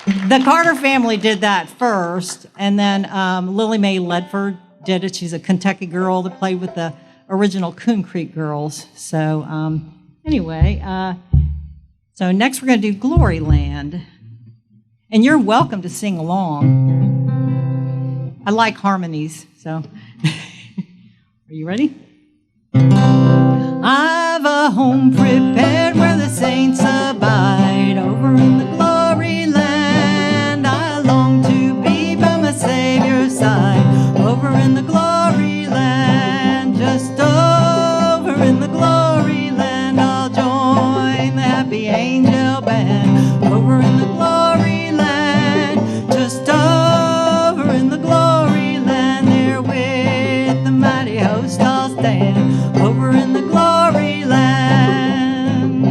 The Carter family did that first, and then Lily Mae Ledford did it. She's a Kentucky girl that played with the original Coon Creek Girls. So anyway, so next we're going to do Glory Land. And you're welcome to sing along. I like harmonies, so. Are you ready? I've a home prepared where the saints abide, over in the glory land. I long to be by my Savior's side, over in the glory land. Just over in the glory land, I'll join the happy angel band, over in the glory land. Just over in the glory land, there with the mighty host I'll stand, over in the glory land.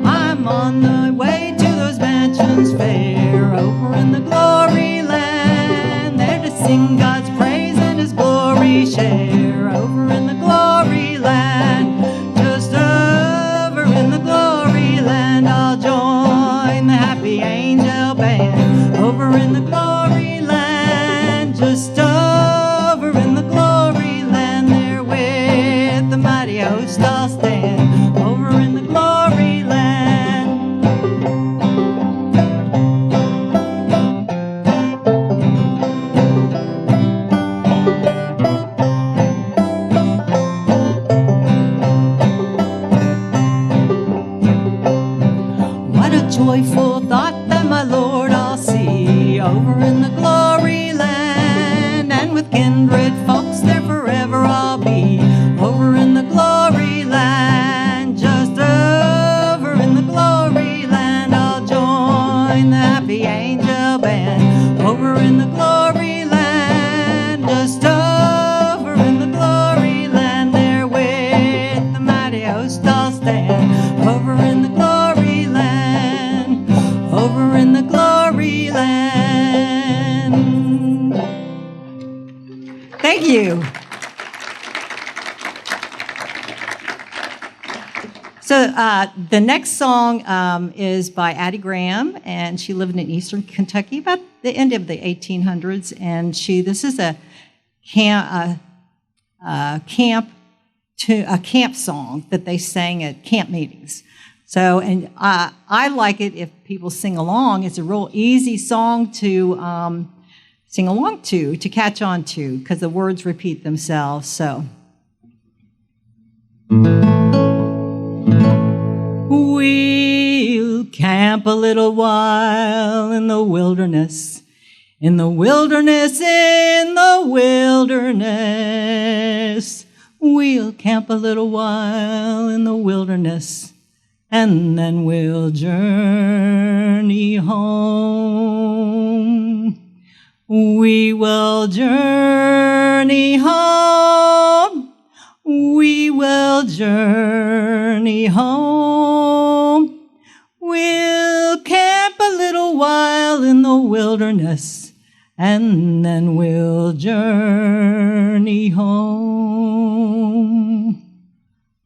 I'm on the way to those mansions fair, over in the glory land, there to sing God's praise and his glory share, over in the glory land. Just over in the glory land, I'll join the happy angel band, over in the glory land. Just over in the glory land, there with the mighty host I'll stand, over in the glory land. What a joyful thought that my Lord I'll see, over in the glory land, and with kindred folks there forever I'll be, over in the glory land. Just over in the glory land, I'll join the happy angel band, over in the glory land. Just over in the glory land, there with the mighty host I'll stand, over in the glory land, over in the glory land. Thank you. So the next song is by Addie Graham, and she lived in eastern Kentucky about the end of the 1800s. And this is a camp song that they sang at camp meetings. So, and I like it if people sing along. It's a real easy song to sing along to catch on to, because the words repeat themselves. So. We'll camp a little while in the wilderness, in the wilderness, in the wilderness. We'll camp a little while in the wilderness, and then we'll journey home. We will journey home. We will journey home. We'll camp a little while in the wilderness, and then we'll journey home.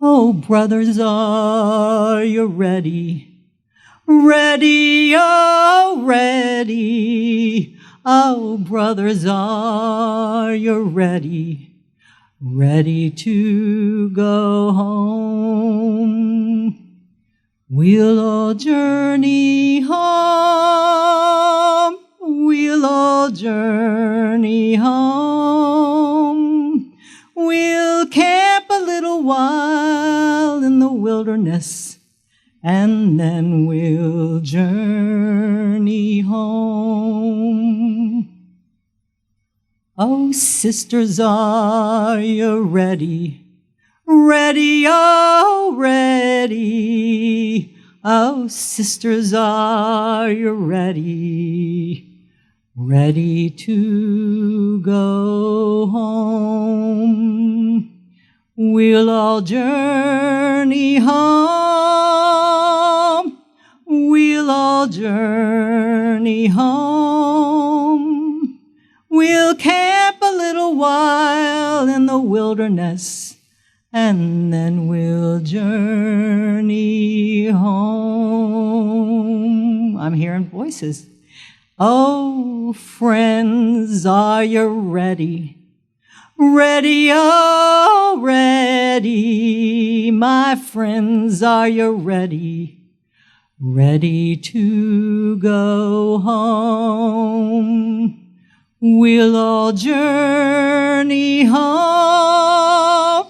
Oh, brothers, are you ready? Ready, oh, ready. Oh, brothers, are you ready? Ready to go home. We'll all journey home. We'll all journey home. We'll camp a little while in the wilderness, and then we'll journey home. Oh, sisters, are you ready? Ready, oh, ready. Oh, sisters, are you ready? Ready to go home. We'll all journey home. We'll all journey home. We'll camp a little while in the wilderness, and then we'll journey home. I'm hearing voices. Oh, friends, are you ready? Ready, oh, ready. My friends, are you ready? Ready to go home. We'll all journey home.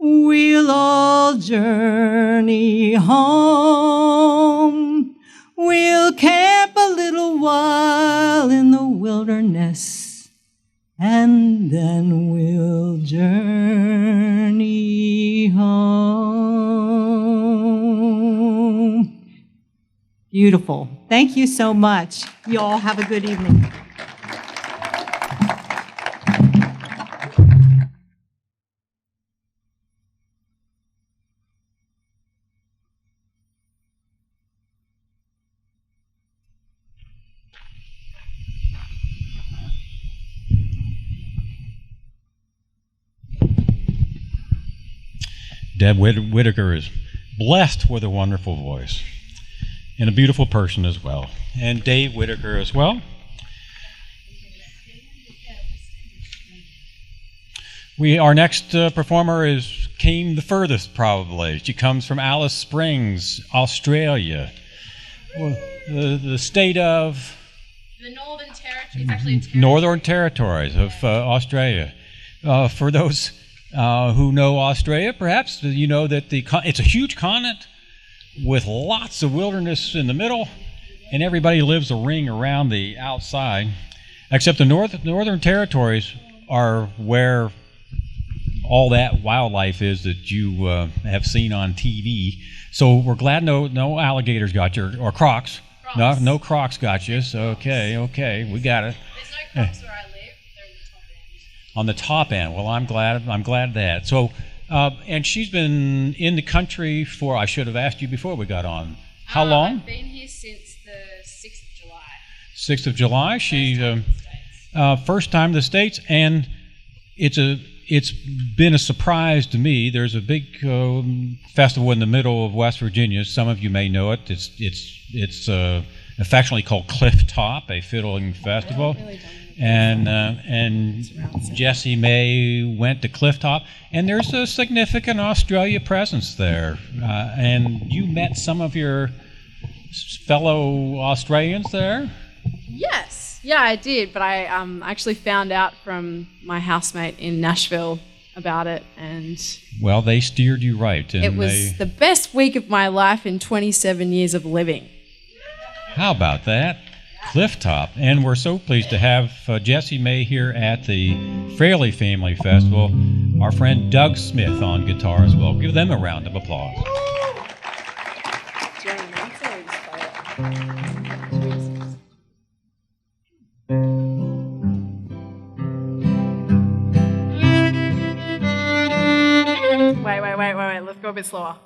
We'll all journey home. We'll camp a little while in the wilderness, and then we'll journey home. Beautiful. Thank you so much. You all have a good evening. Deb Whitacre is blessed with a wonderful voice and a beautiful person as well. And Dave Whitacre as well. Our next performer came the furthest probably. She comes from Alice Springs, Australia. The state of? The Northern Territories. Actually, it's Northern Territories of Australia. For those who know Australia, perhaps you know that it's a huge continent with lots of wilderness in the middle, and everybody lives a ring around the outside, except the Northern Territories are where all that wildlife is that you have seen on TV. So we're glad no alligators got you, or crocs. No crocs got you. So okay, we got it. There's no crocs where I live. On the top end. Well, I'm glad that. So, and she's been in the country for, I should have asked you before we got on. How long? I've been here since the 6th of July. 6th of July. She's first time to the States, and it's been a surprise to me. There's a big festival in the middle of West Virginia. Some of you may know it. It's affectionately called Cliff Top, a fiddling festival. And Jessie May went to Cliff Top, and there's a significant Australia presence there. And you met some of your fellow Australians there? Yes, yeah, I did, but I actually found out from my housemate in Nashville about it, and well, they steered you right. And it was the best week of my life in 27 years of living. How about that? Cliff Top. And we're so pleased to have Jessie May here at the Fraley Family Festival. Our friend Doug Smith on guitar as well. Give them a round of applause. Wait. Let's go a bit slower.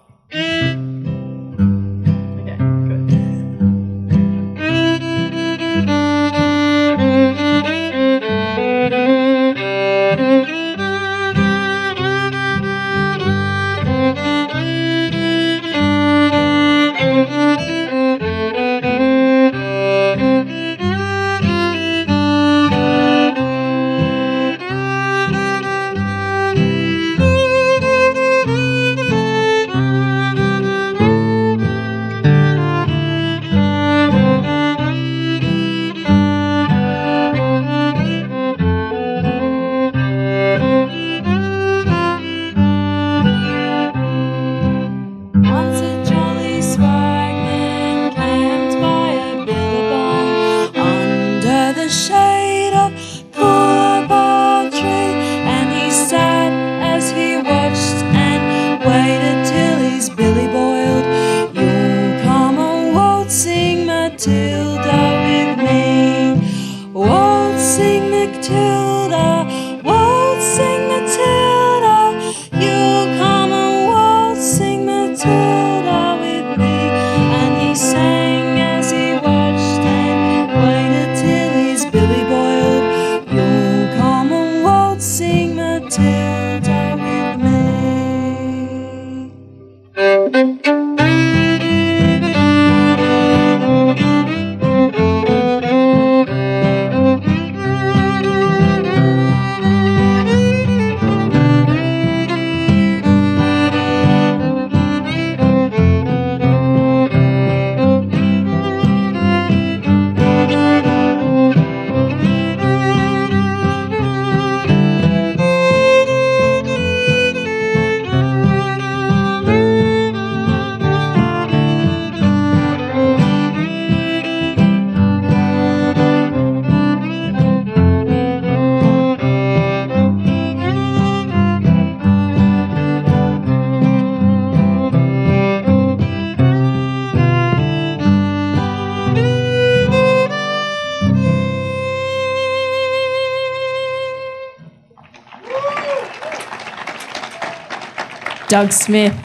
Doug Smith.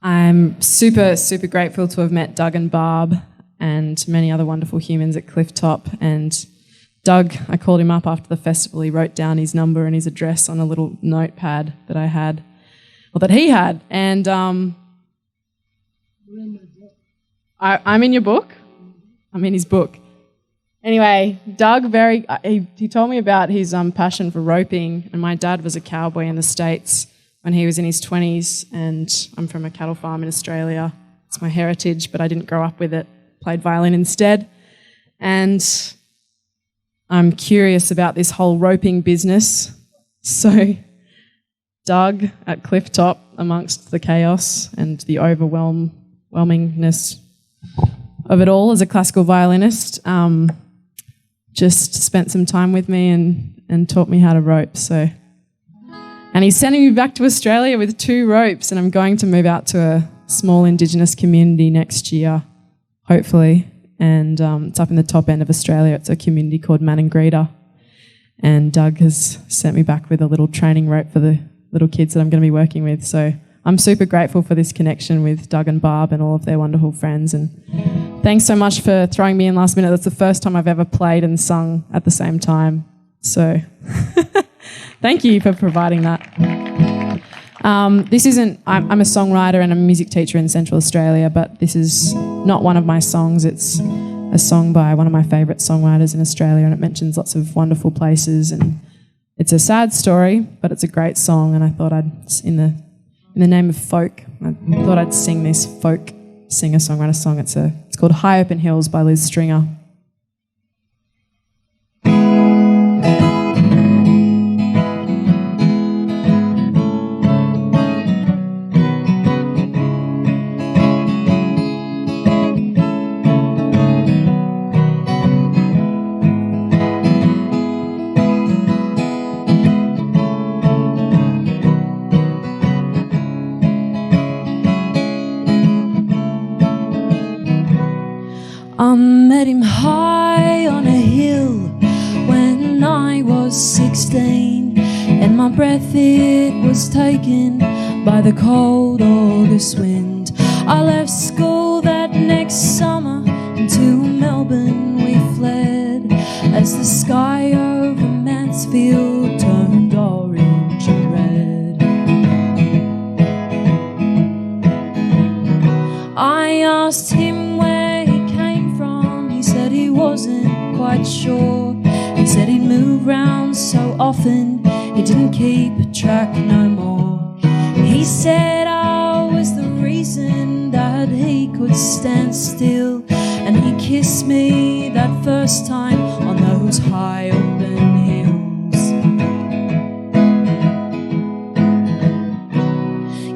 I'm super, super grateful to have met Doug and Barb and many other wonderful humans at Clifftop. And Doug, I called him up after the festival. He wrote down his number and his address on a little notepad that I had, or that he had. And I'm in your book. I'm in his book. Anyway, Doug, he told me about his passion for roping. And my dad was a cowboy in the States when he was in his 20s, and I'm from a cattle farm in Australia. It's my heritage, but I didn't grow up with it. Played violin instead. And I'm curious about this whole roping business. So Doug at Clifftop, amongst the chaos and the overwhelmingness of it all as a classical violinist, just spent some time with me and taught me how to rope. And he's sending me back to Australia with 2 ropes, and I'm going to move out to a small Indigenous community next year, hopefully. And it's up in the top end of Australia. It's a community called Manangreta. And Doug has sent me back with a little training rope for the little kids that I'm going to be working with. So I'm super grateful for this connection with Doug and Barb and all of their wonderful friends. And thanks so much for throwing me in last minute. That's the first time I've ever played and sung at the same time. So thank you for providing that. I'm a songwriter and a music teacher in Central Australia, but this is not one of my songs. It's a song by one of my favourite songwriters in Australia, and it mentions lots of wonderful places, and it's a sad story, but it's a great song, and I thought in the name of folk, I thought I'd sing this folk singer-songwriter song. It's called High Open Hills by Liz Stringer. I met him high on a hill when I was 16, and my breath it was taken by the cold August wind. I left school that next summer, and to Melbourne we fled as the sky over Mansfield turned orange and red. I asked him where he came from. He said he wasn't quite sure. He said he'd move round so often he didn't keep track no more. He said I was the reason that he could stand still, and he kissed me that first time on those high open hills.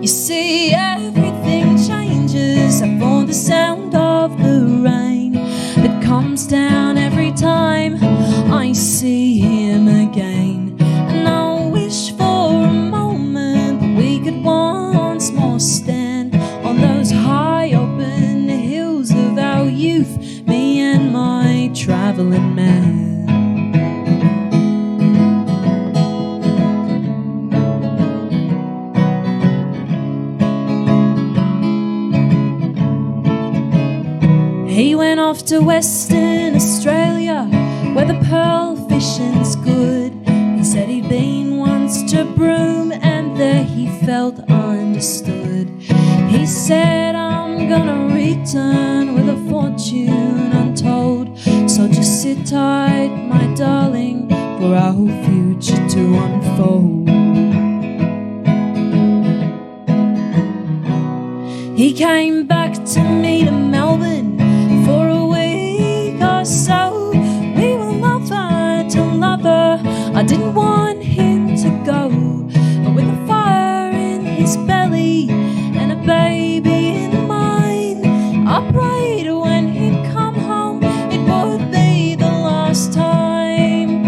You see, everything changes for the sound of the rain that comes down every time I see him again. And I wish for a moment that we could once more stand on those high open hills of our youth, me and my travelling man. He went off to Western Australia, where the pearl fishing's good. He said he'd been once to Broome, and there he felt understood. He said, I'm gonna return with a fortune untold, so just sit tight, my darling, for our future to unfold. He came back to me to Melbourne for a week or so. We were lover to lover. I didn't want him to go, but with a fire in his belly and a baby in mine, I prayed when he'd come home it would be the last time.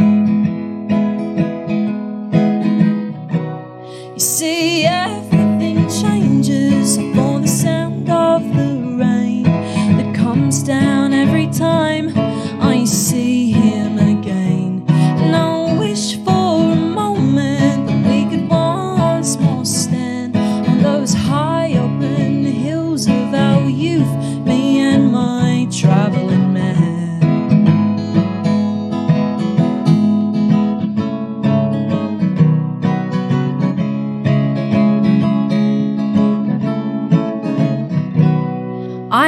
You see, everything changes for the sound of the rain that comes down every time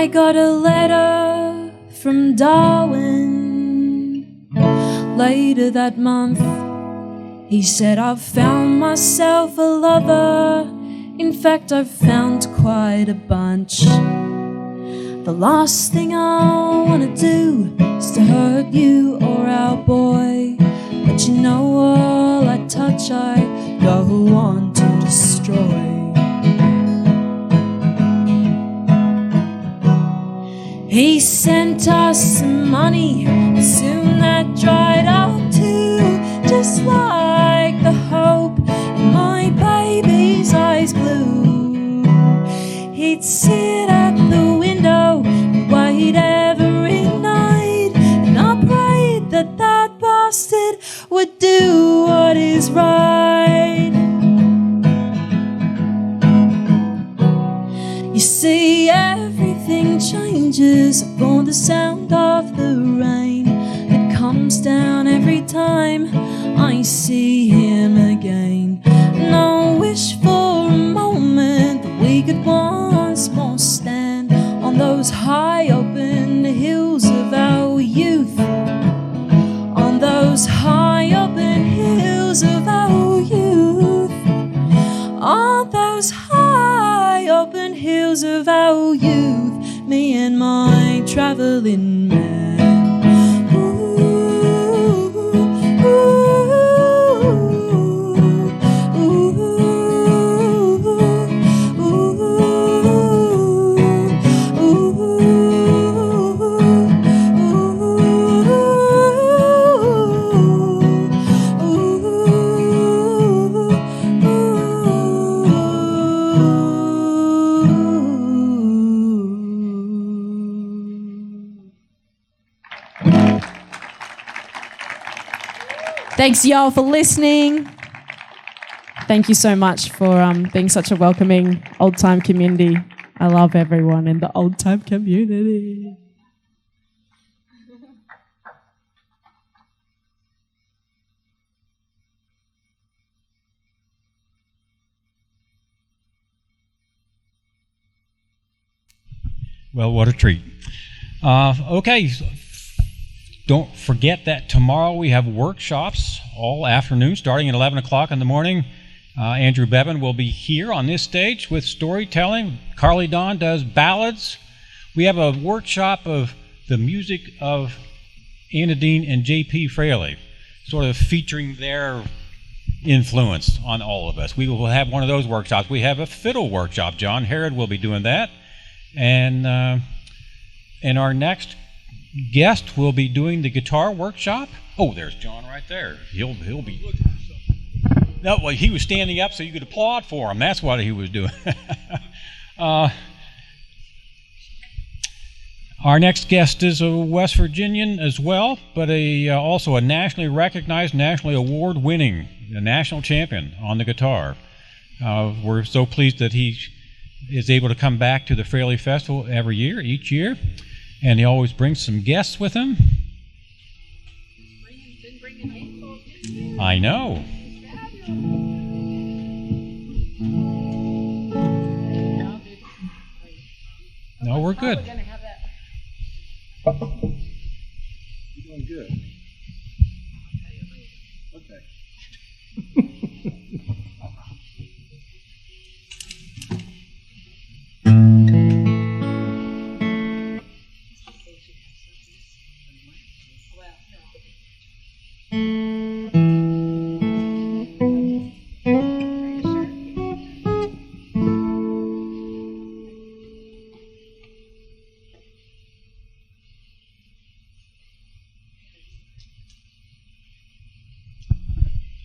I got a letter from Darwin later that month. He said, I've found myself a lover. In fact, I've found quite a bunch. The last thing I want to do is to hurt you or our boy. But you know, all I touch I go on to destroy. He sent us some money, soon that dried up too, just like the hope in my baby's eyes blue. He'd sit at the window and wait every night, and I prayed that that bastard would do what is right. You see, everything changes upon the sound of the rain that comes down every time I see him again. And I wish for a moment that we could once more stand on those high open hills of our youth, on those high open hills of our youth, on those high open hills of our youth, me and my traveling man. Ooh, ooh, ooh, Thanks, y'all, for listening. Thank you so much for being such a welcoming old-time community. I love everyone in the old-time community. Well, what a treat. Okay, don't forget that tomorrow we have workshops all afternoon, starting at 11 o'clock in the morning. Andrew Bevan will be here on this stage with storytelling. Carly Dawn does ballads. We have a workshop of the music of Anna Dean and J.P. Fraley, sort of featuring their influence on all of us. We will have one of those workshops. We have a fiddle workshop. John Herod will be doing that. And our next guest will be doing the guitar workshop. Oh, there's John right there. He'll be. No, well, he was standing up so you could applaud for him. That's what he was doing. Our next guest is a West Virginian as well, but also a nationally recognized, nationally award-winning, national champion on the guitar. We're so pleased that he is able to come back to the Fraley Festival each year, and he always brings some guests with him. I know. No, we're good. You're doing good. Okay.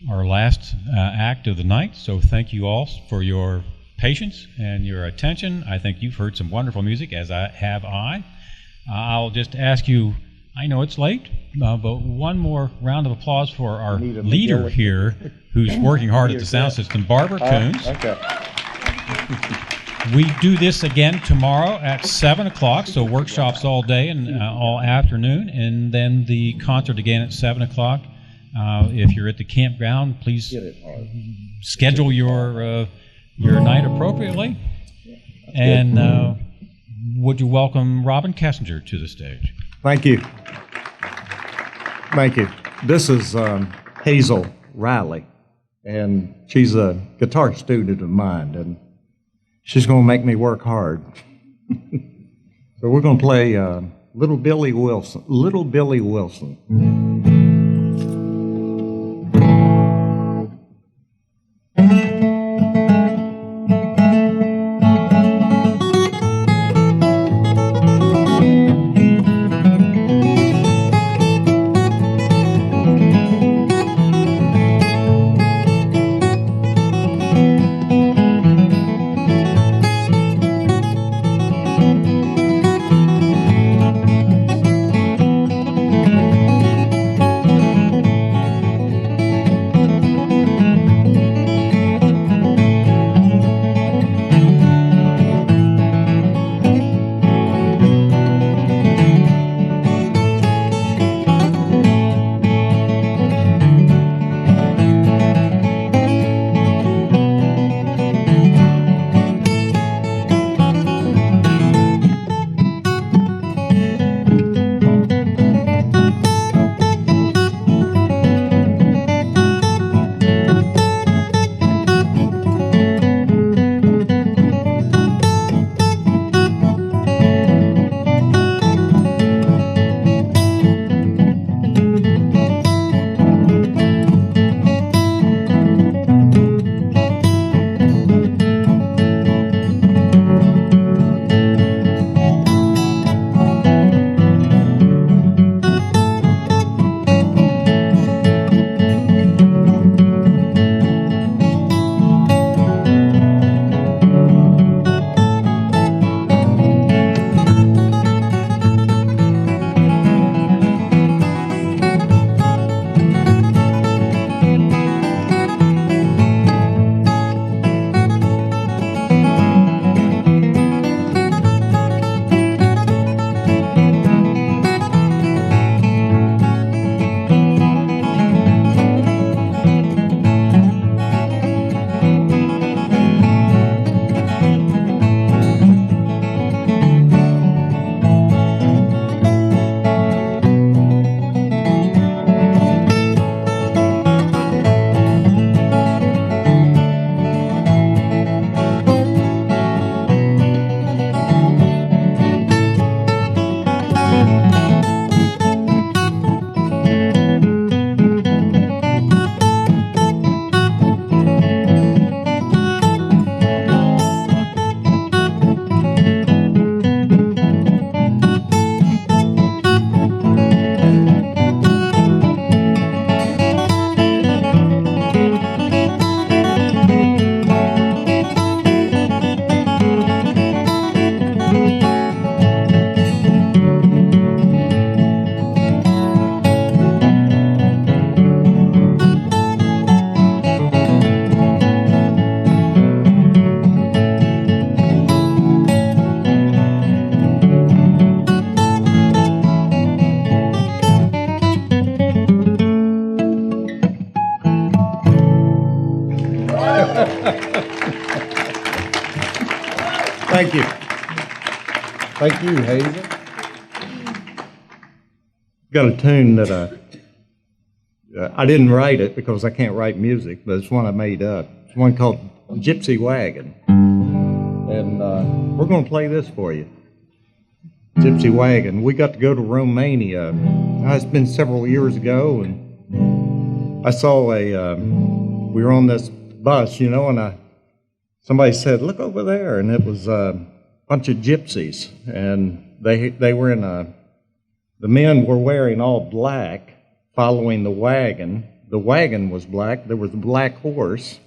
Our last act of the night, so thank you all for your patience and your attention. I think you've heard some wonderful music, as have I. I'll just ask you, I know it's late, but one more round of applause for our leader here, who's working hard at the sound system, Barbara Coons. Okay. We do this again tomorrow at 7 o'clock, so workshops all day and all afternoon, and then the concert again at 7 o'clock. If you're at the campground, please schedule your night appropriately. And would you welcome Robin Kessinger to the stage? Thank you. Thank you. This is Hazel Riley, and she's a guitar student of mine, and she's going to make me work hard. So we're going to play Little Billy Wilson. Little Billy Wilson. Thank you. Thank you, Hazel. Got a tune that I didn't write it because I can't write music, but it's one I made up. It's one called Gypsy Wagon. And we're going to play this for you. Gypsy Wagon. We got to go to Romania. It's been several years ago, and I saw we were on this bus, you know, and somebody said, "Look over there," and it was a bunch of gypsies, and they were in the men were wearing all black, following the wagon. The wagon was black. There was a black horse,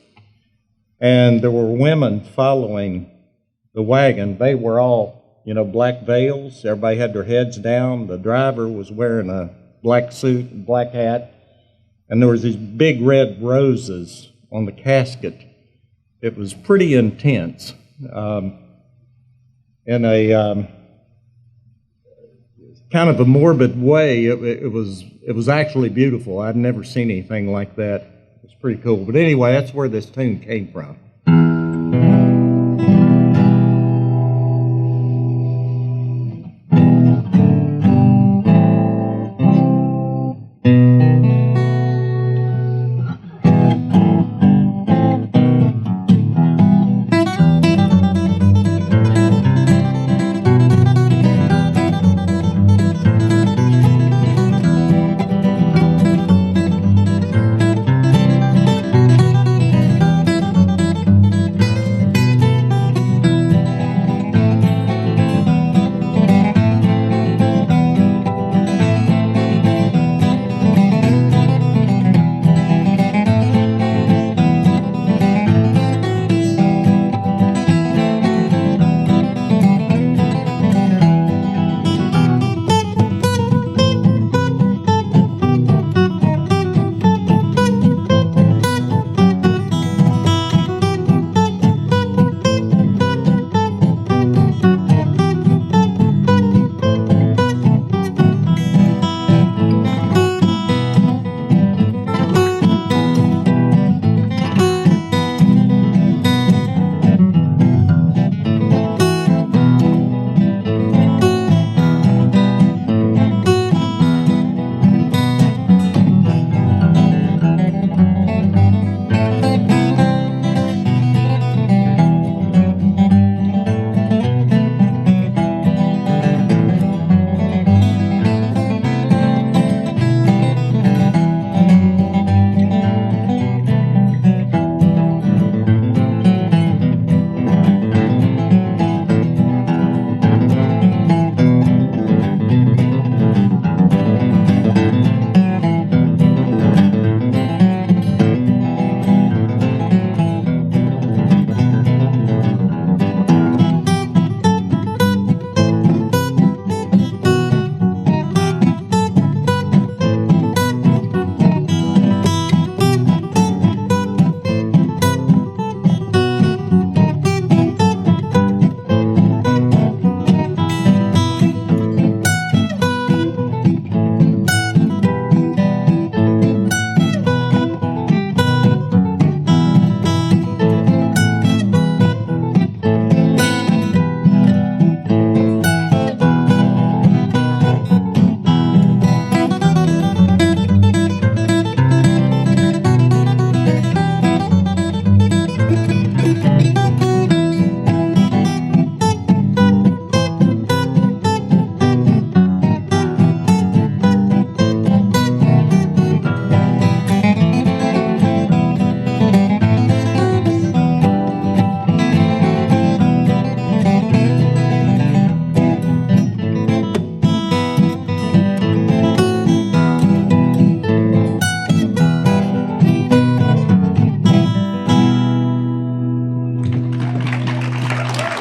and there were women following the wagon. They were all, you know, black veils. Everybody had their heads down. The driver was wearing a black suit and black hat, and there was these big red roses on the casket. It was pretty intense. In a kind of a morbid way, it was actually beautiful. I'd never seen anything like that. It was pretty cool. But anyway, that's where this tune came from.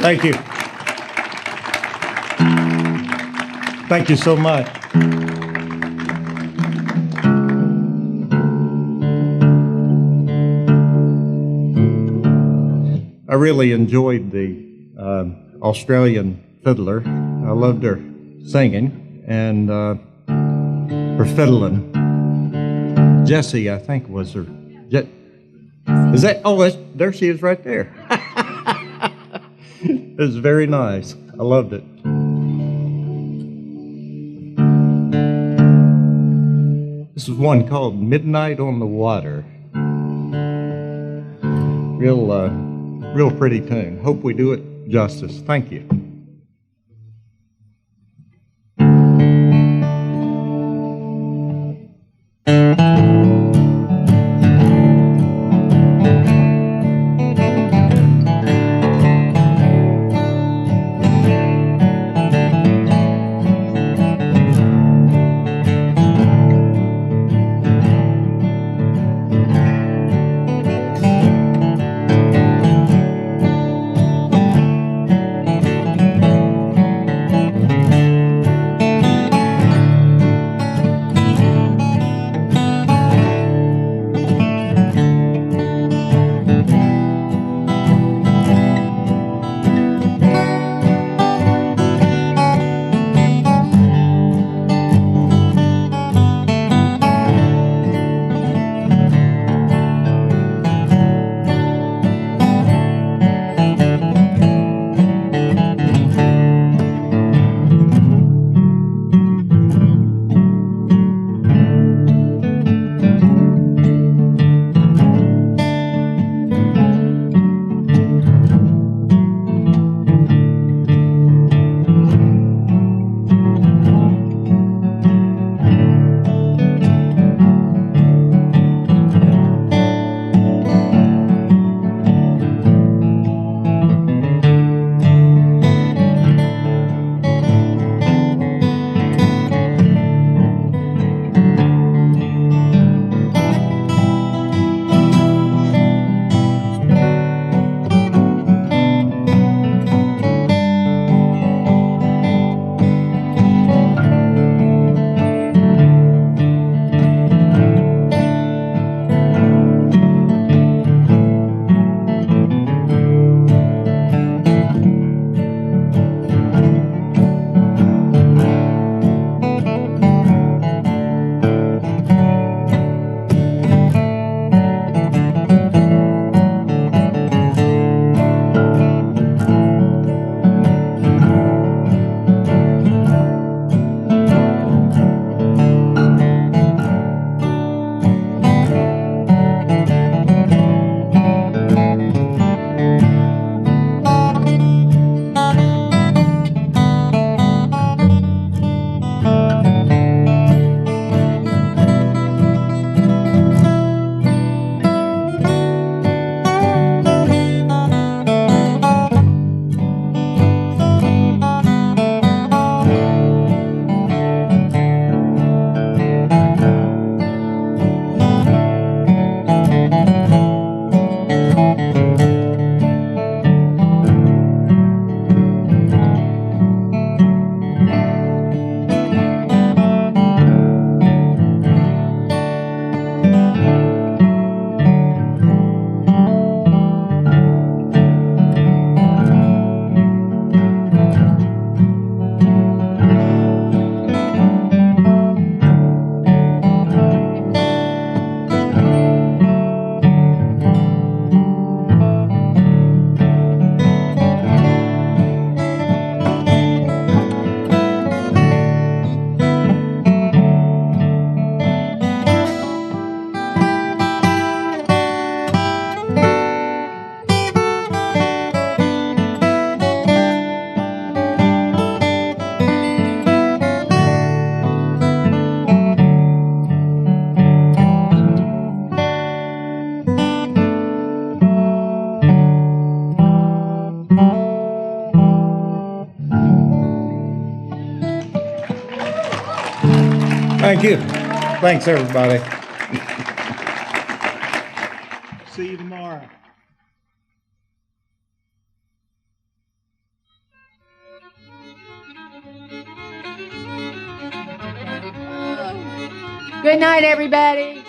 Thank you. Thank you so much. I really enjoyed the Australian fiddler. I loved her singing and her fiddling. Jessie, I think, was her. Is that? Oh, there she is right there. It was very nice. I loved it. This is one called Midnight on the Water. Real pretty tune. Hope we do it justice. Thank you. Thank you. Thanks, everybody. See you tomorrow. Good night, everybody.